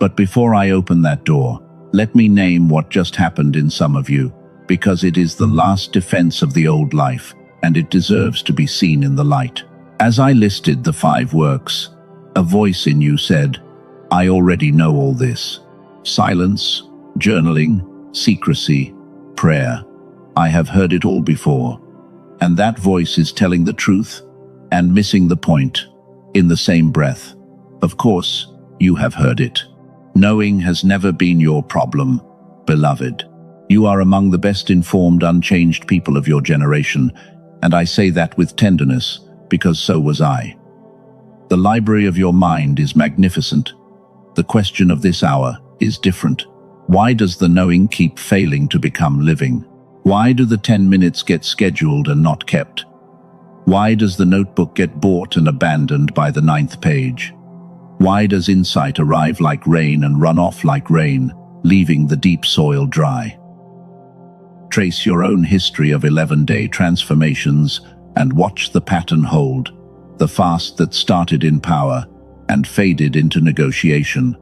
But before I open that door, let me name what just happened in some of you, because it is the last defense of the old life, and it deserves to be seen in the light. As I listed the 5 works, a voice in you said, I already know all this. Silence, journaling, secrecy, prayer. I have heard it all before. And that voice is telling the truth and missing the point in the same breath. Of course, you have heard it. Knowing has never been your problem, beloved. You are among the best informed, unchanged people of your generation, and I say that with tenderness, because so was I. The library of your mind is magnificent. The question of this hour is different. Why does the knowing keep failing to become living? Why do the 10 minutes get scheduled and not kept? Why does the notebook get bought and abandoned by the 9th page? Why does insight arrive like rain and run off like rain, leaving the deep soil dry? Trace your own history of 11-day transformations and watch the pattern hold, the fast that started in power and faded into negotiation,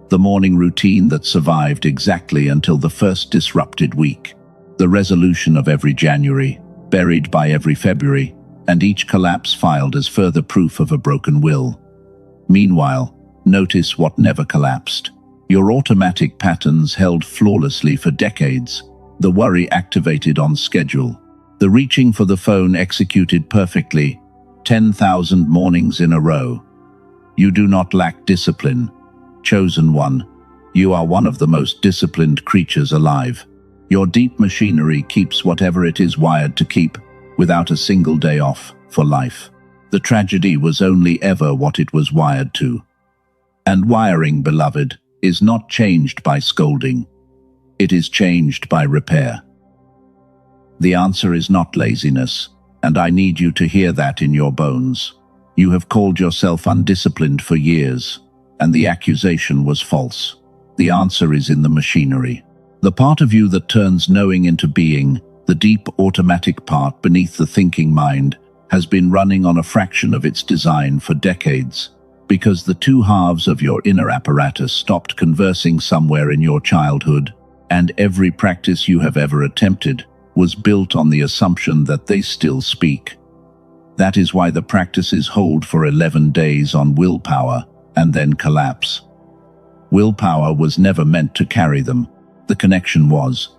the morning routine that survived exactly until the first disrupted week, the resolution of every January, buried by every February, and each collapse filed as further proof of a broken will. Meanwhile, notice what never collapsed. Your automatic patterns held flawlessly for decades, the worry activated on schedule, the reaching for the phone executed perfectly, 10,000 mornings in a row. You do not lack discipline. Chosen one, you are one of the most disciplined creatures alive. Your deep machinery keeps whatever it is wired to keep, without a single day off, for life. The tragedy was only ever what it was wired to. And wiring, beloved, is not changed by scolding. It is changed by repair. The answer is not laziness, and I need you to hear that in your bones. You have called yourself undisciplined for years, and the accusation was false. The answer is in the machinery. The part of you that turns knowing into being, the deep automatic part beneath the thinking mind, has been running on a fraction of its design for decades, because the 2 halves of your inner apparatus stopped conversing somewhere in your childhood, and every practice you have ever attempted was built on the assumption that they still speak. That is why the practices hold for 11 days on willpower and then collapse. Willpower was never meant to carry them. The connection was.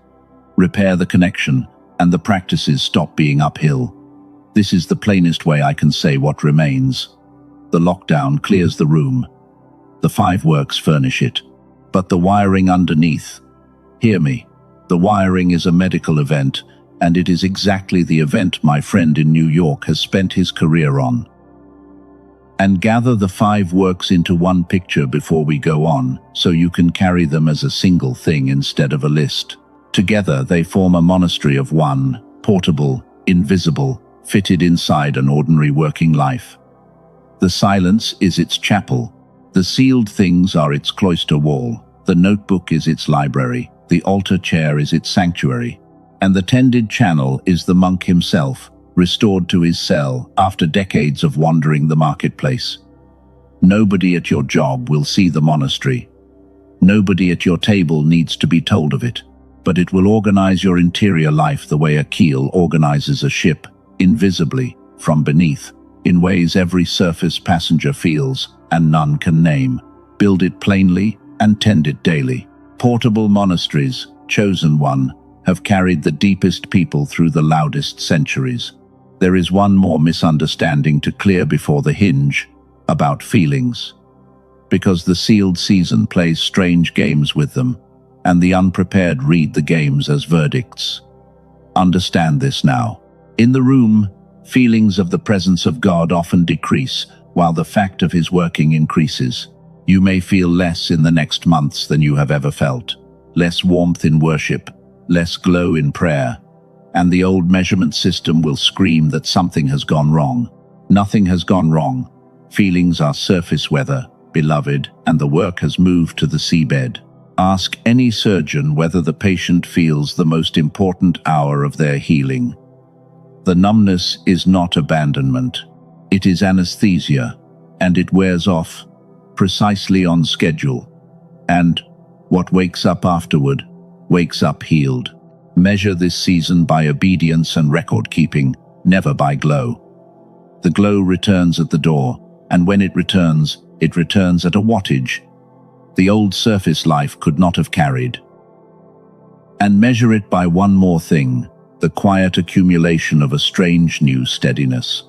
Repair the connection, and the practices stop being uphill. This is the plainest way I can say what remains. The lockdown clears the room. The 5 works furnish it. But the wiring underneath, hear me, the wiring is a medical event, and it is exactly the event my friend in New York has spent his career on. And gather the 5 works into one picture before we go on, so you can carry them as a single thing instead of a list. Together they form a monastery of one, portable, invisible, fitted inside an ordinary working life. The silence is its chapel. The sealed things are its cloister wall. The notebook is its library. The altar chair is its sanctuary. And the tended channel is the monk himself, restored to his cell after decades of wandering the marketplace. Nobody at your job will see the monastery. Nobody at your table needs to be told of it, but it will organize your interior life the way a keel organizes a ship, invisibly, from beneath, in ways every surface passenger feels and none can name. Build it plainly and tend it daily. Portable monasteries, chosen one, have carried the deepest people through the loudest centuries. There is one more misunderstanding to clear before the hinge, about feelings. Because the sealed season plays strange games with them, and the unprepared read the games as verdicts. Understand this now. In the room, feelings of the presence of God often decrease, while the fact of his working increases. You may feel less in the next months than you have ever felt, less warmth in worship, less glow in prayer, and the old measurement system will scream that something has gone wrong. Nothing has gone wrong. Feelings are surface weather, beloved, and the work has moved to the seabed. Ask any surgeon whether the patient feels the most important hour of their healing. The numbness is not abandonment. It is anesthesia, and it wears off, precisely on schedule. And what wakes up afterward, wakes up healed. Measure this season by obedience and record-keeping, never by glow. The glow returns at the door, and when it returns at a wattage the old surface life could not have carried. And measure it by one more thing, the quiet accumulation of a strange new steadiness.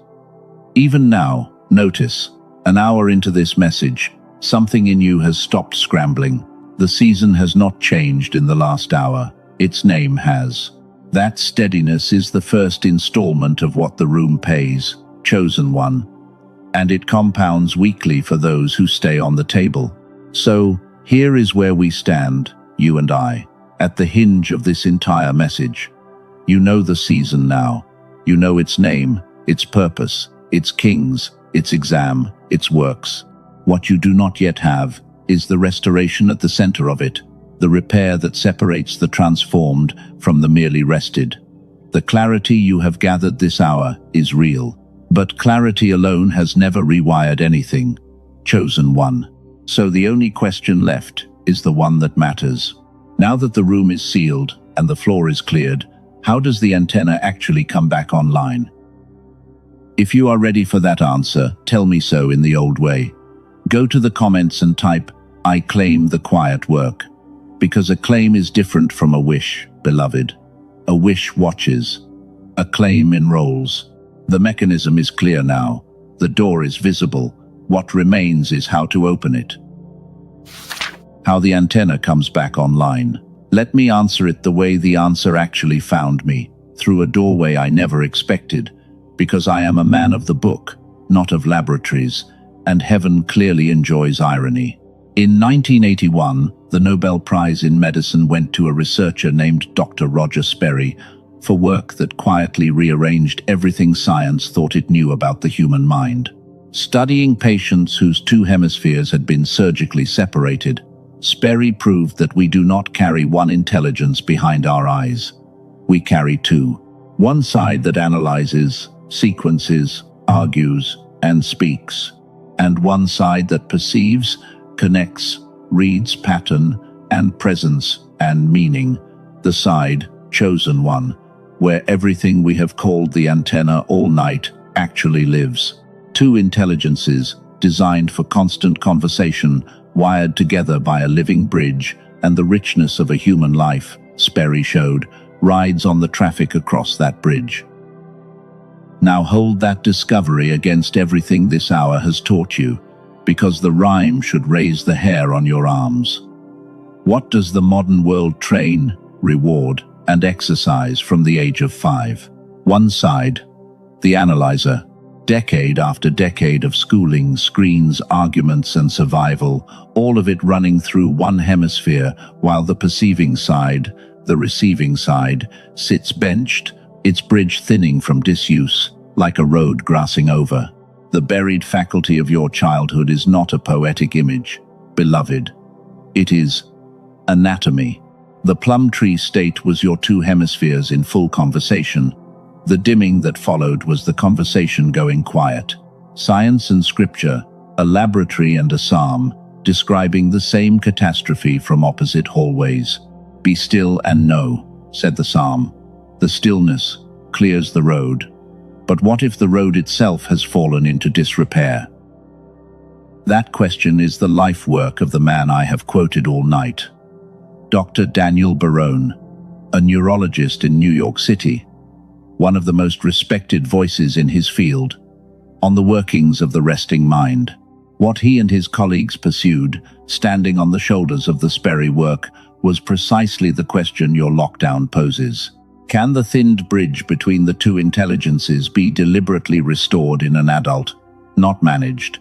Even now, notice, an hour into this message, something in you has stopped scrambling. The season has not changed in the last hour. Its name has. That steadiness is the first installment of what the room pays, chosen one. And it compounds weekly for those who stay on the table. So, here is where we stand, you and I, at the hinge of this entire message. You know the season now. You know its name, its purpose, its kings, its exam, its works. What you do not yet have is the restoration at the center of it, the repair that separates the transformed from the merely rested. The clarity you have gathered this hour is real, but clarity alone has never rewired anything. Chosen one. So the only question left is the one that matters. Now that the room is sealed and the floor is cleared, how does the antenna actually come back online? If you are ready for that answer, tell me so in the old way. Go to the comments and type, "I claim the quiet work." Because a claim is different from a wish, beloved. A wish watches. A claim enrolls. The mechanism is clear now. The door is visible. What remains is how to open it. How the antenna comes back online. Let me answer it the way the answer actually found me, through a doorway I never expected, because I am a man of the book, not of laboratories, and heaven clearly enjoys irony. In 1981, the Nobel Prize in Medicine went to a researcher named Dr. Roger Sperry for work that quietly rearranged everything science thought it knew about the human mind. Studying patients whose two hemispheres had been surgically separated, Sperry proved that we do not carry one intelligence behind our eyes. We carry two. One side that analyzes, sequences, argues, and speaks, and one side that perceives, connects, reads pattern and presence and meaning, the side, chosen one, where everything we have called the antenna all night actually lives. Two intelligences, designed for constant conversation, wired together by a living bridge, and the richness of a human life, Sperry showed, rides on the traffic across that bridge. Now hold that discovery against everything this hour has taught you, because the rhyme should raise the hair on your arms. What does the modern world train, reward, and exercise from the age of 5? One side, the analyzer. Decade after decade of schooling, screens, arguments, and survival, all of it running through one hemisphere, while the perceiving side, the receiving side, sits benched, its bridge thinning from disuse, like a road grassing over. The buried faculty of your childhood is not a poetic image, beloved. It is anatomy. The plum tree state was your two hemispheres in full conversation. The dimming that followed was the conversation going quiet. Science and scripture, a laboratory and a psalm, describing the same catastrophe from opposite hallways. "Be still and know," said the psalm. The stillness clears the road. But what if the road itself has fallen into disrepair? That question is the life work of the man I have quoted all night. Dr. Daniel Barone, a neurologist in New York City, one of the most respected voices in his field, on the workings of the resting mind. What he and his colleagues pursued, standing on the shoulders of the Sperry work, was precisely the question your lockdown poses. Can the thinned bridge between the two intelligences be deliberately restored in an adult, not managed,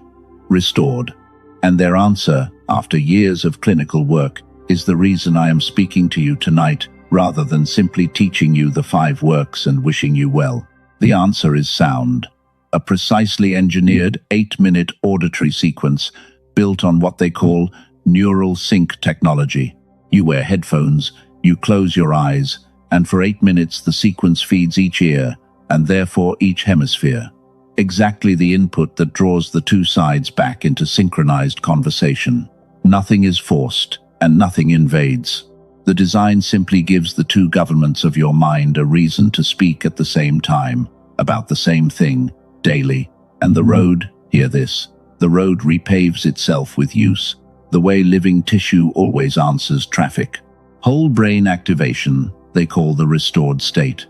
restored? And their answer, after years of clinical work, is the reason I am speaking to you tonight, rather than simply teaching you the 5 works and wishing you well. The answer is sound, a precisely engineered 8-minute auditory sequence built on what they call neural sync technology. You wear headphones, you close your eyes, and for 8 minutes the sequence feeds each ear, and therefore each hemisphere. Exactly the input that draws the two sides back into synchronized conversation. Nothing is forced, and nothing invades. The design simply gives the two governments of your mind a reason to speak at the same time, about the same thing, daily. And the road, hear this, the road repaves itself with use, the way living tissue always answers traffic. Whole brain activation, they call the restored state.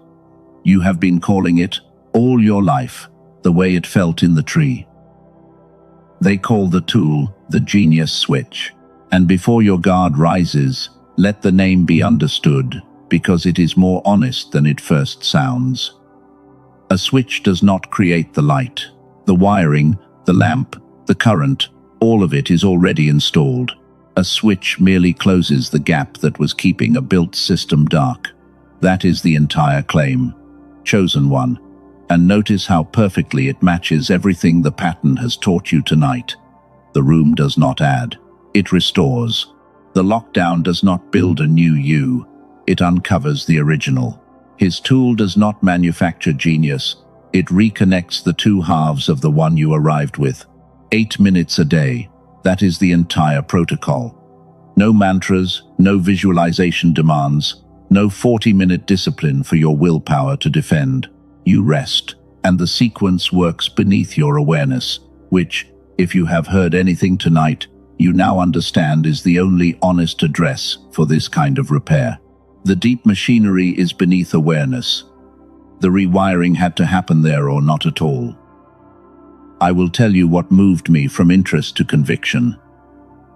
You have been calling it, all your life, the way it felt in the tree. They call the tool the genius switch. And before your guard rises, let the name be understood, because it is more honest than it first sounds. A switch does not create the light. The wiring, the lamp, the current, all of it is already installed. A switch merely closes the gap that was keeping a built system dark. That is the entire claim. Chosen one. And notice how perfectly it matches everything the pattern has taught you tonight. The room does not add. It restores. The lockdown does not build a new you. It uncovers the original. His tool does not manufacture genius. It reconnects the two halves of the one you arrived with. 8 minutes a day. That is the entire protocol. No mantras, no visualization demands, no 40-minute discipline for your willpower to defend. You rest, and the sequence works beneath your awareness, which, if you have heard anything tonight, you now understand is the only honest address for this kind of repair. The deep machinery is beneath awareness. The rewiring had to happen there or not at all. I will tell you what moved me from interest to conviction.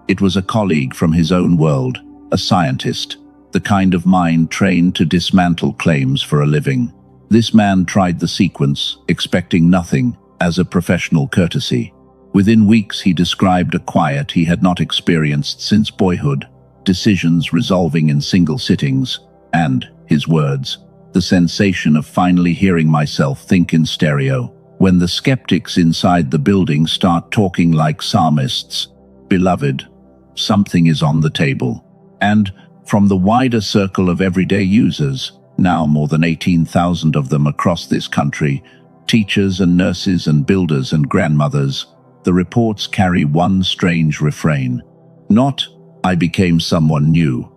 It was a colleague from his own world, a scientist, the kind of mind trained to dismantle claims for a living. This man tried the sequence, expecting nothing, as a professional courtesy. Within weeks he described a quiet he had not experienced since boyhood, decisions resolving in single sittings, and, his words, the sensation of finally hearing myself think in stereo. When the skeptics inside the building start talking like psalmists, beloved, something is on the table. And, from the wider circle of everyday users, now more than 18,000 of them across this country, teachers and nurses and builders and grandmothers, the reports carry one strange refrain. Not, I became someone new,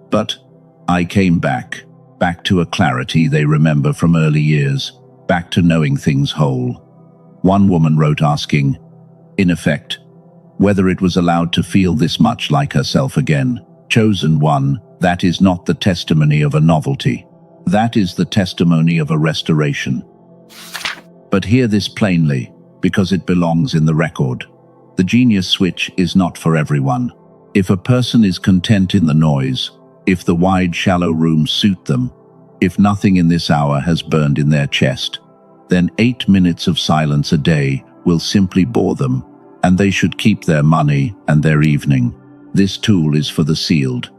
but I came back to a clarity they remember from early years, back to knowing things whole. One woman wrote asking, in effect, whether it was allowed to feel this much like herself again. Chosen one, that is not the testimony of a novelty. That is the testimony of a restoration. But hear this plainly, because it belongs in the record. The genius switch is not for everyone. If a person is content in the noise, if the wide, shallow rooms suit them, if nothing in this hour has burned in their chest, then 8 minutes of silence a day will simply bore them, and they should keep their money and their evening. This tool is for the sealed.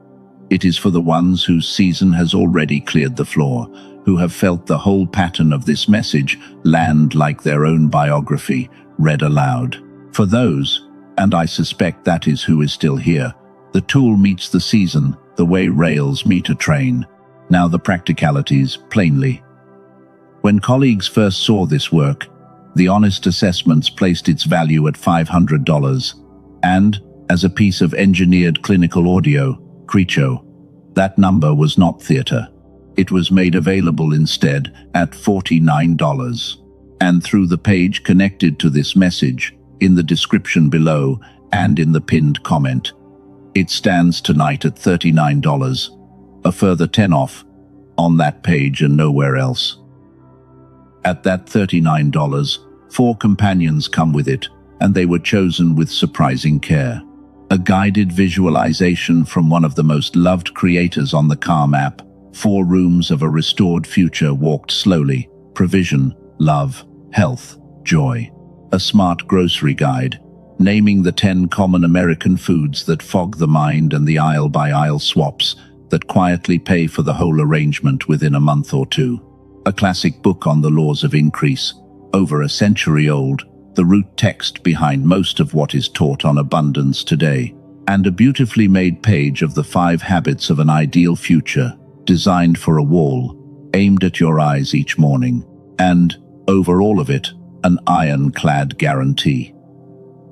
It is for the ones whose season has already cleared the floor, who have felt the whole pattern of this message land like their own biography, read aloud. For those, and I suspect that is who is still here, the tool meets the season the way rails meet a train. Now the practicalities, plainly. When colleagues first saw this work, the honest assessments placed its value at $500, and, as a piece of engineered clinical audio, Creacho, that number was not theater. It was made available instead at $49. And through the page connected to this message, in the description below and in the pinned comment, it stands tonight at $39, a further 10 off, on that page and nowhere else. At that $39, 4 companions come with it, and they were chosen with surprising care. A guided visualization from one of the most loved creators on the Calm app, 4 rooms of a restored future walked slowly, provision, love, health, joy. A smart grocery guide, naming the 10 common American foods that fog the mind and the aisle-by-aisle swaps that quietly pay for the whole arrangement within a month or two. A classic book on the laws of increase, over a century old, the root text behind most of what is taught on abundance today, and a beautifully made page of the 5 habits of an ideal future, designed for a wall, aimed at your eyes each morning. And, over all of it, an ironclad guarantee.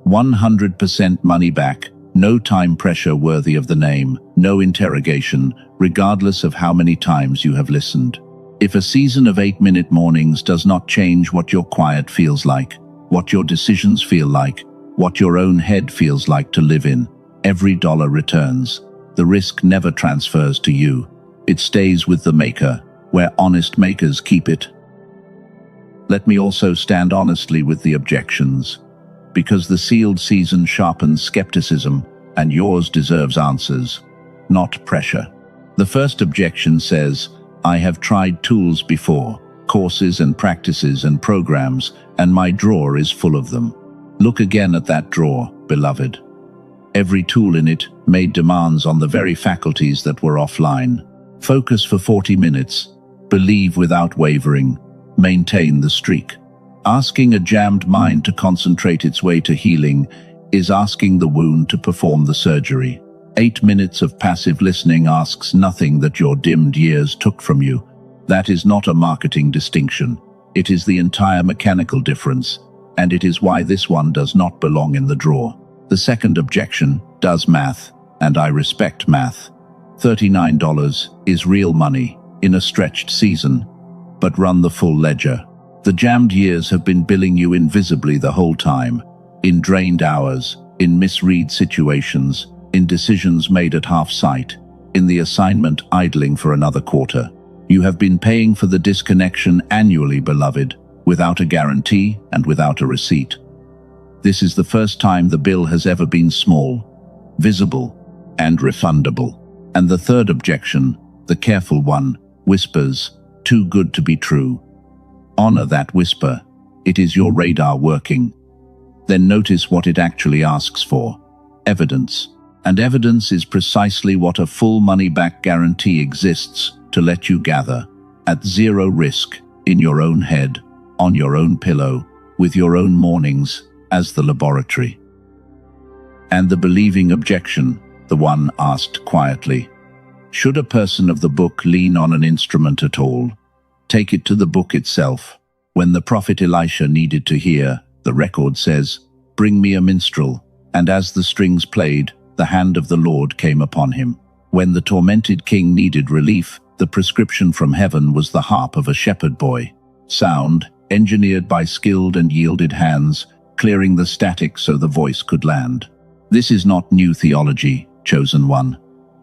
100% money back, no time pressure worthy of the name, no interrogation, regardless of how many times you have listened. If a season of 8-minute mornings does not change what your quiet feels like, what your decisions feel like, what your own head feels like to live in, every dollar returns. The risk never transfers to you. It stays with the maker, where honest makers keep it. Let me also stand honestly with the objections, because the sealed season sharpens skepticism, and yours deserves answers, not pressure. The first objection says, I have tried tools before, courses and practices and programs, and my drawer is full of them. Look again at that drawer, beloved. Every tool in it made demands on the very faculties that were offline. Focus for 40 minutes, believe without wavering, maintain the streak. Asking a jammed mind to concentrate its way to healing is asking the wound to perform the surgery. 8 minutes of passive listening asks nothing that your dimmed years took from you. That is not a marketing distinction. It is the entire mechanical difference, and it is why this one does not belong in the drawer. The second objection does math, and I respect math. $39 is real money in a stretched season, but run the full ledger. The jammed years have been billing you invisibly the whole time, in drained hours, in misread situations, in decisions made at half-sight, in the assignment idling for another quarter. You have been paying for the disconnection annually, beloved, without a guarantee and without a receipt. This is the first time the bill has ever been small, visible, and refundable. And the third objection, the careful one, whispers, too good to be true. Honor that whisper. It is your radar working. Then notice what it actually asks for. Evidence. And evidence is precisely what a full money-back guarantee exists to let you gather, at zero risk, in your own head, on your own pillow, with your own mornings, as the laboratory. And the believing objection, the one asked quietly, should a person of the book lean on an instrument at all? Take it to the book itself. When the prophet Elisha needed to hear, the record says, bring me a minstrel, and as the strings played, the hand of the Lord came upon him. When the tormented king needed relief, the prescription from heaven was the harp of a shepherd boy. Sound, engineered by skilled and yielded hands, clearing the static so the voice could land. This is not new theology, chosen one.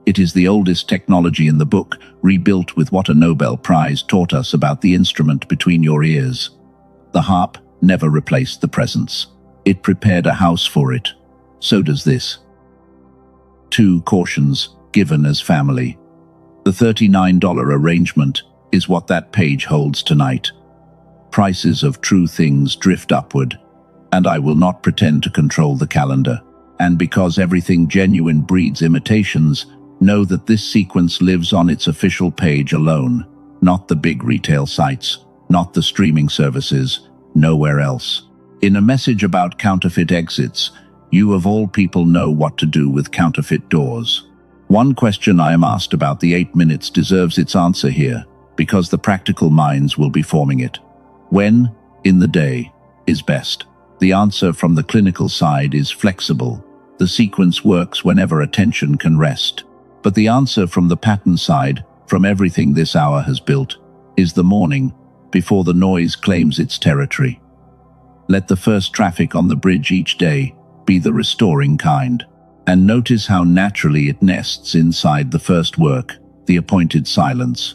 It is the oldest technology in the book, rebuilt with what a Nobel Prize taught us about the instrument between your ears. The harp never replaced the presence. It prepared a house for it. So does this. 2 cautions given as family. The $39 arrangement is what that page holds tonight. Prices of true things drift upward, and I will not pretend to control the calendar. And because everything genuine breeds imitations, know that this sequence lives on its official page alone, not the big retail sites, not the streaming services, nowhere else. In a message about counterfeit exits, you of all people know what to do with counterfeit doors. One question I am asked about the 8 minutes deserves its answer here, because the practical minds will be forming it. When, in the day, is best? The answer from the clinical side is flexible. The sequence works whenever attention can rest. But the answer from the pattern side, from everything this hour has built, is the morning, before the noise claims its territory. Let the first traffic on the bridge each day be the restoring kind, and notice how naturally it nests inside the first work, the appointed silence.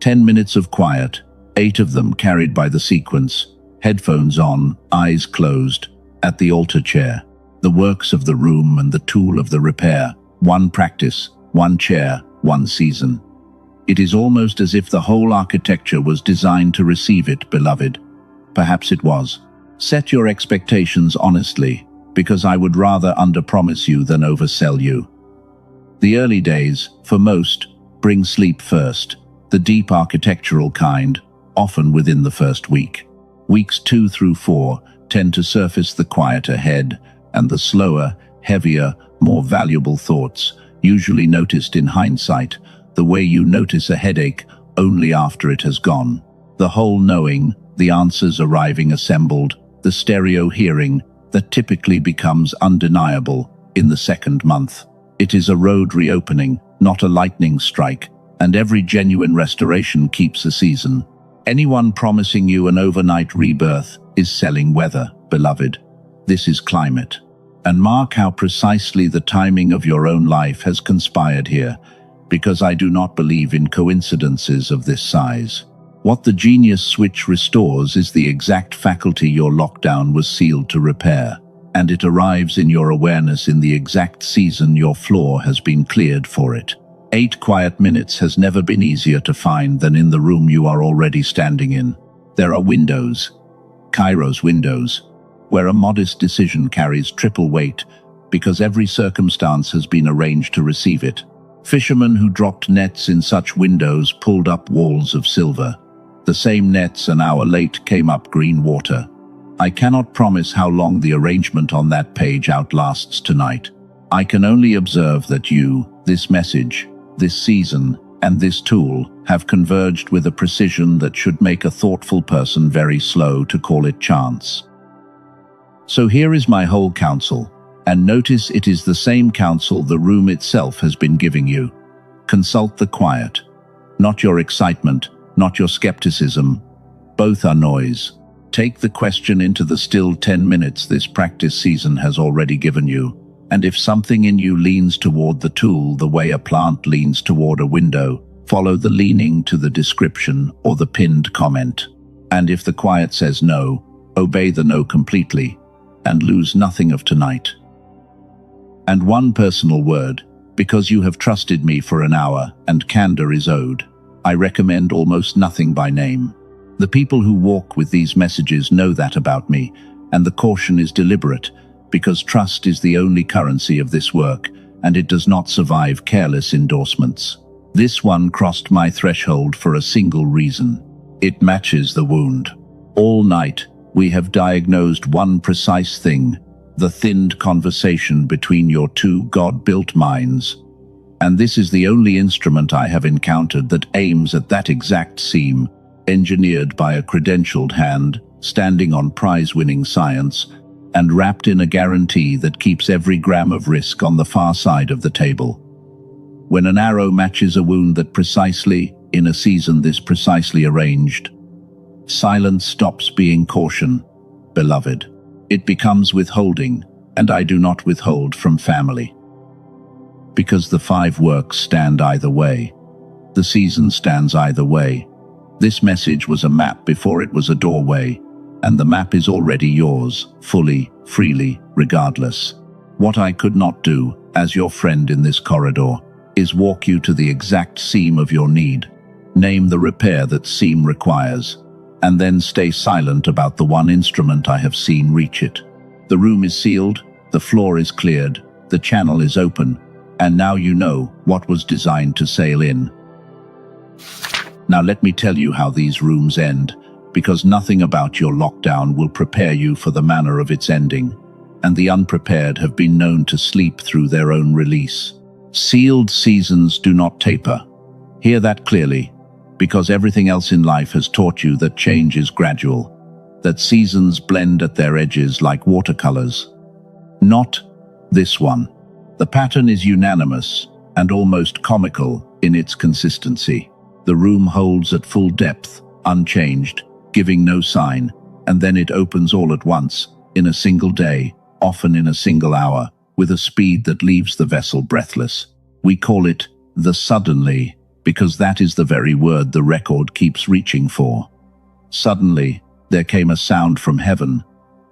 10 minutes of quiet, 8 of them carried by the sequence, headphones on, eyes closed, at the altar chair, the works of the room and the tool of the repair, one practice, one chair, one season. It is almost as if the whole architecture was designed to receive it, beloved. Perhaps it was. Set your expectations honestly, because I would rather underpromise you than oversell you. The early days, for most, bring sleep first, the deep architectural kind, often within the first week. Weeks 2 through 4 tend to surface the quieter head, and the slower, heavier, more valuable thoughts, usually noticed in hindsight, the way you notice a headache only after it has gone. The whole knowing, the answers arriving assembled, the stereo hearing that typically becomes undeniable in the second month. It is a road reopening, not a lightning strike, and every genuine restoration keeps a season. Anyone promising you an overnight rebirth is selling weather, beloved. This is climate. And mark how precisely the timing of your own life has conspired here, because I do not believe in coincidences of this size. What the genius switch restores is the exact faculty your lockdown was sealed to repair, and it arrives in your awareness in the exact season your floor has been cleared for it. 8 quiet minutes has never been easier to find than in the room you are already standing in. There are windows, Cairo's windows, where a modest decision carries triple weight because every circumstance has been arranged to receive it. Fishermen who dropped nets in such windows pulled up walls of silver. The same nets an hour late came up green water. I cannot promise how long the arrangement on that page outlasts tonight. I can only observe that you, this message, this season, and this tool have converged with a precision that should make a thoughtful person very slow to call it chance. So here is my whole counsel, and notice it is the same counsel the room itself has been giving you. Consult the quiet, not your excitement, not your skepticism. Both are noise. Take the question into the still 10 minutes this practice season has already given you, and if something in you leans toward the tool the way a plant leans toward a window, follow the leaning to the description or the pinned comment. And if the quiet says no, obey the no completely, and lose nothing of tonight. And one personal word, because you have trusted me for an hour and candor is owed, I recommend almost nothing by name. The people who walk with these messages know that about me, and the caution is deliberate, because trust is the only currency of this work, and it does not survive careless endorsements. This one crossed my threshold for a single reason. It matches the wound. All night, we have diagnosed one precise thing, the thinned conversation between your two God-built minds. And this is the only instrument I have encountered that aims at that exact seam, engineered by a credentialed hand, standing on prize-winning science, and wrapped in a guarantee that keeps every gram of risk on the far side of the table. When an arrow matches a wound that precisely, in a season this precisely arranged, silence stops being caution, beloved. It becomes withholding, and I do not withhold from family. Because the 5 works stand either way. The season stands either way. This message was a map before it was a doorway, and the map is already yours, fully, freely, regardless. What I could not do, as your friend in this corridor, is walk you to the exact seam of your need, name the repair that seam requires, and then stay silent about the one instrument I have seen reach it. The room is sealed, the floor is cleared, the channel is open, and now you know what was designed to sail in. Now let me tell you how these rooms end, because nothing about your lockdown will prepare you for the manner of its ending, and the unprepared have been known to sleep through their own release. Sealed seasons do not taper. Hear that clearly, because everything else in life has taught you that change is gradual, that seasons blend at their edges like watercolors. Not this one. The pattern is unanimous and almost comical in its consistency. The room holds at full depth, unchanged, giving no sign, and then it opens all at once, in a single day, often in a single hour, with a speed that leaves the vessel breathless. We call it the suddenly, because that is the very word the record keeps reaching for. Suddenly, there came a sound from heaven.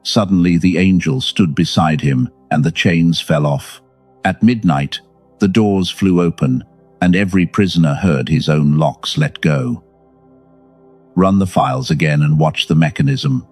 Suddenly the angel stood beside him, and the chains fell off. At midnight, the doors flew open, and every prisoner heard his own locks let go. Run the files again and watch the mechanism.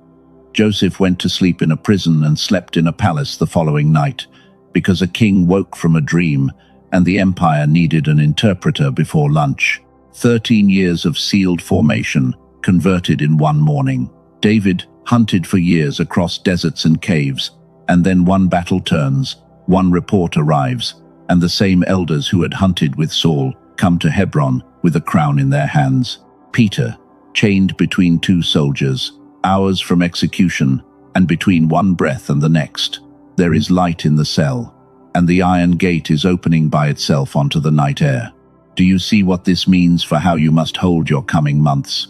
Joseph went to sleep in a prison and slept in a palace the following night, because a king woke from a dream, and the empire needed an interpreter before lunch. 13 years of sealed formation, converted in one morning. David hunted for years across deserts and caves, and then one battle turns, one report arrives, and the same elders who had hunted with Saul come to Hebron with a crown in their hands. Peter, chained between two soldiers, hours from execution, and between one breath and the next. There is light in the cell, and the iron gate is opening by itself onto the night air. Do you see what this means for how you must hold your coming months?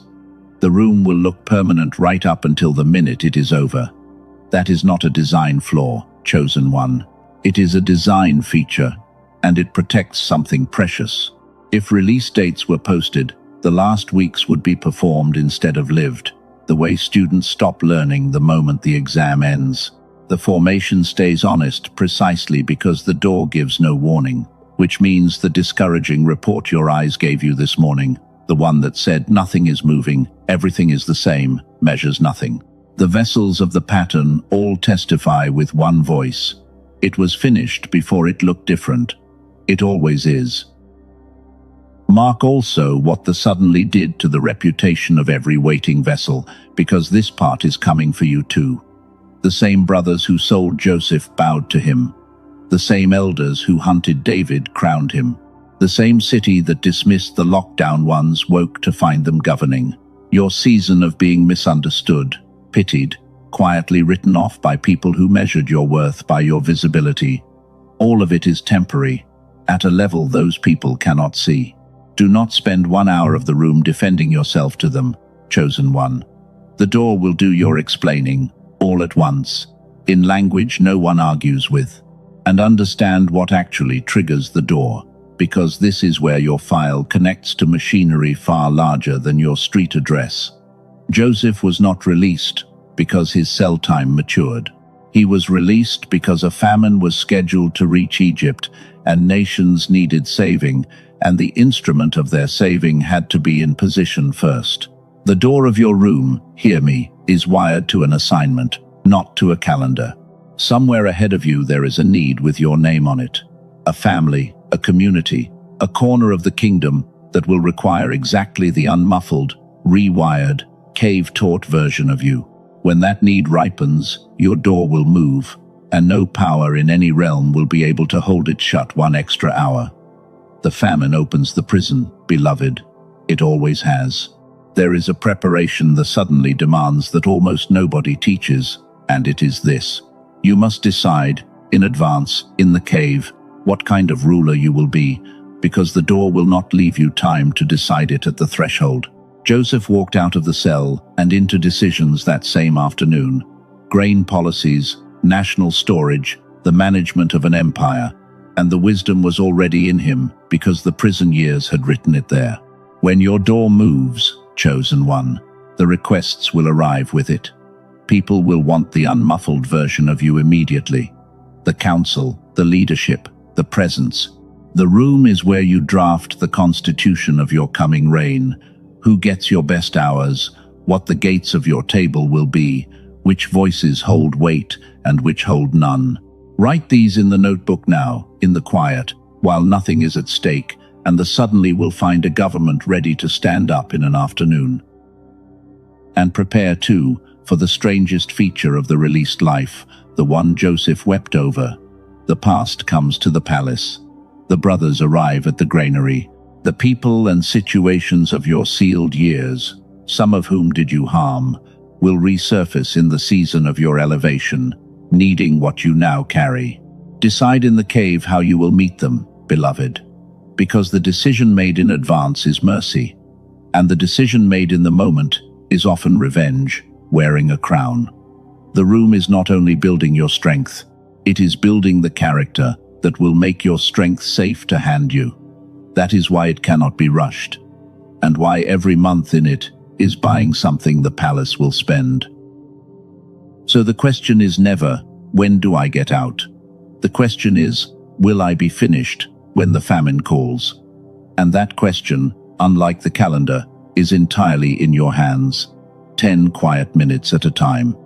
The room will look permanent right up until the minute it is over. That is not a design flaw, chosen one. It is a design feature, and it protects something precious. If release dates were posted, the last weeks would be performed instead of lived, the way students stop learning the moment the exam ends. The formation stays honest precisely because the door gives no warning, which means the discouraging report your eyes gave you this morning, the one that said nothing is moving, everything is the same, measures nothing. The vessels of the pattern all testify with one voice. It was finished before it looked different. It always is. Mark also what the suddenly did to the reputation of every waiting vessel, because this part is coming for you too. The same brothers who sold Joseph bowed to him. The same elders who hunted David crowned him. The same city that dismissed the lockdown ones woke to find them governing. Your season of being misunderstood, pitied, quietly written off by people who measured your worth by your visibility. All of it is temporary, at a level those people cannot see. Do not spend 1 hour of the room defending yourself to them, chosen one. The door will do your explaining, all at once, in language no one argues with. And understand what actually triggers the door, because this is where your file connects to machinery far larger than your street address. Joseph was not released because his cell time matured. He was released because a famine was scheduled to reach Egypt and nations needed saving, and the instrument of their saving had to be in position first. The door of your room, hear me, is wired to an assignment, not to a calendar. Somewhere ahead of you there is a need with your name on it. A family, a community, a corner of the kingdom that will require exactly the unmuffled, rewired, cave-taught version of you. When that need ripens, your door will move, and no power in any realm will be able to hold it shut 1 extra hour. The famine opens the prison, beloved. It always has. There is a preparation that suddenly demands that almost nobody teaches, and it is this. You must decide, in advance, in the cave, what kind of ruler you will be, because the door will not leave you time to decide it at the threshold. Joseph walked out of the cell and into decisions that same afternoon. Grain policies, national storage, the management of an empire, and the wisdom was already in him because the prison years had written it there. When your door moves, chosen one, the requests will arrive with it. People will want the unmuffled version of you immediately. The council, the leadership, the presence. The room is where you draft the constitution of your coming reign. Who gets your best hours, what the gates of your table will be, which voices hold weight and which hold none. Write these in the notebook now, in the quiet, while nothing is at stake, and the suddenly will find a government ready to stand up in an afternoon. And prepare, too, for the strangest feature of the released life, the one Joseph wept over. The past comes to the palace. The brothers arrive at the granary. The people and situations of your sealed years, some of whom did you harm, will resurface in the season of your elevation, needing what you now carry. Decide in the cave how you will meet them, beloved, because the decision made in advance is mercy, and the decision made in the moment is often revenge, wearing a crown. The room is not only building your strength, it is building the character that will make your strength safe to hand you. That is why it cannot be rushed, and why every month in it is buying something the palace will spend. So the question is never, when do I get out? The question is, will I be finished when the famine calls? And that question, unlike the calendar, is entirely in your hands, 10 quiet minutes at a time.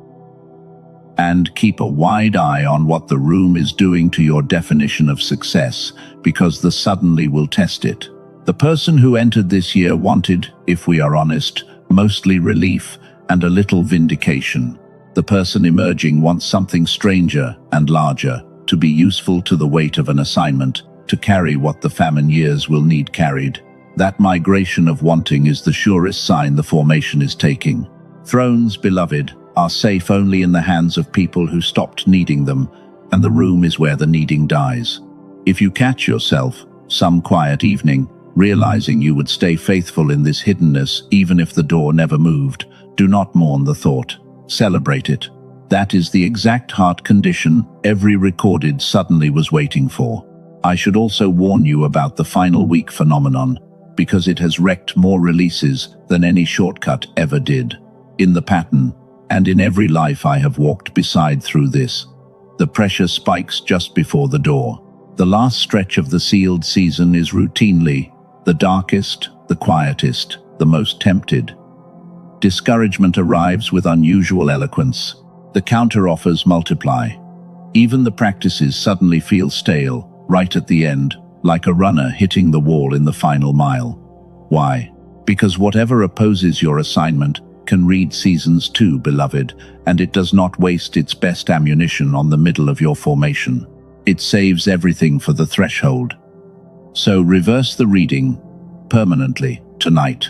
And keep a wide eye on what the room is doing to your definition of success, because the suddenly will test it. The person who entered this year wanted, if we are honest, mostly relief and a little vindication. The person emerging wants something stranger and larger, to be useful to the weight of an assignment, to carry what the famine years will need carried. That migration of wanting is the surest sign the formation is taking. Thrones, beloved, are safe only in the hands of people who stopped needing them, and the room is where the needing dies. If you catch yourself, some quiet evening, realizing you would stay faithful in this hiddenness even if the door never moved, do not mourn the thought. Celebrate it. That is the exact heart condition every recorded suddenly was waiting for. I should also warn you about the final week phenomenon, because it has wrecked more releases than any shortcut ever did. In the pattern, and in every life I have walked beside through this, the pressure spikes just before the door. The last stretch of the sealed season is routinely the darkest, the quietest, the most tempted. Discouragement arrives with unusual eloquence. The counter-offers multiply. Even the practices suddenly feel stale, right at the end, like a runner hitting the wall in the final mile. Why? Because whatever opposes your assignment can read seasons too, beloved, and it does not waste its best ammunition on the middle of your formation. It saves everything for the threshold. So reverse the reading permanently tonight.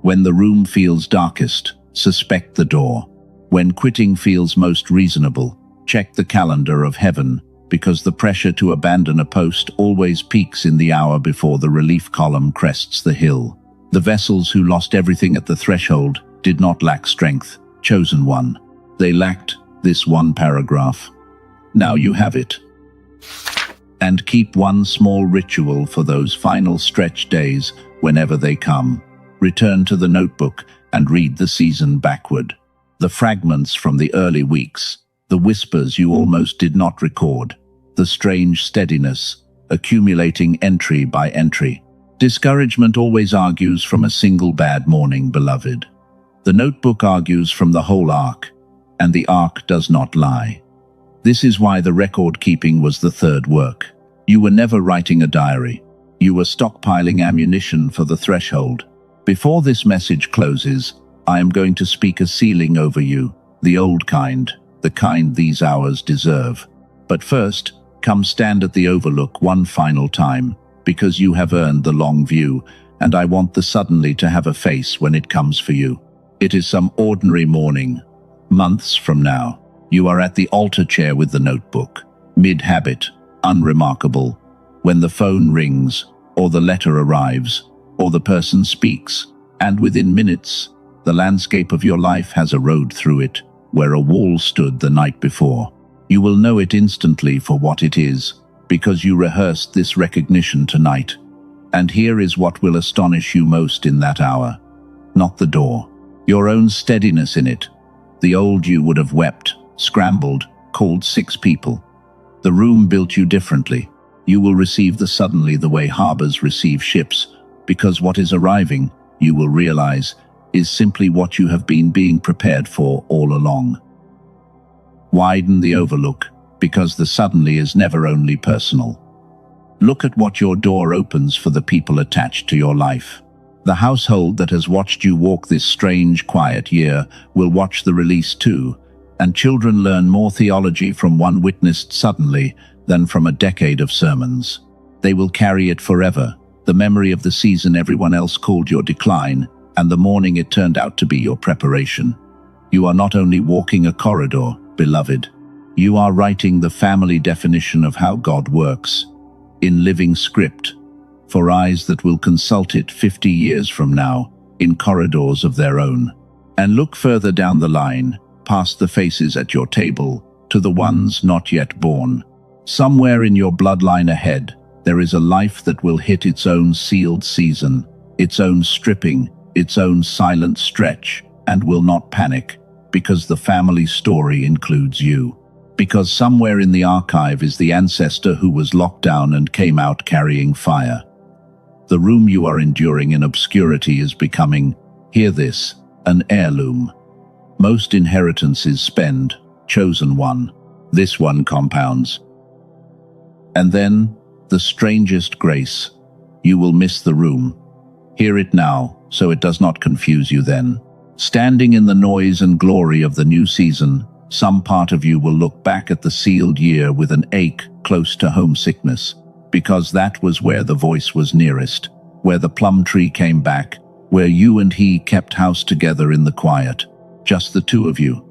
When the room feels darkest, suspect the door. When quitting feels most reasonable, check the calendar of heaven, because the pressure to abandon a post always peaks in the hour before the relief column crests the hill. The vessels who lost everything at the threshold did not lack strength, chosen one. They lacked this one paragraph. Now you have it. And keep one small ritual for those final stretch days whenever they come. Return to the notebook and read the season backward. The fragments from the early weeks, the whispers you almost did not record, the strange steadiness, accumulating entry by entry. Discouragement always argues from a single bad morning, beloved. The notebook argues from the whole arc, and the arc does not lie. This is why the record-keeping was the third work. You were never writing a diary. You were stockpiling ammunition for the threshold. Before this message closes, I am going to speak a sealing over you, the old kind, the kind these hours deserve. But first, come stand at the overlook one final time, because you have earned the long view, and I want the suddenly to have a face when it comes for you. It is some ordinary morning, months from now. You are at the altar chair with the notebook, mid-habit, unremarkable, when the phone rings, or the letter arrives, or the person speaks, and within minutes, the landscape of your life has a road through it, where a wall stood the night before. You will know it instantly for what it is, because you rehearsed this recognition tonight. And here is what will astonish you most in that hour. Not the door, your own steadiness in it. The old you would have wept, scrambled, called 6 people. The room built you differently. You will receive the suddenly the way harbors receive ships, because what is arriving, you will realize, is simply what you have been being prepared for all along. Widen the overlook, because the suddenly is never only personal. Look at what your door opens for the people attached to your life. The household that has watched you walk this strange, quiet year will watch the release too, and children learn more theology from one witnessed suddenly than from a decade of sermons. They will carry it forever, the memory of the season everyone else called your decline, and the morning it turned out to be your preparation. You are not only walking a corridor, beloved. You are writing the family definition of how God works, in living script, for eyes that will consult it 50 years from now, in corridors of their own. And look further down the line, past the faces at your table, to the ones not yet born. Somewhere in your bloodline ahead, there is a life that will hit its own sealed season, its own stripping, its own silent stretch, and will not panic, because the family story includes you. Because somewhere in the archive is the ancestor who was locked down and came out carrying fire. The room you are enduring in obscurity is becoming, hear this, an heirloom. Most inheritances spend, chosen one. This one compounds. And then, the strangest grace. You will miss the room. Hear it now, so it does not confuse you then. Standing in the noise and glory of the new season, some part of you will look back at the sealed year with an ache close to homesickness, because that was where the voice was nearest. where the plum tree came back, where you and he kept house together in the quiet, just the two of you.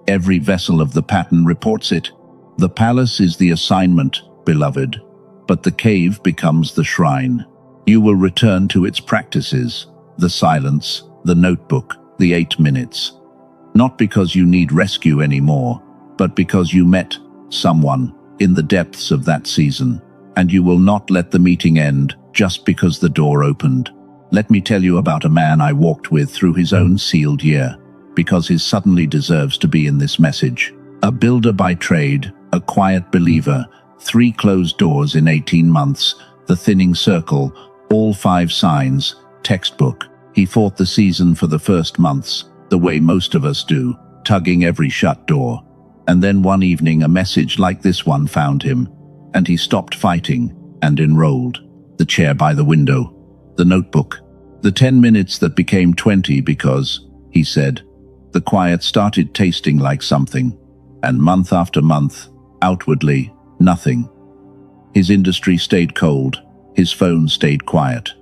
Every vessel of the pattern reports it. The palace is the assignment, beloved, but the cave becomes the shrine. You will return to its practices, the silence, the notebook, the 8 minutes. Not because you need rescue anymore, but because you met someone in the depths of that season, and you will not let the meeting end just because the door opened. Let me tell you about a man I walked with through his own sealed year, because he suddenly deserves to be in this message. A builder by trade, a quiet believer, 3 closed doors in 18 months, the thinning circle, all 5 signs, textbook. He fought the season for the first months, the way most of us do, tugging every shut door. And then one evening a message like this one found him, and he stopped fighting and enrolled. The chair by the window, the notebook, the 10 minutes that became 20 because, he said, the quiet started tasting like something, and month after month, outwardly, nothing. His industry stayed cold, his phone stayed quiet.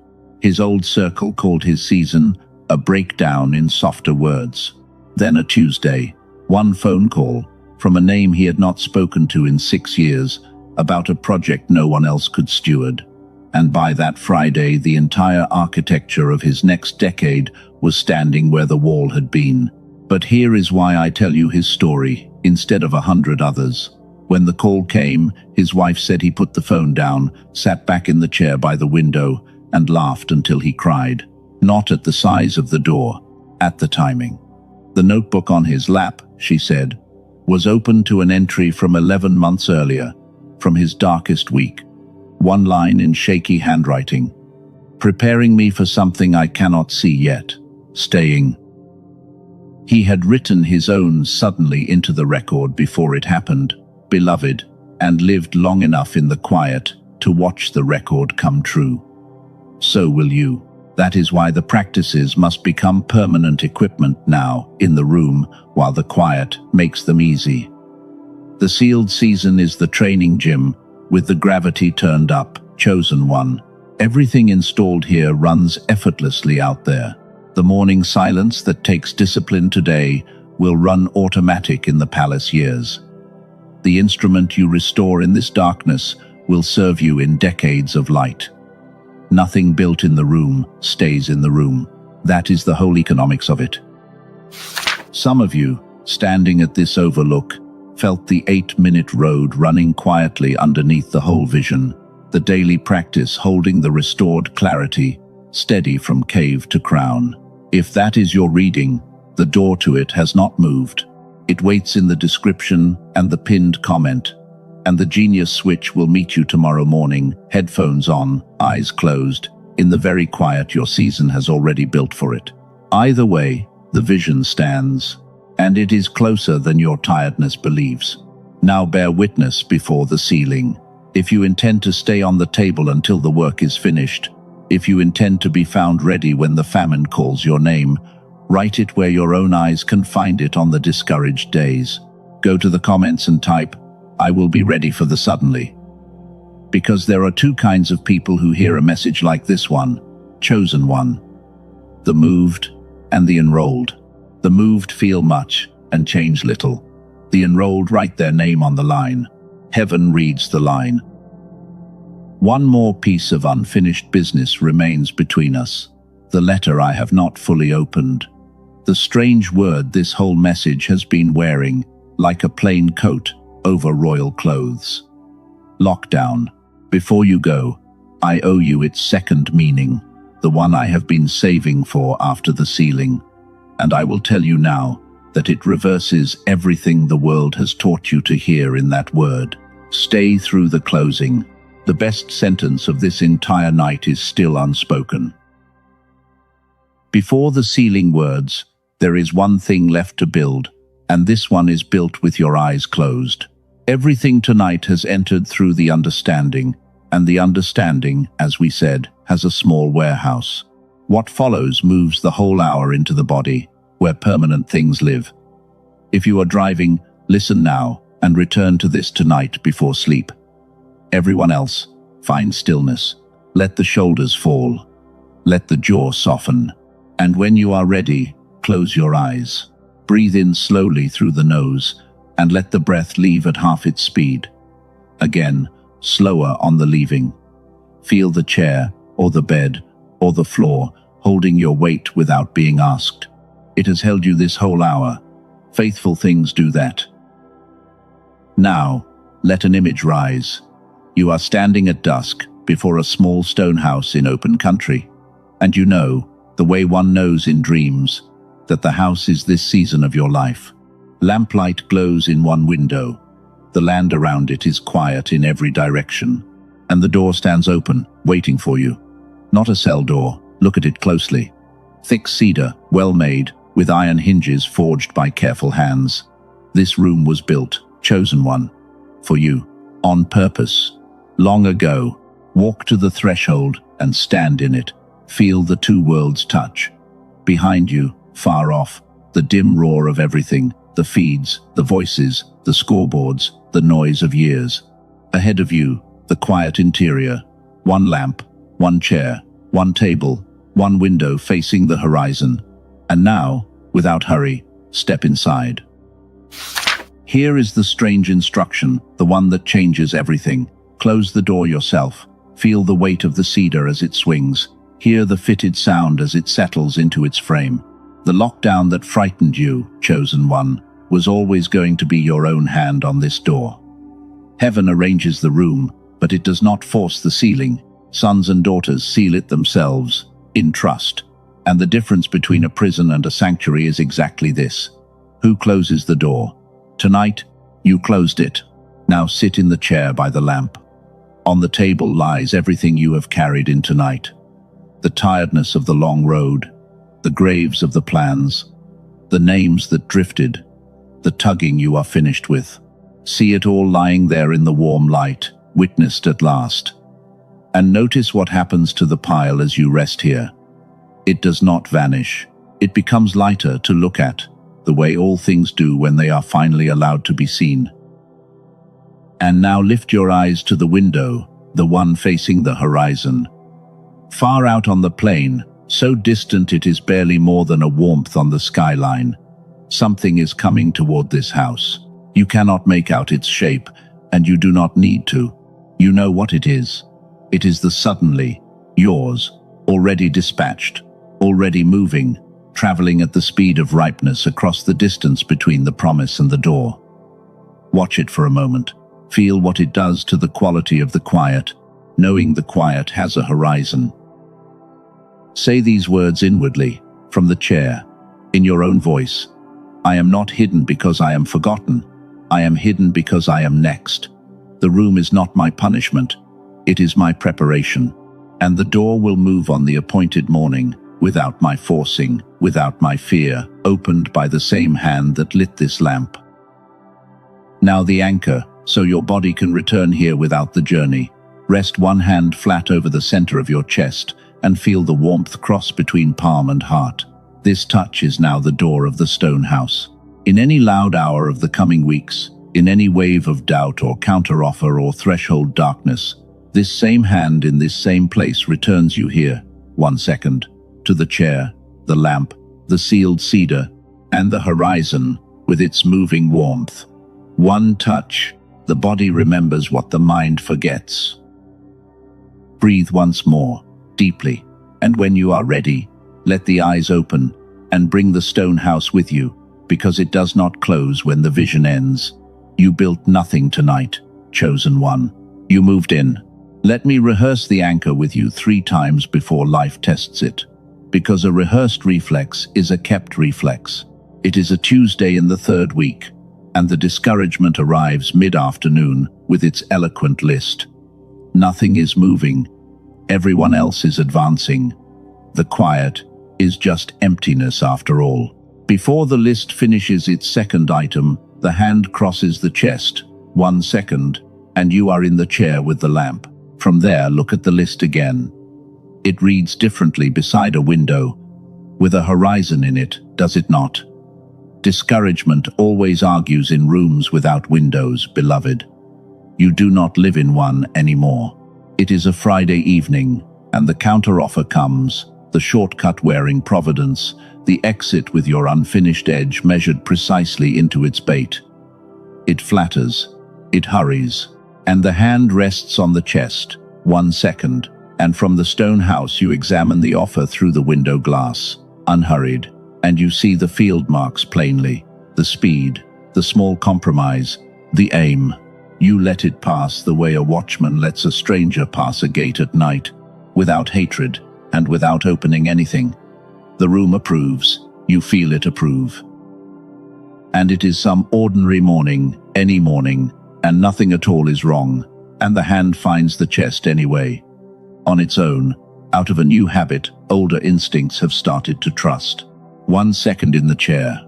His old circle called his season a breakdown in softer words. Then a Tuesday, one phone call from a name he had not spoken to in 6 years about a project no one else could steward. And by that Friday, the entire architecture of his next decade was standing where the wall had been. But here is why I tell you his story instead of 100 others. When the call came, his wife said he put the phone down, sat back in the chair by the window, and laughed until he cried. Not at the size of the door, at the timing. The notebook on his lap, she said, was open to an entry from 11 months earlier, from his darkest week. One line in shaky handwriting. Preparing me for something I cannot see yet. Staying. He had written his own suddenly into the record before it happened, beloved, and lived long enough in the quiet to watch the record come true. So will you. That is why the practices must become permanent equipment now, in the room, while the quiet makes them easy. The sealed season is the training gym, with the gravity turned up, chosen one. Everything installed here runs effortlessly out there. The morning silence that takes discipline today will run automatic in the palace years. The instrument you restore in this darkness will serve you in decades of light. Nothing built in the room stays in the room. That is the whole economics of it. Some of you, standing at this overlook, felt the 8-minute road running quietly underneath the whole vision, the daily practice holding the restored clarity, steady from cave to crown. If that is your reading, the door to it has not moved. It waits in the description and the pinned comment, and the genius switch will meet you tomorrow morning, headphones on, eyes closed, in the very quiet your season has already built for it. Either way, the vision stands, and it is closer than your tiredness believes. Now bear witness before the ceiling. If you intend to stay on the table until the work is finished, if you intend to be found ready when the famine calls your name, write it where your own eyes can find it on the discouraged days. Go to the comments and type, I will be ready for the suddenly. Because there are 2 kinds of people who hear a message like this one, chosen one. The moved and the enrolled. The moved feel much and change little. The enrolled write their name on the line. Heaven reads the line. One more piece of unfinished business remains between us. The letter I have not fully opened. The strange word this whole message has been wearing, like a plain coat over royal clothes. Lockdown. Before you go, I owe you its second meaning, the one I have been saving for after the sealing. And I will tell you now that it reverses everything the world has taught you to hear in that word. Stay through the closing. The best sentence of this entire night is still unspoken. Before the sealing words, there is one thing left to build, and this one is built with your eyes closed. Everything tonight has entered through the understanding, and the understanding, as we said, has a small warehouse. What follows moves the whole hour into the body, where permanent things live. If you are driving, listen now, and return to this tonight before sleep. Everyone else, find stillness. Let the shoulders fall. Let the jaw soften. And when you are ready, close your eyes. Breathe in slowly through the nose and let the breath leave at half its speed. Again, slower on the leaving. Feel the chair, or the bed, or the floor, holding your weight without being asked. It has held you this whole hour. Faithful things do that. Now, let an image rise. You are standing at dusk before a small stone house in open country. And you know, the way one knows in dreams, that the house is this season of your life. Lamplight glows in one window. The land around it is quiet in every direction. And the door stands open, waiting for you. Not a cell door, look at it closely. Thick cedar, well made, with iron hinges forged by careful hands. This room was built, chosen one, for you, on purpose. Long ago, walk to the threshold and stand in it. Feel the two worlds touch. Behind you, far off, the dim roar of everything, the feeds, the voices, the scoreboards, the noise of years. Ahead of you, the quiet interior. One lamp, one chair, one table, one window facing the horizon. And now, without hurry, step inside. Here is the strange instruction, the one that changes everything. Close the door yourself. Feel the weight of the cedar as it swings. Hear the fitted sound as it settles into its frame. The lockdown that frightened you, chosen one, was always going to be your own hand on this door. Heaven arranges the room, but it does not force the sealing. Sons and daughters seal it themselves, in trust. And the difference between a prison and a sanctuary is exactly this. Who closes the door? Tonight, you closed it. Now sit in the chair by the lamp. On the table lies everything you have carried into night. The tiredness of the long road, the graves of the plans, the names that drifted, the tugging you are finished with. See it all lying there in the warm light, witnessed at last. And notice what happens to the pile as you rest here. It does not vanish. It becomes lighter to look at, the way all things do when they are finally allowed to be seen. And now lift your eyes to the window, the one facing the horizon. Far out on the plain, so distant it is barely more than a warmth on the skyline. Something is coming toward this house. You cannot make out its shape, and you do not need to. You know what it is. It is the suddenly, yours, already dispatched, already moving, traveling at the speed of ripeness across the distance between the promise and the door. Watch it for a moment. Feel what it does to the quality of the quiet, knowing the quiet has a horizon. Say these words inwardly, from the chair, in your own voice. I am not hidden because I am forgotten. I am hidden because I am next. The room is not my punishment. It is my preparation. And the door will move on the appointed morning, without my forcing, without my fear, opened by the same hand that lit this lamp. Now the anchor, so your body can return here without the journey. Rest one hand flat over the center of your chest and feel the warmth cross between palm and heart. This touch is now the door of the stone house. In any loud hour of the coming weeks, in any wave of doubt or counteroffer or threshold darkness, this same hand in this same place returns you here, 1 second, to the chair, the lamp, the sealed cedar, and the horizon with its moving warmth. One touch, the body remembers what the mind forgets. Breathe once more, deeply, and when you are ready, let the eyes open and bring the stone house with you, because it does not close when the vision ends. You built nothing tonight, chosen one. You moved in. Let me rehearse the anchor with you 3 times before life tests it, because a rehearsed reflex is a kept reflex. It is a Tuesday in the 3rd week, and the discouragement arrives mid-afternoon with its eloquent list. Nothing is moving. Everyone else is advancing. The quiet is just emptiness after all. Before the list finishes its 2nd item, the hand crosses the chest, 1 second, and you are in the chair with the lamp. From there, look at the list again. It reads differently beside a window, with a horizon in it, does it not? Discouragement always argues in rooms without windows, beloved. You do not live in one anymore. It is a Friday evening, and the counteroffer comes, the shortcut wearing providence, the exit with your unfinished edge measured precisely into its bait. It flatters, it hurries, and the hand rests on the chest, 1 second, and from the stone house you examine the offer through the window glass, unhurried, and you see the field marks plainly, the speed, the small compromise, the aim. You let it pass the way a watchman lets a stranger pass a gate at night, without hatred and without opening anything. The room approves, you feel it approve. And it is some ordinary morning, any morning, and nothing at all is wrong, and the hand finds the chest anyway. On its own, out of a new habit, older instincts have started to trust. 1 second in the chair,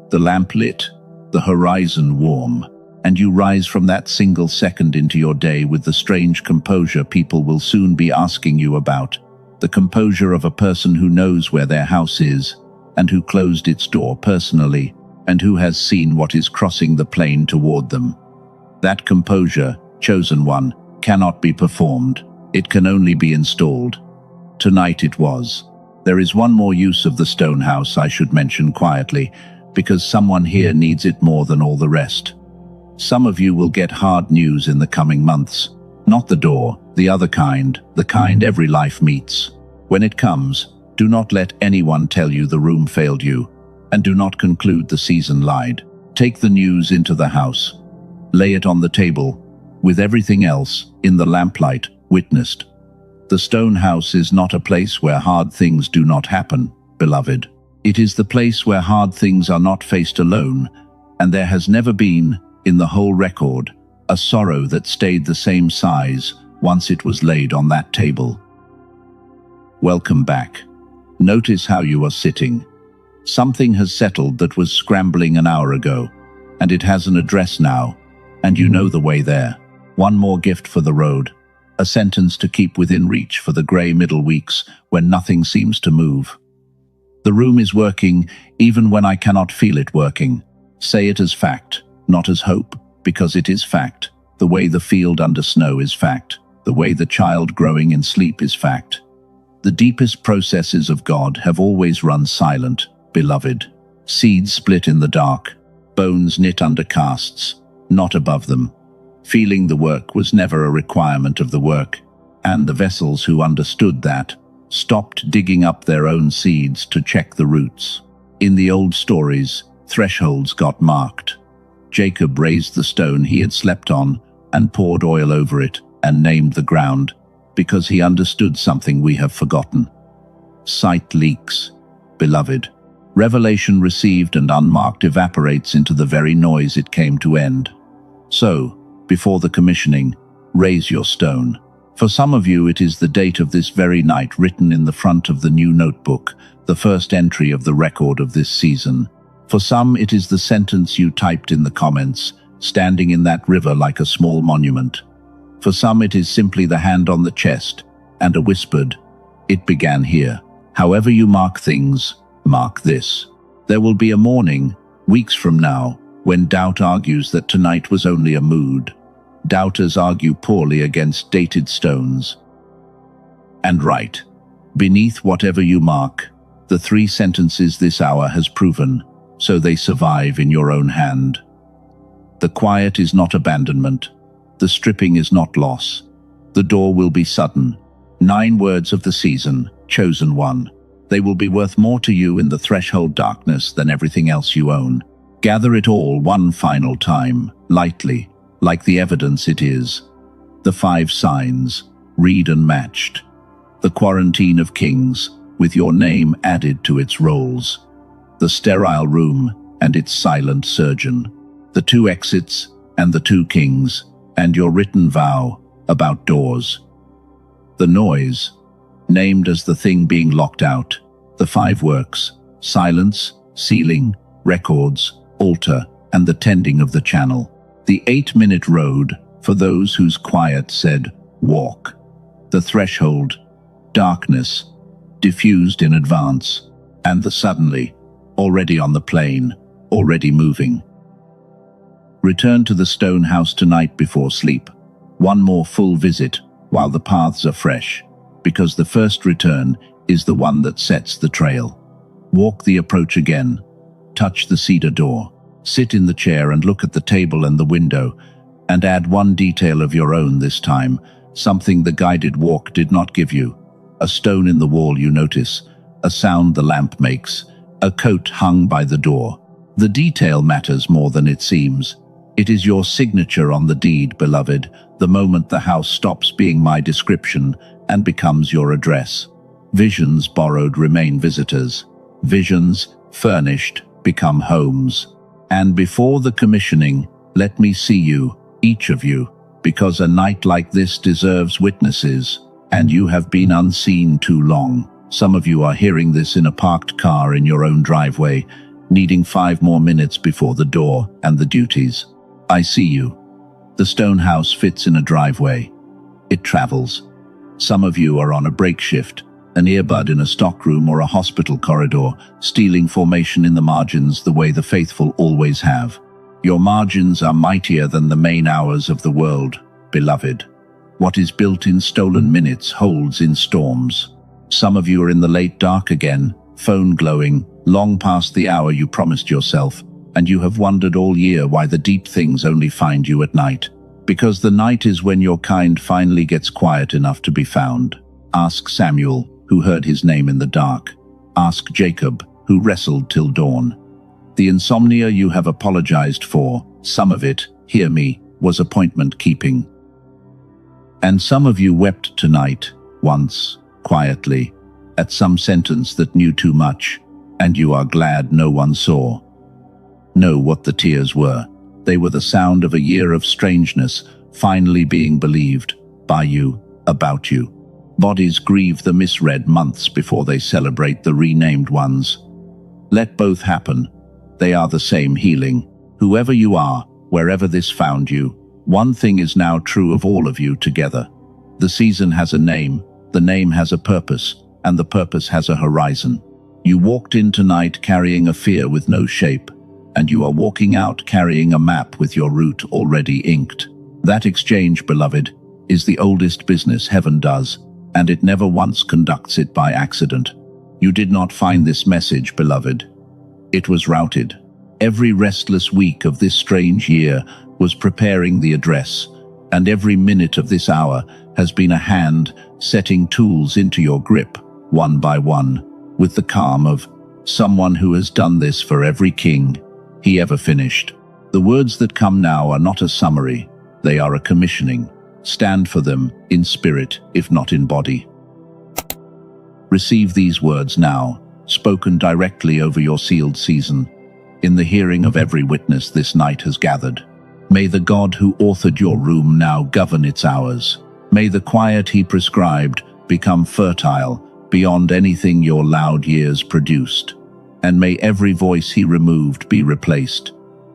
the lamp lit, the horizon warm, and you rise from that single second into your day with the strange composure people will soon be asking you about, the composure of a person who knows where their house is, and who closed its door personally, and who has seen what is crossing the plain toward them. That composure, chosen one, cannot be performed. It can only be installed. Tonight it was. There is one more use of the stone house I should mention quietly, because someone here needs it more than all the rest. Some of you will get hard news in the coming months. Not the door, the other kind, the kind every life meets. When it comes, do not let anyone tell you the room failed you, and do not conclude the season lied. Take the news into the house. Lay it on the table, with everything else, in the lamplight, witnessed. The stone house is not a place where hard things do not happen, beloved. It is the place where hard things are not faced alone, and there has never been, in the whole record, a sorrow that stayed the same size once it was laid on that table. Welcome back. Notice how you are sitting. Something has settled that was scrambling an hour ago, and it has an address now, and you know the way there. One more gift for the road, a sentence to keep within reach for the grey middle weeks when nothing seems to move. The room is working even when I cannot feel it working. Say it as fact, not as hope, because it is fact. The way the field under snow is fact. The way the child growing in sleep is fact. The deepest processes of God have always run silent, beloved. Seeds split in the dark, bones knit under casts, not above them. Feeling the work was never a requirement of the work, and the vessels who understood that stopped digging up their own seeds to check the roots. In the old stories, thresholds got marked. Jacob raised the stone he had slept on and poured oil over it and named the ground, because he understood something we have forgotten. Sight leaks, beloved. Revelation received and unmarked evaporates into the very noise it came to end. So, before the commissioning, raise your stone. For some of you it is the date of this very night written in the front of the new notebook, the first entry of the record of this season. For some it is the sentence you typed in the comments, standing in that river like a small monument. For some it is simply the hand on the chest, and a whispered, "It began here." However you mark things, mark this. There will be a morning, weeks from now, when doubt argues that tonight was only a mood. Doubters argue poorly against dated stones. And right, beneath whatever you mark, the 3 sentences this hour has proven, so they survive in your own hand. The quiet is not abandonment. The stripping is not loss. The door will be sudden. 9 words of the season, chosen one. They will be worth more to you in the threshold darkness than everything else you own. Gather it all one final time, lightly, like the evidence it is. The 5 signs, read and matched. The quarantine of kings, with your name added to its rolls. The sterile room and its silent surgeon. The 2 exits and the 2 kings, and your written vow about doors. The noise, named as the thing being locked out. The 5 works, silence, sealing, records, altar, and the tending of the channel. The 8-minute road for those whose quiet said, walk. The threshold, darkness, diffused in advance, and the suddenly, already on the plain, already moving. Return to the stone house tonight before sleep. One more full visit while the paths are fresh, because the first return is the one that sets the trail. Walk the approach again. Touch the cedar door. Sit in the chair and look at the table and the window, and add one detail of your own this time, something the guided walk did not give you. A stone in the wall you notice, a sound the lamp makes, a coat hung by the door. The detail matters more than it seems. It is your signature on the deed, beloved, the moment the house stops being my description and becomes your address. Visions borrowed remain visitors. Visions, furnished, become homes. And before the commissioning, let me see you, each of you, because a night like this deserves witnesses, and you have been unseen too long. Some of you are hearing this in a parked car in your own driveway, needing 5 more minutes before the door and the duties. I see you. The stone house fits in a driveway. It travels. Some of you are on a break shift, an earbud in a stockroom or a hospital corridor, stealing formation in the margins the way the faithful always have. Your margins are mightier than the main hours of the world, beloved. What is built in stolen minutes holds in storms. Some of you are in the late dark again, phone glowing, long past the hour you promised yourself, and you have wondered all year why the deep things only find you at night. Because the night is when your kind finally gets quiet enough to be found. Ask Samuel, who heard his name in the dark. Ask Jacob, who wrestled till dawn. The insomnia you have apologized for, some of it, hear me, was appointment keeping. And some of you wept tonight, once, quietly, at some sentence that knew too much, and you are glad no one saw. Know what the tears were. They were the sound of a year of strangeness finally being believed, by you, about you. Bodies grieve the misread months before they celebrate the renamed ones. Let both happen. They are the same healing. Whoever you are, wherever this found you, one thing is now true of all of you together. The season has a name, the name has a purpose, and the purpose has a horizon. You walked in tonight carrying a fear with no shape, and you are walking out carrying a map with your route already inked. That exchange, beloved, is the oldest business heaven does, and it never once conducts it by accident. You did not find this message, beloved. It was routed. Every restless week of this strange year was preparing the address, and every minute of this hour has been a hand setting tools into your grip, one by one, with the calm of someone who has done this for every king he ever finished. The words that come now are not a summary, they are a commissioning. Stand for them, in spirit, if not in body. Receive these words now, spoken directly over your sealed season, in the hearing of every witness this night has gathered. May the God who authored your room now govern its hours. May the quiet he prescribed become fertile beyond anything your loud years produced. And may every voice he removed be replaced,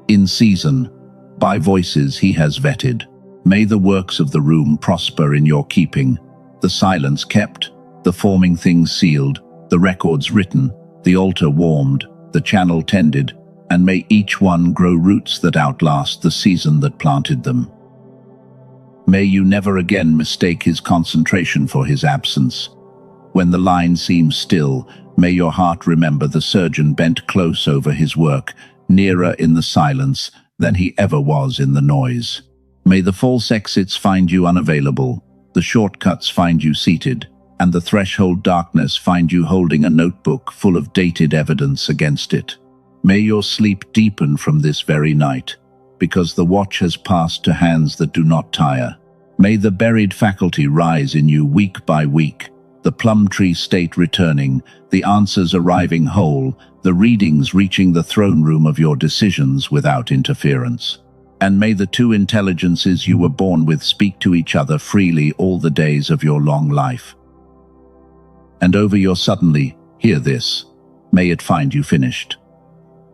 in season, by voices he has vetted. May the works of the room prosper in your keeping, the silence kept, the forming things sealed, the records written, the altar warmed, the channel tended, and may each one grow roots that outlast the season that planted them. May you never again mistake his concentration for his absence. When the line seems still, may your heart remember the surgeon bent close over his work, nearer in the silence than he ever was in the noise. May the false exits find you unavailable, the shortcuts find you seated, and the threshold darkness find you holding a notebook full of dated evidence against it. May your sleep deepen from this very night, because the watch has passed to hands that do not tire. May the buried faculty rise in you week by week, the plum tree state returning, the answers arriving whole, the readings reaching the throne room of your decisions without interference. And may the two intelligences you were born with speak to each other freely all the days of your long life. And over your suddenly, hear this, may it find you finished.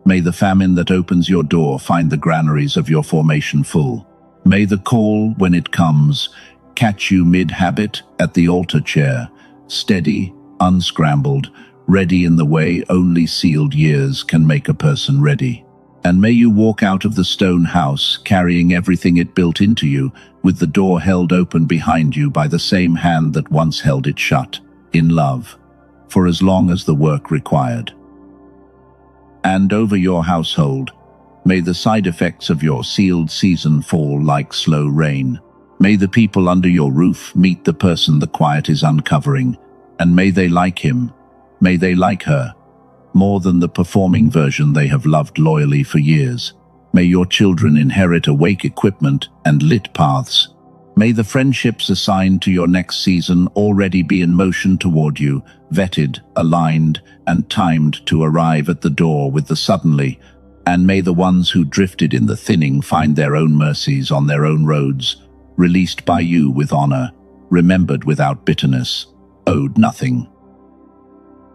May the famine that opens your door find the granaries of your formation full. May the call, when it comes, catch you mid-habit at the altar chair, steady, unscrambled, ready in the way only sealed years can make a person ready. And may you walk out of the stone house carrying everything it built into you, with the door held open behind you by the same hand that once held it shut, in love. for as long as the work required. And over your household, may the side effects of your sealed season fall like slow rain. May the people under your roof meet the person the quiet is uncovering, and may they like him, may they like her, more than the performing version they have loved loyally for years. May your children inherit awake equipment and lit paths. May the friendships assigned to your next season already be in motion toward you, vetted, aligned, and timed to arrive at the door with the suddenly, and may the ones who drifted in the thinning find their own mercies on their own roads, released by you with honor, remembered without bitterness, owed nothing.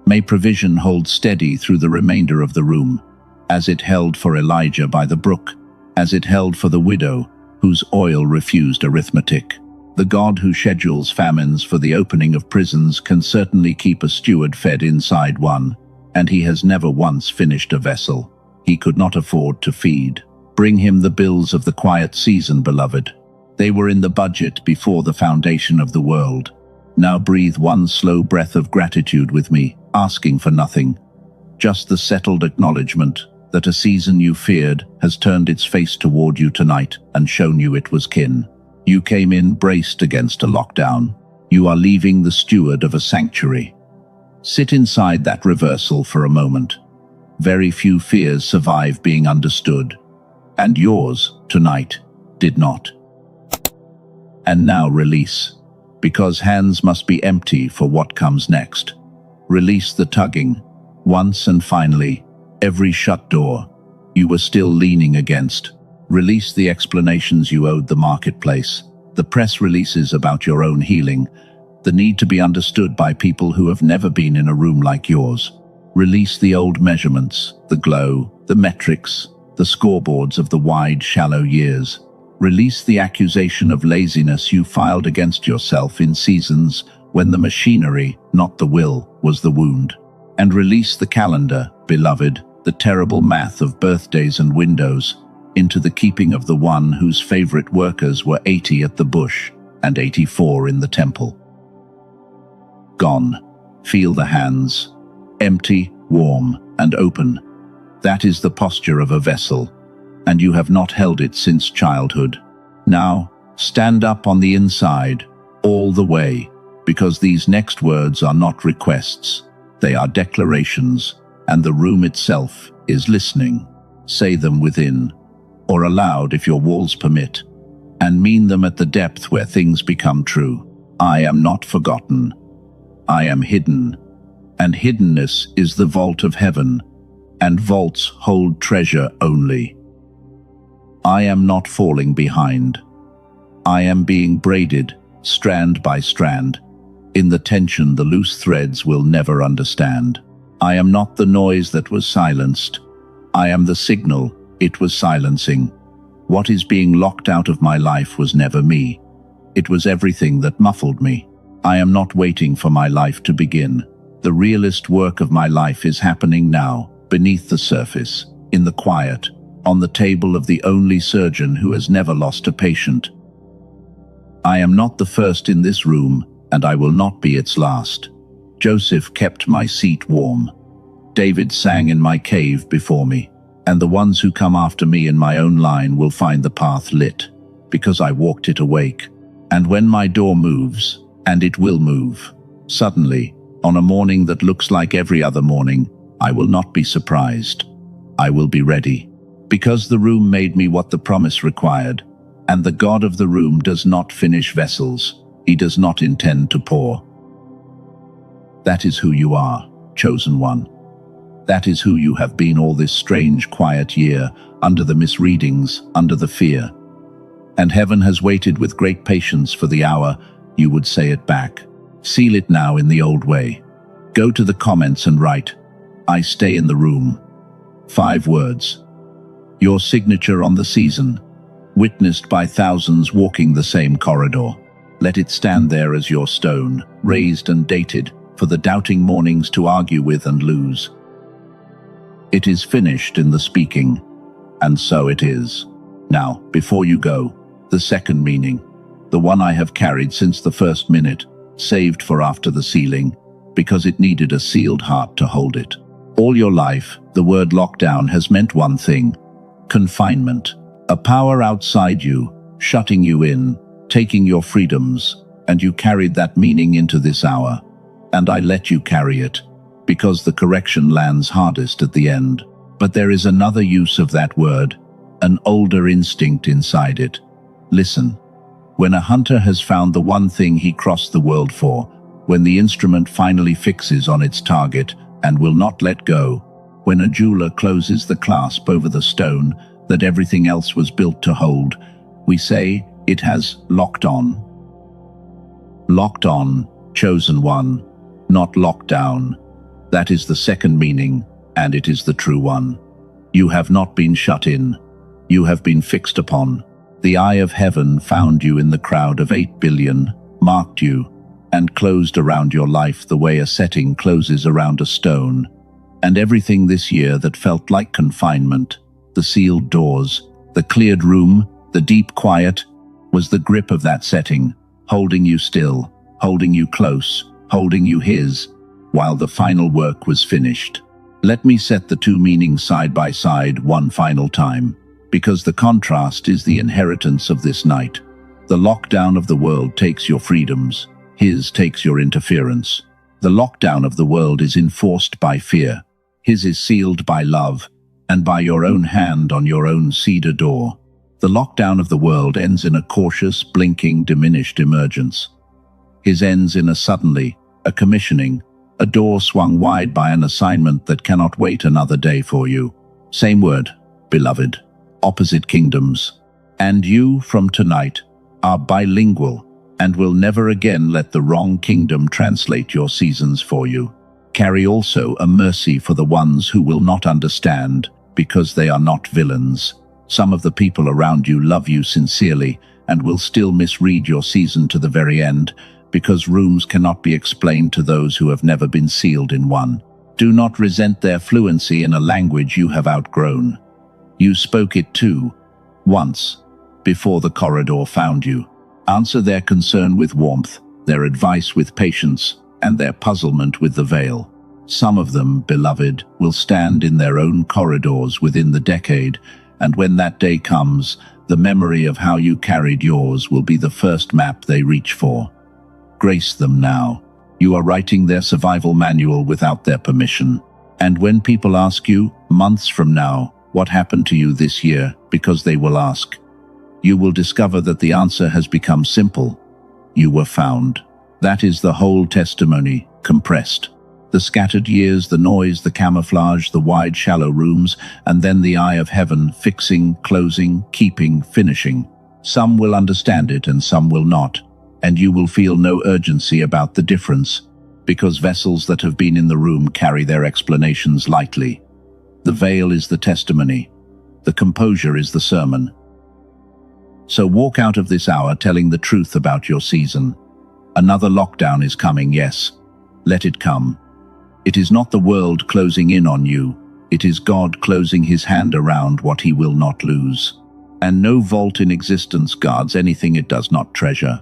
May provision hold steady through the remainder of the room, as it held for Elijah by the brook, as it held for the widow, whose oil refused arithmetic. The God who schedules famines for the opening of prisons can certainly keep a steward fed inside one, and he has never once finished a vessel he could not afford to feed. Bring him the bills of the quiet season, beloved. They were in the budget before the foundation of the world. Now breathe one slow breath of gratitude with me, asking for nothing, just the settled acknowledgement that a season you feared has turned its face toward you tonight and shown you it was kin. You came in braced against a lockdown. You are leaving the steward of a sanctuary. Sit inside that reversal for a moment. Very few fears survive being understood, and yours, tonight, did not. And now release, because hands must be empty for what comes next. Release the tugging, once and finally, every shut door you were still leaning against. Release the explanations you owed the marketplace, the press releases about your own healing, the need to be understood by people who have never been in a room like yours. Release the old measurements, the glow, the metrics, the scoreboards of the wide, shallow years. Release the accusation of laziness you filed against yourself in seasons when the machinery, not the will, was the wound. And release the calendar, beloved, the terrible math of birthdays and windows, into the keeping of the one whose favorite workers were 80 at the bush and 84 in the temple. Gone. Feel the hands. Empty, warm, and open. That is the posture of a vessel, and you have not held it since childhood. Now, stand up on the inside, all the way, because these next words are not requests. They are declarations, and the room itself is listening. Say them within, or aloud if your walls permit, and mean them at the depth where things become true. I am not forgotten. I am hidden, and hiddenness is the vault of heaven, and vaults hold treasure only. I am not falling behind. I am being braided, strand by strand. In the tension the loose threads will never understand. I am not the noise that was silenced. I am the signal it was silencing. What is being locked out of my life was never me. It was everything that muffled me. I am not waiting for my life to begin. The realest work of my life is happening now, beneath the surface, in the quiet, on the table of the only surgeon who has never lost a patient. I am not the first in this room, and I will not be its last. Joseph kept my seat warm. David sang in my cave before me, and the ones who come after me in my own line will find the path lit, because I walked it awake. And when my door moves, and it will move, suddenly, on a morning that looks like every other morning, I will not be surprised. I will be ready, because the room made me what the promise required, and the God of the room does not finish vessels. He does not intend to pour. That is who you are, chosen one. That is who you have been all this strange, quiet year, under the misreadings, under the fear. And heaven has waited with great patience for the hour you would say it back. Seal it now in the old way. Go to the comments and write, I stay in the room. 5 words. Your signature on the season, witnessed by thousands walking the same corridor. Let it stand there as your stone, raised and dated, for the doubting mornings to argue with and lose. It is finished in the speaking, and so it is. Now, before you go, the second meaning, the one I have carried since the first minute, saved for after the sealing. because it needed a sealed heart to hold it. All your life, the word lockdown has meant one thing: confinement. A power outside you, shutting you in, taking your freedoms, and you carried that meaning into this hour. And I let you carry it, because the correction lands hardest at the end. But there is another use of that word, an older instinct inside it. Listen. When a hunter has found the one thing he crossed the world for, when the instrument finally fixes on its target and will not let go, when a jeweler closes the clasp over the stone that everything else was built to hold, we say it has locked on. Locked on, chosen one, not locked down. That is the second meaning, and it is the true one. You have not been shut in. You have been fixed upon. The eye of heaven found you in the crowd of 8 billion, marked you, and closed around your life the way a setting closes around a stone. And everything this year that felt like confinement, the sealed doors, the cleared room, the deep quiet, was the grip of that setting, holding you still, holding you close, holding you his, while the final work was finished. Let me set the two meanings side by side one final time, because the contrast is the inheritance of this night. The lockdown of the world takes your freedoms, his takes your interference. The lockdown of the world is enforced by fear, his is sealed by love, and by your own hand on your own cedar door. The lockdown of the world ends in a cautious, blinking, diminished emergence. His ends in a suddenly, a commissioning, a door swung wide by an assignment that cannot wait another day for you. Same word, beloved. Opposite kingdoms. And you, from tonight, are bilingual and will never again let the wrong kingdom translate your seasons for you. Carry also a mercy for the ones who will not understand, because they are not villains. Some of the people around you love you sincerely and will still misread your season to the very end, because rooms cannot be explained to those who have never been sealed in one. Do not resent their fluency in a language you have outgrown. You spoke it too, once, before the corridor found you. Answer their concern with warmth, their advice with patience, and their puzzlement with the veil. Some of them, beloved, will stand in their own corridors within the decade, and when that day comes, the memory of how you carried yours will be the first map they reach for. Grace them now. You are writing their survival manual without their permission. And when people ask you, months from now, what happened to you this year, because they will ask, you will discover that the answer has become simple. You were found. That is the whole testimony, compressed. The scattered years, the noise, the camouflage, the wide, shallow rooms, and then the eye of heaven, fixing, closing, keeping, finishing. Some will understand it and some will not, and you will feel no urgency about the difference, because vessels that have been in the room carry their explanations lightly. The veil is the testimony. The composure is the sermon. So walk out of this hour telling the truth about your season. Another lockdown is coming, yes. Let it come. It is not the world closing in on you. It is God closing his hand around what he will not lose. And no vault in existence guards anything it does not treasure.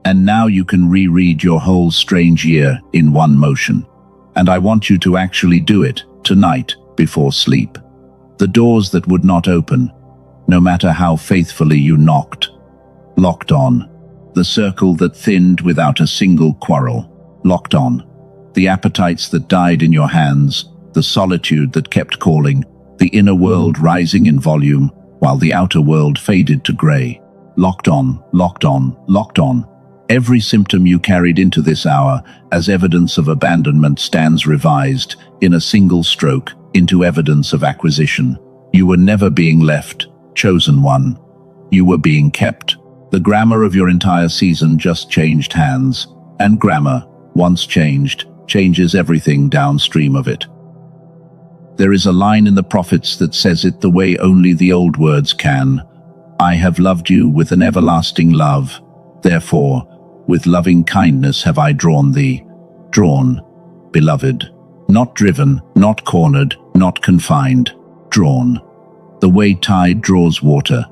And now you can reread your whole strange year in one motion. And I want you to actually do it tonight before sleep. The doors that would not open, no matter how faithfully you knocked, locked on. The circle that thinned without a single quarrel, locked on. The appetites that died in your hands, the solitude that kept calling, the inner world rising in volume, while the outer world faded to grey. Locked on, locked on, locked on. Every symptom you carried into this hour as evidence of abandonment stands revised, in a single stroke, into evidence of acquisition. You were never being left, chosen one. You were being kept. The grammar of your entire season just changed hands, and grammar, once changed, changes everything downstream of it. There is a line in the prophets that says it the way only the old words can. I have loved you with an everlasting love. Therefore, with loving kindness have I drawn thee. Drawn, beloved. Not driven, not cornered, not confined. Drawn. The way tide draws water.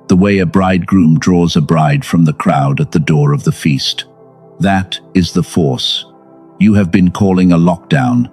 The way a bridegroom draws a bride from the crowd at the door of the feast. That is the force. You have been calling a lockdown.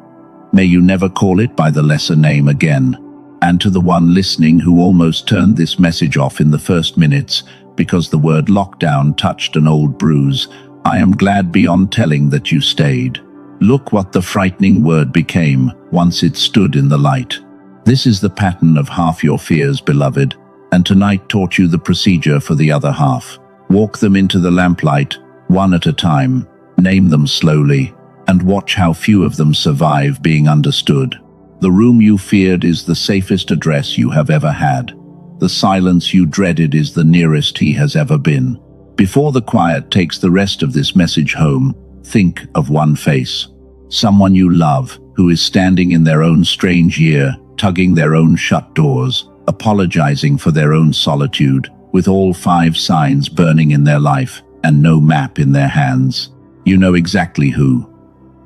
May you never call it by the lesser name again. And to the one listening who almost turned this message off in the first minutes because the word lockdown touched an old bruise, I am glad beyond telling that you stayed. Look what the frightening word became once it stood in the light. This is the pattern of half your fears, beloved, and tonight taught you the procedure for the other half. Walk them into the lamplight, one at a time, name them slowly, and watch how few of them survive being understood. The room you feared is the safest address you have ever had. The silence you dreaded is the nearest he has ever been. Before the quiet takes the rest of this message home, think of one face. Someone you love, who is standing in their own strange year, tugging their own shut doors, apologizing for their own solitude, with all 5 signs burning in their life and no map in their hands. You know exactly who.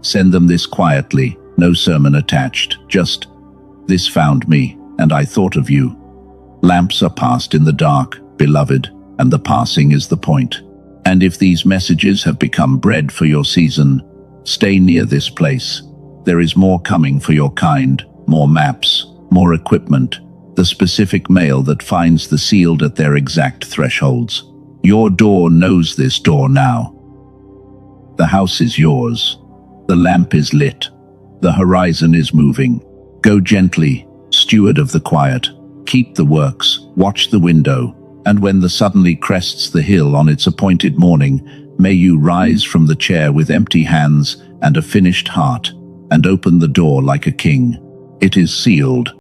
Send them this quietly, no sermon attached, just, "This found me, and I thought of you." Lamps are passed in the dark, beloved, and the passing is the point. And if these messages have become bread for your season, stay near this place. There is more coming for your kind, more maps, more equipment, the specific mail that finds the sealed at their exact thresholds. Your door knows this door now. The house is yours. The lamp is lit. The horizon is moving. Go gently, steward of the quiet. Keep the works, watch the window, and when the suddenly crests the hill on its appointed morning, may you rise from the chair with empty hands and a finished heart, and open the door like a king. It is sealed.